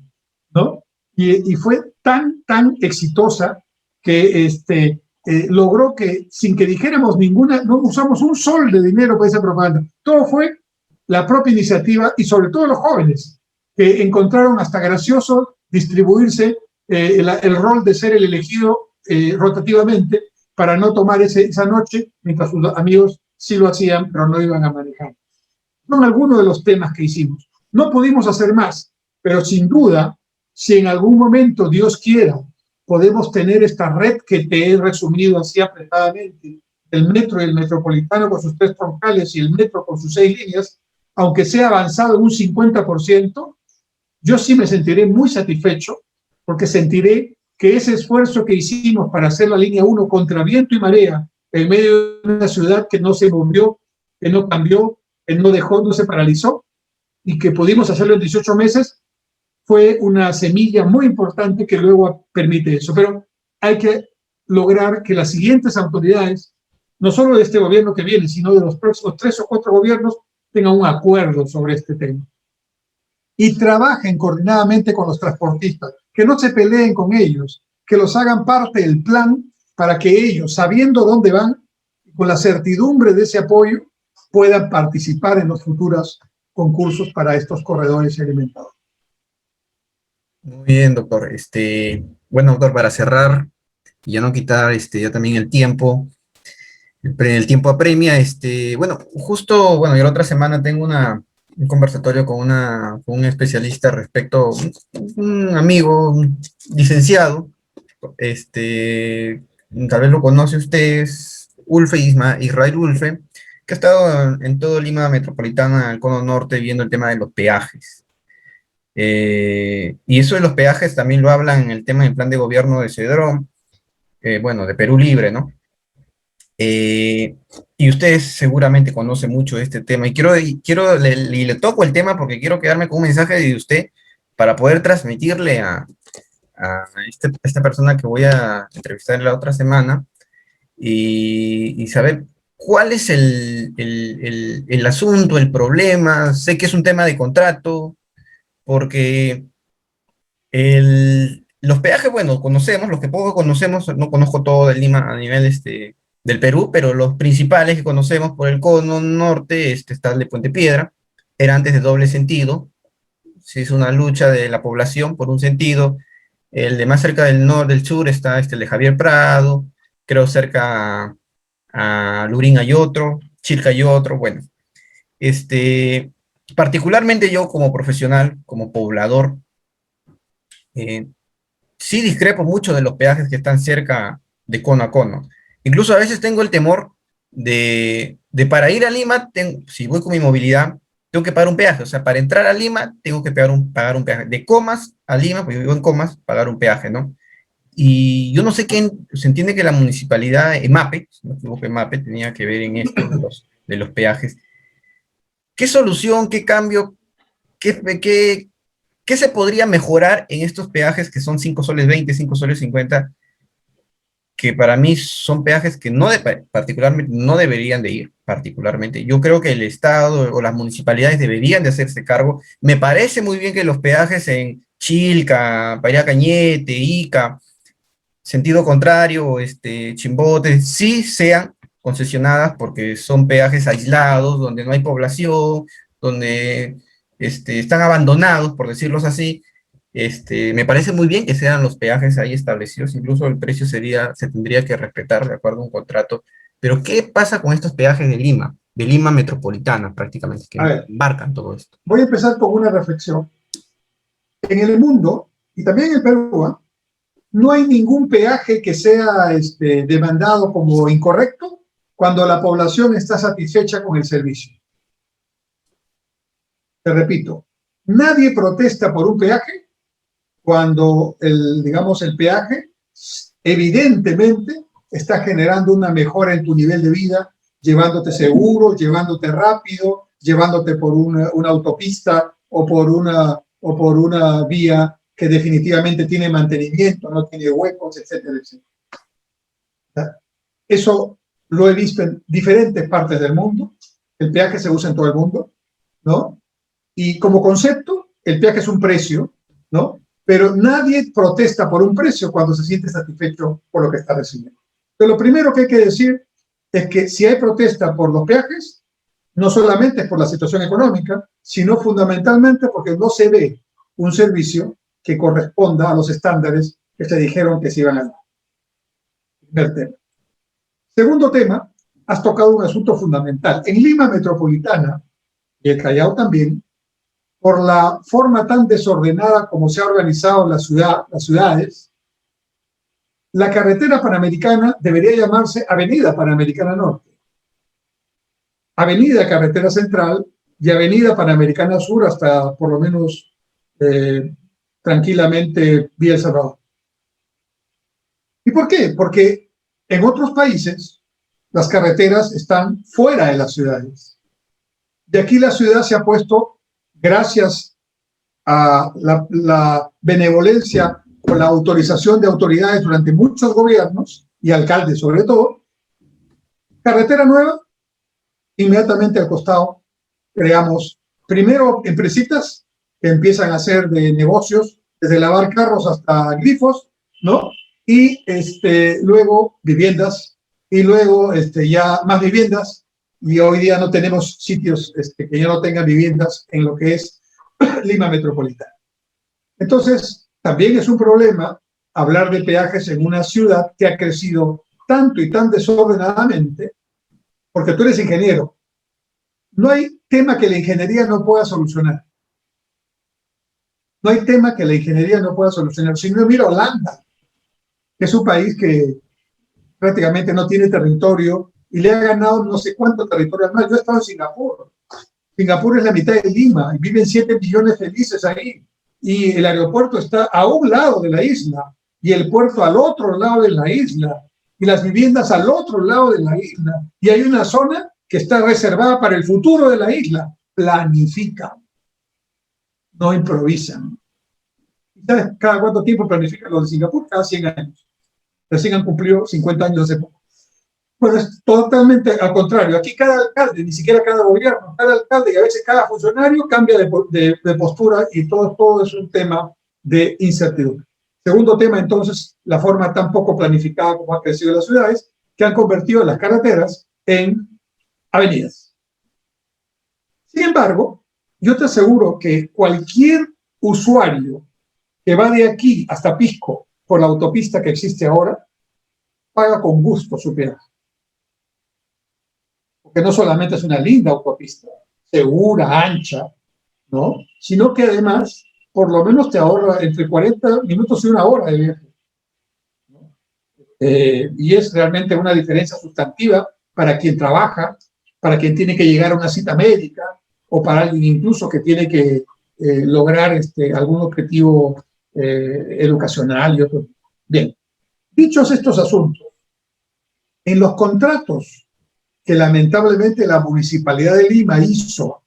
¿no? Y fue tan exitosa que logró que, sin que dijéramos ninguna, no usamos un sol de dinero para esa propaganda. Todo fue la propia iniciativa y sobre todo los jóvenes, que encontraron hasta gracioso distribuirse el rol de ser el elegido rotativamente para no tomar esa noche, mientras sus amigos sí lo hacían, pero no iban a manejar. Son algunos de los temas que hicimos. No pudimos hacer más, pero sin duda, si en algún momento, Dios quiera, podemos tener esta red que te he resumido así apretadamente, el metro y el metropolitano con sus 3 troncales y el metro con sus 6 líneas, aunque sea avanzado en un 50%, yo sí me sentiré muy satisfecho, porque sentiré que ese esfuerzo que hicimos para hacer la línea 1 contra viento y marea, en medio de una ciudad que no se movió, que no cambió, que no dejó, no se paralizó, y que pudimos hacerlo en 18 meses, fue una semilla muy importante que luego permite eso. Pero hay que lograr que las siguientes autoridades, no solo de este gobierno que viene, sino de los próximos 3 o 4 gobiernos, tengan un acuerdo sobre este tema. Y trabajen coordinadamente con los transportistas, que no se peleen con ellos, que los hagan parte del plan para que ellos, sabiendo dónde van, con la certidumbre de ese apoyo, puedan participar en los futuros concursos para estos corredores alimentados. Muy bien, doctor. Bueno, doctor, para cerrar y ya no quitar ya también el tiempo apremia, bueno, justo, bueno, yo la otra semana tengo un conversatorio con un especialista respecto, un amigo, un licenciado, tal vez lo conoce usted, es Israel Ulfe, que ha estado en todo Lima Metropolitana, el Cono Norte, viendo el tema de los peajes. Y eso de los peajes también lo hablan en el tema del plan de gobierno de Cedrón, bueno, de Perú Libre, ¿no? Y usted seguramente conoce mucho de este tema, y le toco el tema porque quiero quedarme con un mensaje de usted para poder transmitirle a esta persona que voy a entrevistar la otra semana y saber cuál es el asunto, el problema. Sé que es un tema de contrato, porque los peajes, bueno, conocemos, los que poco conocemos, no conozco todo de Lima a nivel del Perú, pero los principales que conocemos por el Cono Norte, está el de Puente Piedra, era antes de doble sentido, se hizo una lucha de la población por un sentido. El de más cerca del norte, del sur, está el de Javier Prado, creo cerca a Lurín hay otro, Chilca hay otro, bueno. Particularmente yo como profesional, como poblador, sí discrepo mucho de los peajes que están cerca de cono a cono. Incluso a veces tengo el temor de para ir a Lima, si voy con mi movilidad, tengo que pagar un peaje. O sea, para entrar a Lima, tengo que pagar un peaje. De Comas a Lima, pues yo vivo en Comas, pagar un peaje, ¿no? Y yo no sé qué, se entiende que la municipalidad, EMAPE, si no me equivoco, EMAPE, tenía que ver en esto de los peajes. ¿Qué solución, qué cambio, qué ¿qué se podría mejorar en estos peajes que son 5 soles 20, 5 soles 50, que para mí son peajes que particularmente no deberían de ir, particularmente? Yo creo que el Estado o las municipalidades deberían de hacerse cargo. Me parece muy bien que los peajes en Chilca, Paria Cañete, Ica, sentido contrario, Chimbote, sí sean concesionadas porque son peajes aislados, donde no hay población, donde están abandonados, por decirlo así. Me parece muy bien que sean los peajes ahí establecidos, incluso el precio se tendría que respetar de acuerdo a un contrato. Pero ¿qué pasa con estos peajes de Lima metropolitana prácticamente, que A ver, embarcan todo esto? voy a empezar con una reflexión. En el mundo, y también en el Perú, no hay ningún peaje que sea demandado como incorrecto cuando la población está satisfecha con el servicio. Te repito, nadie protesta por un peaje cuando digamos, el peaje evidentemente está generando una mejora en tu nivel de vida, llevándote seguro, llevándote rápido, llevándote por una autopista o por una vía que definitivamente tiene mantenimiento, no tiene huecos, etcétera, etcétera. Eso lo he visto en diferentes partes del mundo. El peaje se usa en todo el mundo, ¿no? Y como concepto, el peaje es un precio, ¿no? Pero nadie protesta por un precio cuando se siente satisfecho por lo que está recibiendo. Pero lo primero que hay que decir es que si hay protesta por los peajes, no solamente es por la situación económica, sino fundamentalmente porque no se ve un servicio que corresponda a los estándares que se dijeron que se iban a dar. Primer tema. Segundo tema, has tocado un asunto fundamental. En Lima metropolitana y el Callao también, por la forma tan desordenada como se ha organizado las ciudades, la carretera panamericana debería llamarse Avenida Panamericana Norte, Avenida Carretera Central y Avenida Panamericana Sur hasta por lo menos tranquilamente Vía El Salvador. ¿Y por qué? Porque en otros países las carreteras están fuera de las ciudades. De aquí la ciudad se ha puesto, gracias a la benevolencia o la autorización de autoridades durante muchos gobiernos, y alcaldes sobre todo, carretera nueva, inmediatamente al costado creamos primero empresitas que empiezan a hacer de negocios, desde lavar carros hasta grifos, ¿no? Y luego viviendas, y luego ya más viviendas, y hoy día no tenemos sitios que ya no tengan viviendas en lo que es Lima metropolitana. Entonces, también es un problema hablar de peajes en una ciudad que ha crecido tanto y tan desordenadamente, porque tú eres ingeniero. No hay tema que la ingeniería no pueda solucionar. No hay tema que la ingeniería no pueda solucionar. Si no, mira Holanda, que es un país que prácticamente no tiene territorio y le ha ganado no sé cuánto territorio más. Yo he estado en Singapur. Singapur es la mitad de Lima y viven 7 millones felices ahí. Y el aeropuerto está a un lado de la isla y el puerto al otro lado de la isla y las viviendas al otro lado de la isla. Y hay una zona que está reservada para el futuro de la isla. Planifican, no improvisan. ¿Sabes cada cuánto tiempo planifican los de Singapur? Cada 100 años. Recién han cumplido 50 años hace poco. Pues es totalmente al contrario. Aquí cada alcalde, ni siquiera cada gobierno, cada alcalde y a veces cada funcionario cambia de postura y todo es un tema de incertidumbre. Segundo tema, entonces, la forma tan poco planificada como ha crecido las ciudades, que han convertido las carreteras en avenidas. Sin embargo, yo te aseguro que cualquier usuario que va de aquí hasta Pisco por la autopista que existe ahora, paga con gusto su peaje. Porque no solamente es una linda autopista, segura, ancha, ¿no? Sino que además, por lo menos te ahorra entre 40 minutos y una hora de viaje. Y es realmente una diferencia sustantiva para quien trabaja, para quien tiene que llegar a una cita médica, o para alguien incluso que tiene que lograr algún objetivo educacional y otro. Bien, dichos estos asuntos, en los contratos que lamentablemente la Municipalidad de Lima hizo,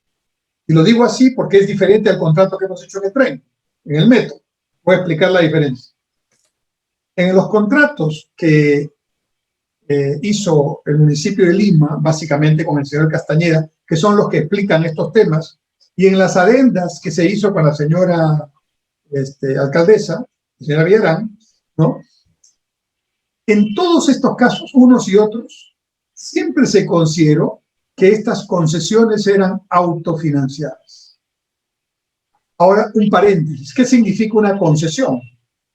y lo digo así porque es diferente al contrato que hemos hecho en el tren, en el metro. Voy a explicar la diferencia. En los contratos que hizo el municipio de Lima, básicamente con el señor Castañeda, que son los que explican estos temas, y en las adendas que se hizo con la señora alcaldesa, la señora Villarán, ¿no? En todos estos casos, unos y otros, siempre se consideró que estas concesiones eran autofinanciadas. Ahora, un paréntesis. ¿Qué significa una concesión?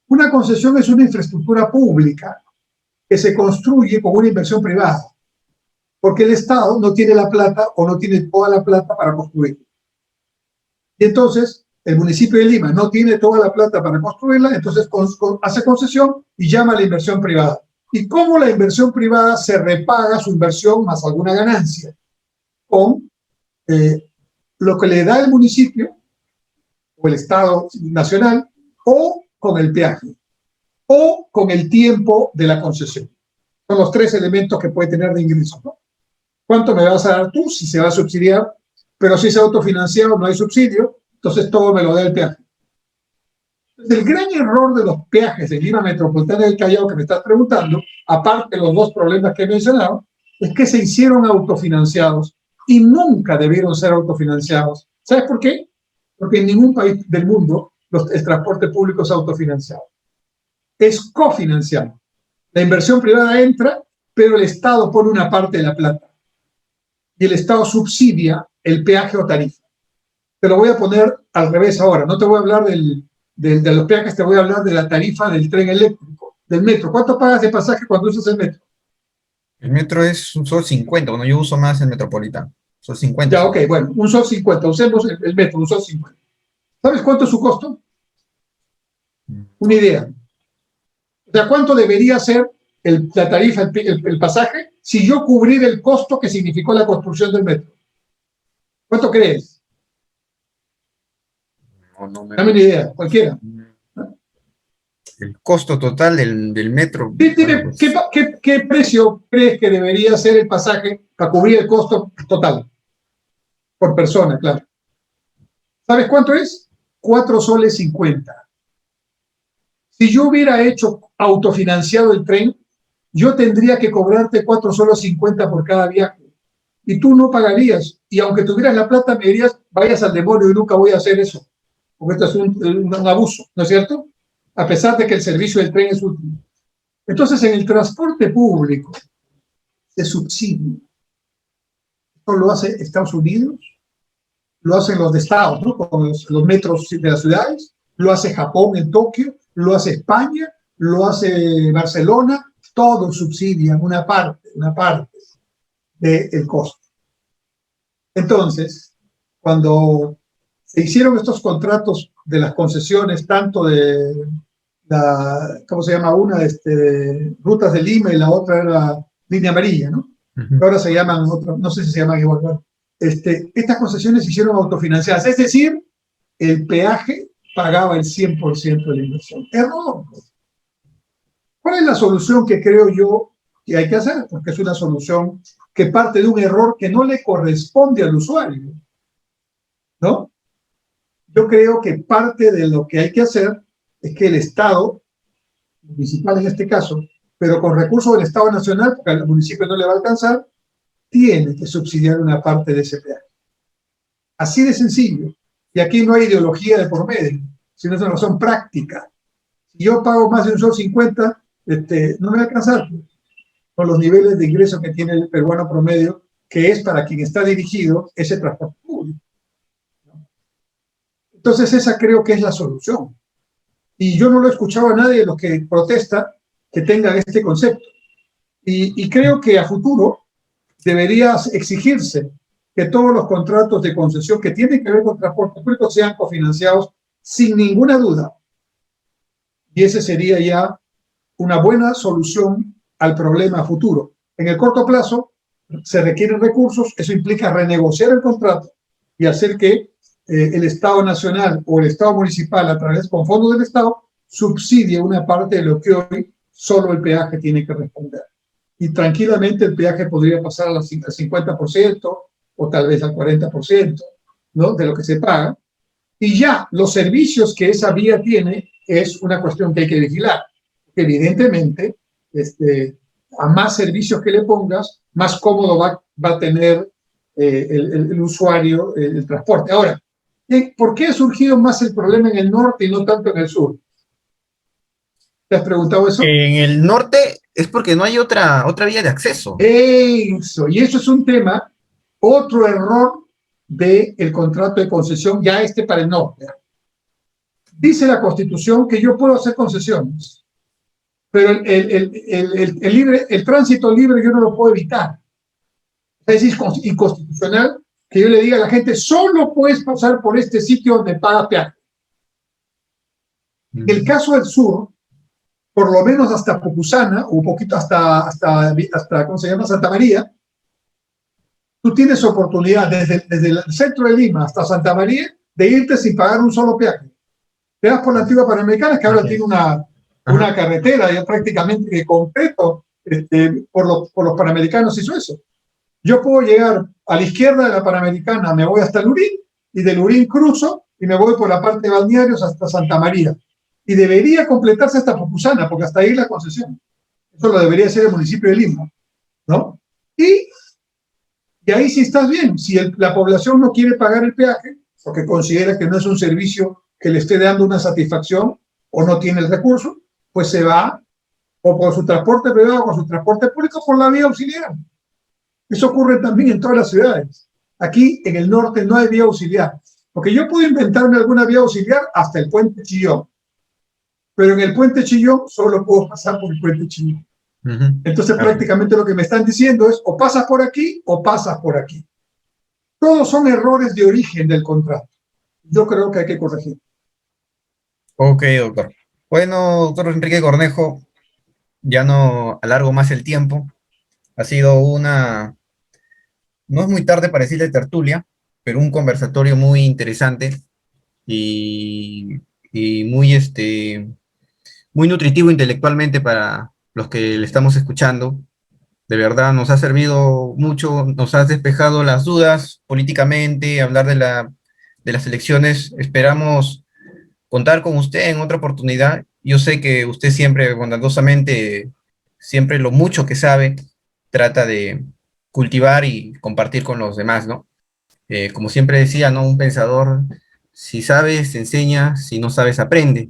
Una concesión es una infraestructura pública que se construye con una inversión privada, porque el Estado no tiene la plata o no tiene toda la plata para construir. Y entonces, el municipio de Lima no tiene toda la plata para construirla, entonces hace concesión y llama a la inversión privada. ¿Y cómo la inversión privada se repaga su inversión más alguna ganancia? Con lo que le da el municipio o el Estado nacional, o con el peaje, o con el tiempo de la concesión. Son los tres elementos que puede tener de ingreso, ¿no? ¿Cuánto me vas a dar tú si se va a subsidiar? Pero si es autofinanciado, no hay subsidio, entonces todo me lo da el peaje. Entonces, el gran error de los peajes de Lima Metropolitana del Callao que me estás preguntando, aparte de los dos problemas que he mencionado, es que se hicieron autofinanciados y nunca debieron ser autofinanciados. ¿Sabes por qué? Porque en ningún país del mundo el transporte público es autofinanciado. Es cofinanciado. La inversión privada entra, pero el Estado pone una parte de la plata. Y el Estado subsidia el peaje o tarifa. Te lo voy a poner al revés ahora. No te voy a hablar de los peajes, te voy a hablar de la tarifa del tren eléctrico, del metro. ¿Cuánto pagas de pasaje cuando usas el metro? El metro es un sol 50, bueno, yo uso más el metropolitano. Sol 50. Ya, ok, bueno, un sol 50. Usemos el metro, un sol 50. ¿Sabes cuánto es su costo? Una idea. O sea, ¿cuánto debería ser la tarifa, el pasaje, si yo cubriera el costo que significó la construcción del metro? ¿Cuánto crees? Dame una idea, cualquiera. El costo total del metro. Dime, ¿qué precio crees que debería ser el pasaje para cubrir el costo total? Por persona, claro. ¿Sabes cuánto es? 4 soles 50. Si yo hubiera hecho autofinanciado el tren, yo tendría que cobrarte 4 soles 50 por cada viaje. Y tú no pagarías. Y aunque tuvieras la plata, me dirías, vayas al demonio y nunca voy a hacer eso. Porque esto es un abuso, ¿no es cierto? A pesar de que el servicio del tren es último. Entonces, en el transporte público se subsidia. Esto lo hace Estados Unidos, lo hacen los de Estados, ¿no? Con los metros de las ciudades, lo hace Japón en Tokio, lo hace España, lo hace Barcelona, todos subsidian una parte del costo. Entonces, cuando se hicieron estos contratos de las concesiones, tanto de la, ¿cómo se llama? Una de Rutas de Lima y la otra era Línea Amarilla, ¿no? Ahora se llaman, no sé si se llaman igual, ¿no? Estas concesiones se hicieron autofinanciadas, es decir, el peaje pagaba el 100% de la inversión. Error. ¿Cuál es la solución que creo yo que hay que hacer? Porque es una solución que parte de un error que no le corresponde al usuario, ¿no? Yo creo que parte de lo que hay que hacer es que el Estado, municipal en este caso, pero con recursos del Estado nacional, porque al municipio no le va a alcanzar, tiene que subsidiar una parte de ese peaje. Así de sencillo. Y aquí no hay ideología de por medio, sino es una razón práctica. Si yo pago más de un sol 50, no me va a alcanzar con los niveles de ingreso que tiene el peruano promedio, que es para quien está dirigido ese transporte público. Entonces esa creo que es la solución. Y yo no lo he escuchado a nadie de los que protesta que tengan este concepto. Y creo que a futuro debería exigirse que todos los contratos de concesión que tienen que ver con transporte público sean cofinanciados sin ninguna duda. Y ese sería ya una buena solución al problema futuro. En el corto plazo se requieren recursos, eso implica renegociar el contrato y hacer que el Estado nacional o el Estado municipal, a través con fondos del Estado, subsidie una parte de lo que hoy solo el peaje tiene que responder. Y tranquilamente el peaje podría pasar al 50% o tal vez al 40%, ¿no? De lo que se paga, y ya los servicios que esa vía tiene es una cuestión que hay que vigilar. Evidentemente, a más servicios que le pongas, más cómodo va a tener el usuario el transporte. Ahora, ¿por qué ha surgido más el problema en el norte y no tanto en el sur? ¿Te has preguntado eso? En el norte es porque no hay otra vía de acceso. Eso, y eso es un tema, otro error del contrato de concesión, ya para el norte. Dice la Constitución que yo puedo hacer concesiones, pero el tránsito libre yo no lo puedo evitar. Es inconstitucional que yo le diga a la gente, solo puedes pasar por este sitio donde pagas peaje. En el caso del sur, por lo menos hasta Pucusana, o un poquito hasta ¿cómo se llama? Santa María, tú tienes oportunidad desde el centro de Lima hasta Santa María de irte sin pagar un solo peaje. Te vas por la antigua Panamericana, que ahora tiene una carretera ya prácticamente completo, por los Panamericanos hizo eso. Yo puedo llegar a la izquierda de la Panamericana, me voy hasta Lurín, y de Lurín cruzo y me voy por la parte de balnearios hasta Santa María. Y debería completarse hasta Pucusana, porque hasta ahí la concesión. Eso lo debería hacer el municipio de Lima, ¿no? Y ahí sí estás bien. Si la población no quiere pagar el peaje, porque considera que no es un servicio que le esté dando una satisfacción o no tiene el recurso, pues se va o por su transporte privado o con su transporte público por la vía auxiliar. Eso ocurre también en todas las ciudades. Aquí en el norte no hay vía auxiliar, porque yo puedo inventarme alguna vía auxiliar hasta el puente Chillón, pero en el puente Chillón solo puedo pasar por el puente Chillón. Entonces prácticamente lo que me están diciendo es o pasas por aquí o pasas por aquí. Todos son errores de origen del contrato. Yo creo que hay que corregir. Ok, doctor. Bueno, doctor Enrique Cornejo, ya no alargo más el tiempo. Ha sido no es muy tarde para decirle tertulia, pero un conversatorio muy interesante y muy nutritivo intelectualmente para los que le estamos escuchando. De verdad, nos ha servido mucho, nos has despejado las dudas políticamente, hablar de las elecciones. Esperamos contar con usted en otra oportunidad. Yo sé que usted siempre, bondadosamente, siempre lo mucho que sabe, trata de cultivar y compartir con los demás, ¿no? Como siempre decía, ¿no? Un pensador, si sabes, enseña, si no sabes, aprende.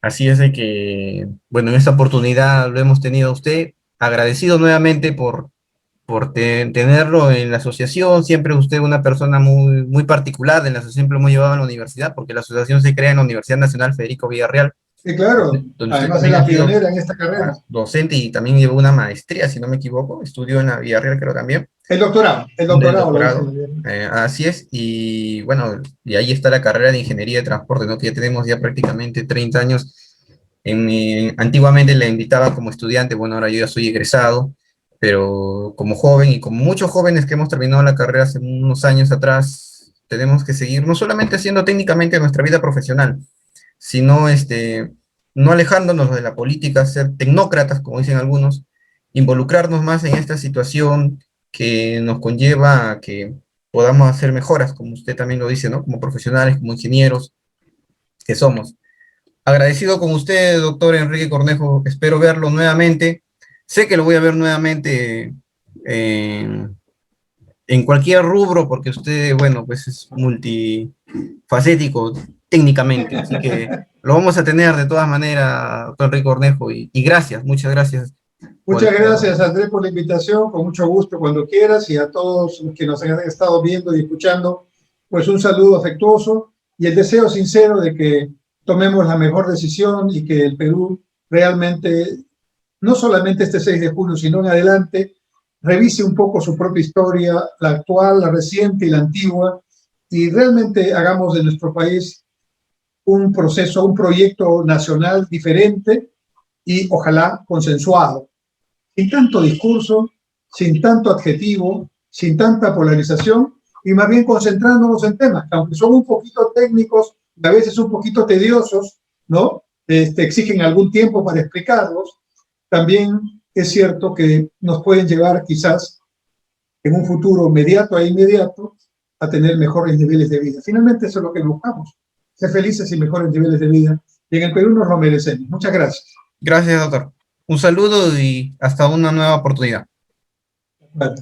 Así es de que, bueno, en esta oportunidad lo hemos tenido a usted, agradecido nuevamente por tenerlo en la asociación, siempre usted una persona muy particular, en la asociación siempre lo hemos llevado a la universidad, porque la asociación se crea en la Universidad Nacional Federico Villarreal, Sí, claro. donde usted Además es también la ha sido pionera en esta carrera. docente y también llevó una maestría, si no me equivoco, estudió en la Villarreal creo también. El doctorado Del lo hice doctorado, en la así es, y bueno, y ahí está la carrera de Ingeniería de Transporte, ¿no? Que ya tenemos ya prácticamente 30 años. Antiguamente la invitaba como estudiante, bueno, ahora yo ya soy egresado, pero como joven y como muchos jóvenes que hemos terminado la carrera hace unos años atrás, tenemos que seguir no solamente haciendo técnicamente nuestra vida profesional, sino no alejándonos de la política, ser tecnócratas, como dicen algunos, involucrarnos más en esta situación que nos conlleva a que podamos hacer mejoras, como usted también lo dice, ¿no? Como profesionales, como ingenieros que somos. Agradecido con usted, doctor Enrique Cornejo. Espero verlo nuevamente. Sé que lo voy a ver nuevamente en cualquier rubro, porque usted, bueno, pues es multifacético técnicamente. Así que lo vamos a tener de todas maneras, doctor Enrique Cornejo. Y gracias, muchas gracias. Muchas gracias, Andrés, por la invitación. Con mucho gusto, cuando quieras. Y a todos los que nos han estado viendo y escuchando, pues un saludo afectuoso y el deseo sincero de que tomemos la mejor decisión y que el Perú realmente, no solamente este 6 de junio, sino en adelante, revise un poco su propia historia, la actual, la reciente y la antigua, y realmente hagamos de nuestro país un proceso, un proyecto nacional diferente y ojalá consensuado, sin tanto discurso, sin tanto adjetivo, sin tanta polarización, y más bien concentrándonos en temas que aunque son un poquito técnicos, a veces un poquito tediosos, ¿no? Exigen algún tiempo para explicarlos, también es cierto que nos pueden llevar quizás en un futuro inmediato a tener mejores niveles de vida. Finalmente eso es lo que buscamos, ser felices y mejores niveles de vida. Y en el Perú nos lo merecemos. Muchas gracias. Gracias, doctor. Un saludo y hasta una nueva oportunidad. Bueno.